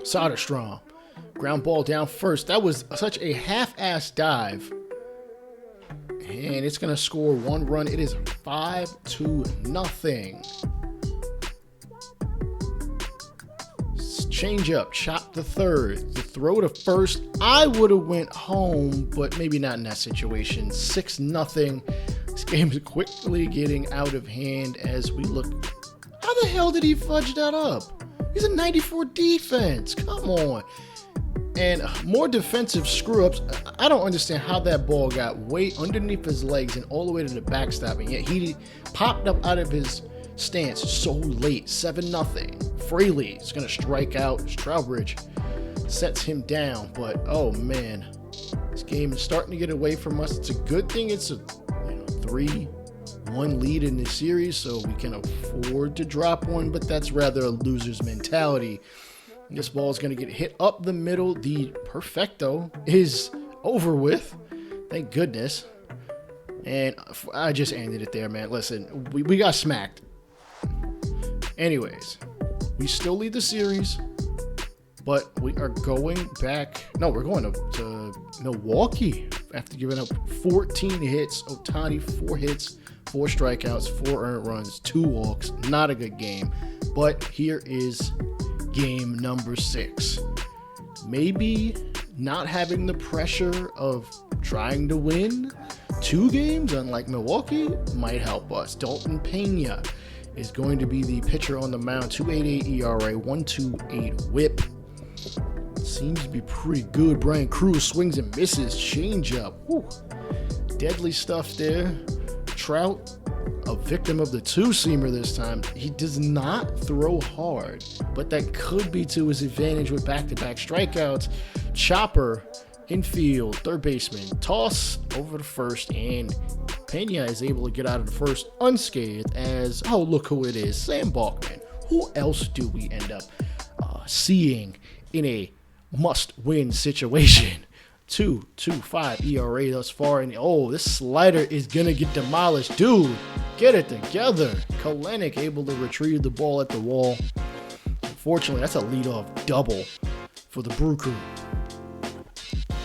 A: Soderstrom, ground ball down first. That was such a half-ass dive. And it's going to score 1 run. It is 5-0. Change up, chop the third, the throw to first. I would have went home, but maybe not in that situation. 6-0. This game is quickly getting out of hand as we look. How the hell did he fudge that up? He's a 94 defense. Come on. And more defensive screw-ups. I don't understand how that ball got way underneath his legs and all the way to the backstop, and yet he popped up out of his stance so late. 7-0. Fraley is going to strike out. Trowbridge sets him down, but oh man, this game is starting to get away from us. It's a good thing it's a 3-1 lead in this series, so we can afford to drop one, but that's rather a loser's mentality. This ball is going to get hit up the middle. The perfecto is over with. Thank goodness. And I just ended it there, man. Listen, we got smacked. Anyways, we still lead the series, but we are going back. No, we're going to Milwaukee after giving up 14 hits. Ohtani, 4 hits, 4 strikeouts, 4 earned runs, 2 walks. Not a good game. But here is game number 6. Maybe not having the pressure of trying to win 2 games, unlike Milwaukee, might help us. Dalton Pena is going to be the pitcher on the mound. 2.88 ERA, 1.28 WHIP. Seems to be pretty good. Brian Cruz swings and misses. Changeup. Whew. Deadly stuff there. Trout, a victim of the 2-seamer this time. He does not throw hard, but that could be to his advantage with back-to-back strikeouts. Chopper, infield, third baseman, toss over to first, and Pena is able to get out of the first unscathed as, oh, look who it is, Sam Balkman. Who else do we end up seeing in a must-win situation? 2.25 ERA thus far, and this slider is gonna get demolished. Dude, get it together. Kalenic able to retrieve the ball at the wall. Unfortunately, that's a leadoff double for the Brew Crew.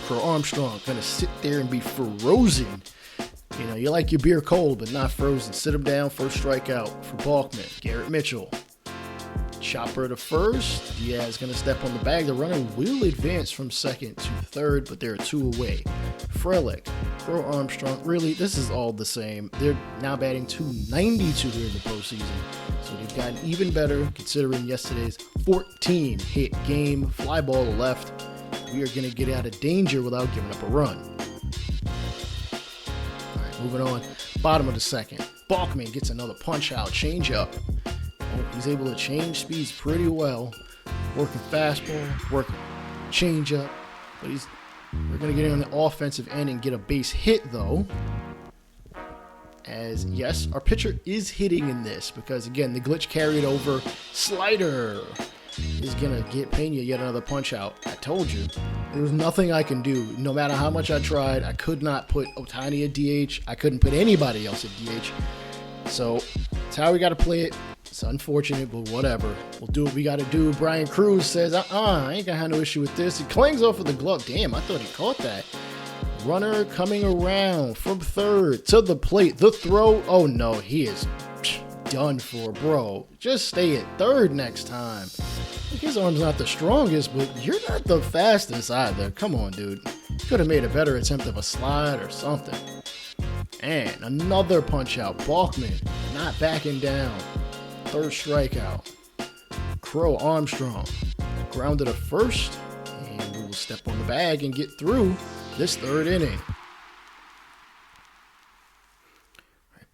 A: Crow Armstrong gonna sit there and be frozen. You know, you like your beer cold, but not frozen. Sit him down, first strikeout for Balkman. Garrett Mitchell. Chopper to first. Diaz going to step on the bag. The runner will advance from second to third, but there are 2 away. Frelick, Crow Armstrong. Really, this is all the same. They're now batting .292 here in the postseason. So they've gotten even better considering yesterday's 14-hit game. Fly ball to left. we are going to get out of danger without giving up a run. All right, moving on. Bottom of the second. Balkman gets another punch out, change up. He's able to change speeds pretty well. Working fastball, working change up. But we're going to get in on the offensive end and get a base hit, though. As, yes, our pitcher is hitting in this because, again, the glitch carried over. Slider is going to get Pena yet another punch out. I told you. There was nothing I can do. No matter how much I tried, I could not put Ohtani at DH. I couldn't put anybody else at DH. So, that's how we got to play it. It's unfortunate, but whatever. We'll do what we got to do. Brian Cruz says, I ain't going to have no issue with this. He clings off of the glove. Damn, I thought he caught that. Runner coming around from third to the plate. The throw. Oh, no, he is done for, bro. Just stay at third next time. His arm's not the strongest, but you're not the fastest either. Come on, dude. Could have made a better attempt of a slide or something. And another punch out. Balkman not backing down. Third strikeout. Crow Armstrong grounded a first, and we will step on the bag and get through this third inning.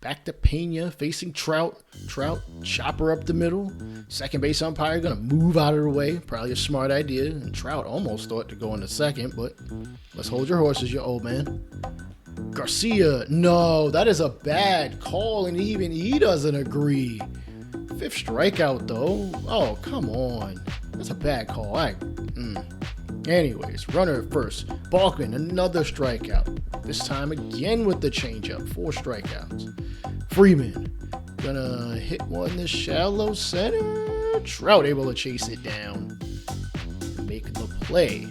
A: Back to Pena facing Trout. Trout, chopper up the middle. Second base umpire going to move out of the way. Probably a smart idea. And Trout almost thought to go in the second, but let's hold your horses, you old man. Garcia, no, that is a bad call, and even he doesn't agree. Fifth strikeout, though. Oh, come on. That's a bad call. Anyways, runner at first. Balkman, another strikeout. This time again with the changeup. 4 strikeouts. Freeman, gonna hit one to shallow center. Trout able to chase it down. Make the play.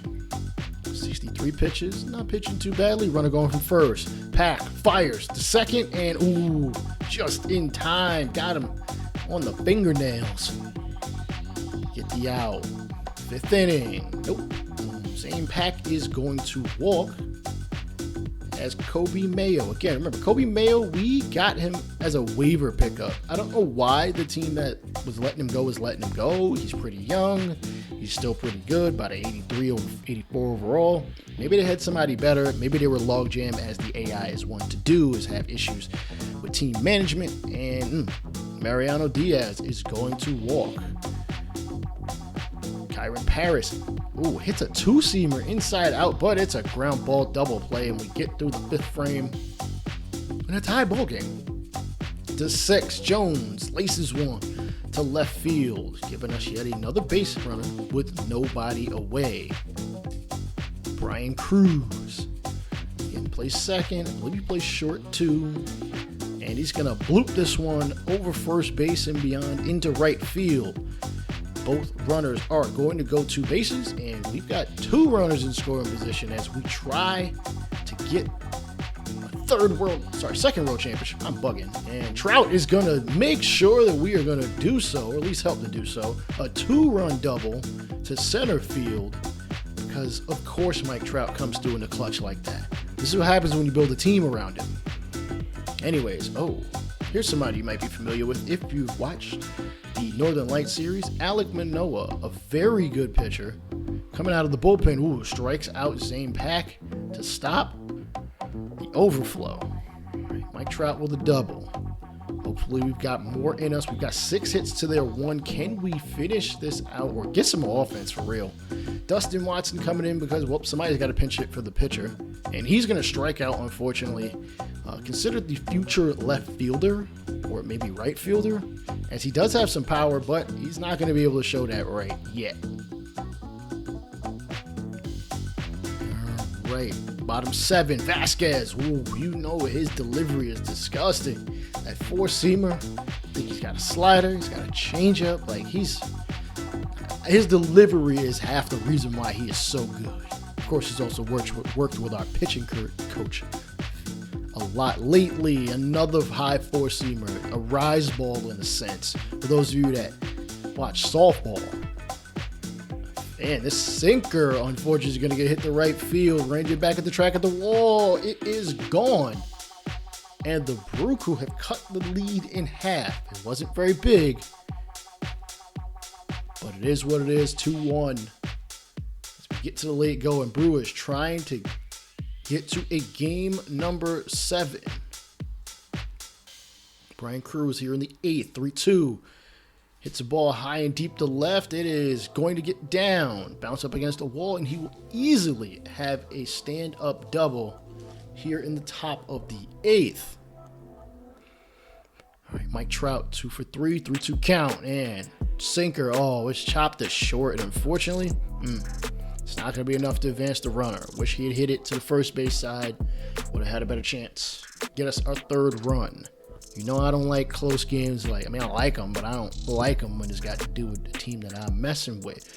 A: 63 pitches. Not pitching too badly. Runner going from first. Pack fires to second. And, ooh, just in time. Got him on the fingernails. Get the out. 5th inning. Nope. Same Pack is going to walk as Kobe Mayo. Again, remember, Kobe Mayo, we got him as a waiver pickup. I don't know why the team that was letting him go is letting him go. He's pretty young. He's still pretty good, about an 83 over 84 overall. Maybe they had somebody better. Maybe they were logjam, as the AI is one to do, is have issues with team management. And Mariano Diaz is going to walk. Kyron Paris, ooh, hits a 2-seamer inside out, but it's a ground ball double play, and we get through the 5th frame in a tie ball game. To 6, Jones laces one to left field, giving us yet another base runner with nobody away. Brian Cruz again plays second. I believe he plays short too, and he's gonna bloop this one over first base and beyond into right field. Both runners are going to go 2 bases, and we've got 2 runners in scoring position as we try to get a second world championship. I'm bugging. And Trout is going to make sure that we are going to do so, or at least help to do so. A 2-run double to center field, because of course Mike Trout comes through in the clutch like that. This is what happens when you build a team around him. Anyways, here's somebody you might be familiar with if you've watched the Northern Lights series. Alek Manoah, a very good pitcher, coming out of the bullpen. Ooh, strikes out Zane Pack to stop the overflow. Right, Mike Trout with a double. Hopefully we've got more in us. We've got 6 hits to their 1. Can we finish this out or get some more offense for real? Dustin Watson coming in because, somebody's got to pinch hit for the pitcher. And he's going to strike out, unfortunately. Considered the future left fielder, or maybe right fielder, as he does have some power, but he's not going to be able to show that right yet. All right, bottom 7, Vasquez. Ooh, you know his delivery is disgusting. That 4-seamer, I think he's got a slider, he's got a changeup. His delivery is half the reason why he is so good. Of course, he's also worked with our pitching coach a lot lately. Another high 4-seamer, a rise ball in a sense. For those of you that watch softball, and this sinker, unfortunately, is going to get hit to right field. Ranger back at the track at the wall. It is gone. And the Brew Crew have cut the lead in half. It wasn't very big, but it is what it is. 2-1. As we
B: get to the late go, and Brewers trying to get to a game number 7. Brian Cruz here in the 8th, 3-2. Hits the ball high and deep to left. It is going to get down, bounce up against a wall, and he will easily have a stand-up double here in the top of the 8th. All right, Mike Trout, 2 for 3, 3-2 count, and sinker. Oh, it's chopped to short, and unfortunately, it's not going to be enough to advance the runner. Wish he had hit it to the first base side. Would have had a better chance. Get us our 3rd run. You know I don't like close games. I like them, but I don't like them when it's got to do with the team that I'm messing with.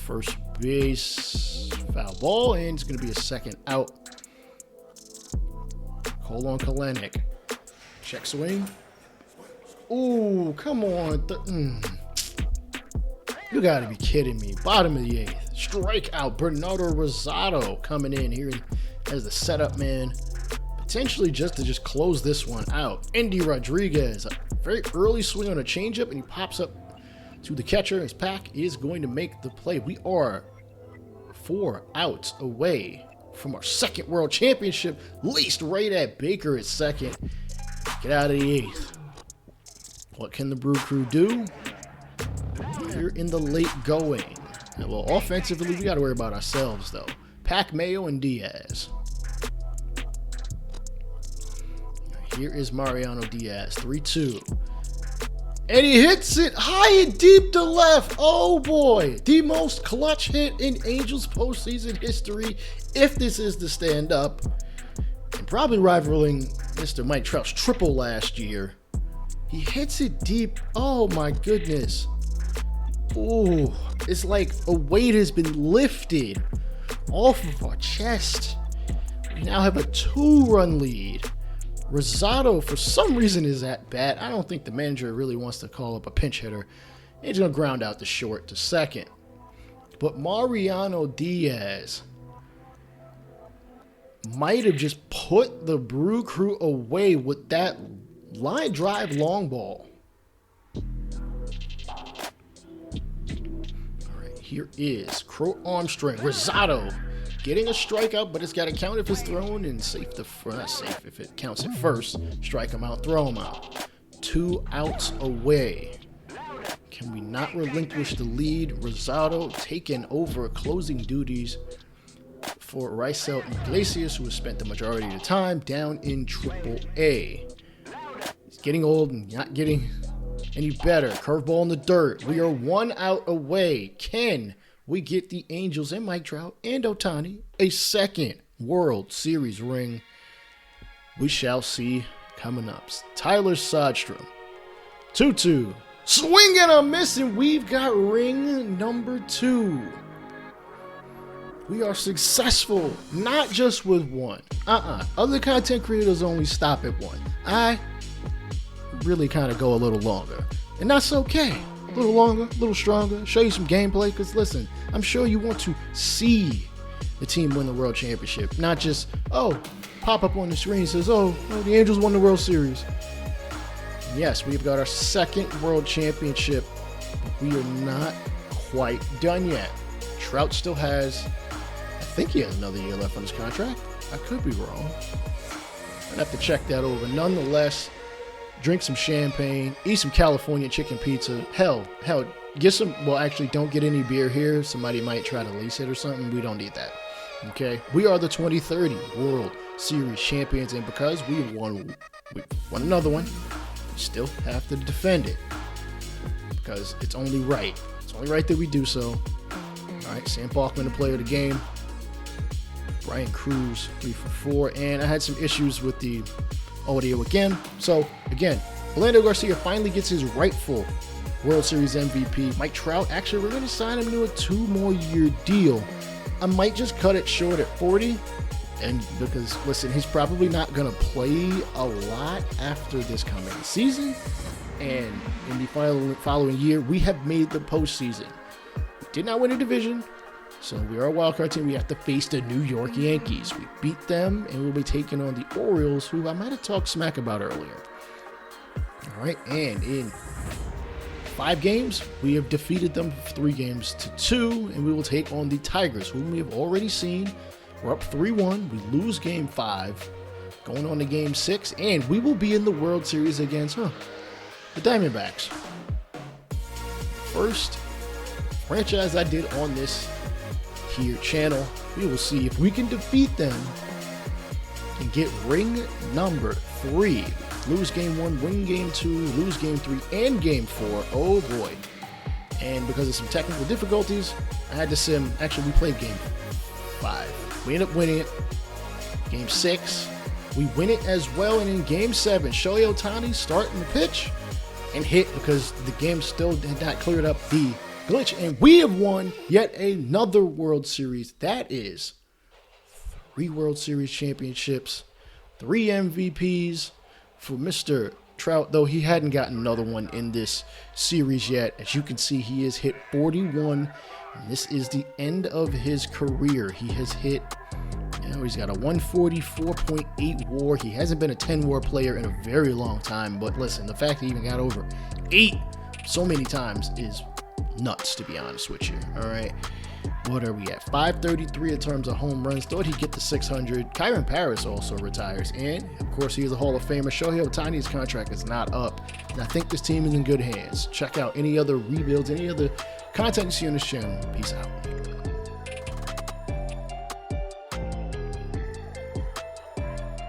B: First base, foul ball, and it's going to be a second out. Call on Kalenic. Check swing. Ooh, come on. You got to be kidding me. Bottom of the 8th. Strikeout. Bernardo Rosado coming in here as the setup man. Potentially just to close this one out. Andy Rodriguez, a very early swing on a changeup, and he pops up to the catcher. His pack is going to make the play. We are 4 outs away from our 2nd world championship, laced right at Baker at 2nd. Get out of the 8th. What can the Brew Crew do? Here in the late going. Well, offensively, we got to worry about ourselves, though. Pac, Mayo, and Diaz. Here is Mariano Diaz, 3-2. And he hits it high and deep to left. Oh, boy. The most clutch hit in Angels postseason history, if this is the stand-up. And probably rivaling Mr. Mike Trout's triple last year. He hits it deep. Oh, my goodness. Ooh, it's like a weight has been lifted off of our chest. We now have a 2-run lead. Rosado, for some reason, is at bat. I don't think the manager really wants to call up a pinch hitter. He's going to ground out the short to 2nd. But Mariano Diaz might have just put the Brew Crew away with that line drive long ball. All right, here is Crow Armstrong. Rosado getting a strikeout, but it's got to count if it's thrown, and safe to not safe if it counts at first. Strike him out, throw him out. 2 outs away. Can we not relinquish the lead? Rosado taking over closing duties for Raisel Iglesias, who has spent the majority of the time down in Triple-A. He's getting old and not getting any better. Curveball in the dirt. We are 1 out away. Can we get the Angels and Mike Trout and Ohtani a 2nd World Series ring? We shall see coming up. Tyler Sodstrom, 2-2. Swing and a miss, and we've got ring number 2. We are successful, not just with 1. Other content creators only stop at 1. I really kind of go a little longer, and that's okay. A little longer, a little stronger, show you some gameplay, because listen, I'm sure you want to see the team win the World Championship, not just, pop up on the screen and says, the Angels won the World Series. And yes, we've got our 2nd World Championship, but we are not quite done yet. Trout still has, I think he has another year left on his contract. I could be wrong. I'd have to check that over. Nonetheless, drink some champagne, eat some California chicken pizza. Hell, get some, actually don't get any beer here. Somebody might try to lease it or something. We don't need that. Okay? We are the 2030 World Series champions, and because we won another one, we still have to defend it. Because it's only right. It's only right that we do so. All right, Sam Bachman, the player of the game. Brian Cruz, 3 for 4. And I had some issues with the audio again. So, again, Orlando Garcia finally gets his rightful World Series MVP. Mike Trout, actually, we're going to sign him to a 2-more-year deal. I might just cut it short at 40. And because, listen, he's probably not going to play a lot after this coming season. And in the following year, we have made the postseason. We did not win a division. So we are a wildcard team. We have to face the New York Yankees. We beat them, and we'll be taking on the Orioles, who I might have talked smack about earlier. All right, and in 5 games, we have defeated them 3-2, and we will take on the Tigers, whom we have already seen. We're up 3-1. We lose game 5, going on to game 6, and we will be in the World Series against the Diamondbacks. First franchise I did on this here channel. We will see if we can defeat them and get ring number 3. Lose game 1, win game 2, lose game 3, and game 4. Oh boy. And because of some technical difficulties, I had to sim. Actually, we played game 5. We ended up winning it. Game 6, we win it as well. And in game 7, Shohei Ohtani starting the pitch and hit because the game still had not cleared up the glitch. And we have won yet another World Series. That is 3 World Series championships, 3 MVPs for Mr. Trout, though he hadn't gotten another one in this series yet. As you can see, he has hit 41, and this is the end of his career. He has hit, he's got a 144.8 WAR. He hasn't been a 10 WAR player in a very long time, but listen, the fact he even got over 8 so many times is nuts, to be honest with you. All right. What are we at? 533 in terms of home runs. Thought he'd get to 600. Kyron Paris also retires. And, of course, he is a Hall of Famer. Shohei Ohtani's contract is not up. And I think this team is in good hands. Check out any other rebuilds, any other content you see on this channel. Peace out.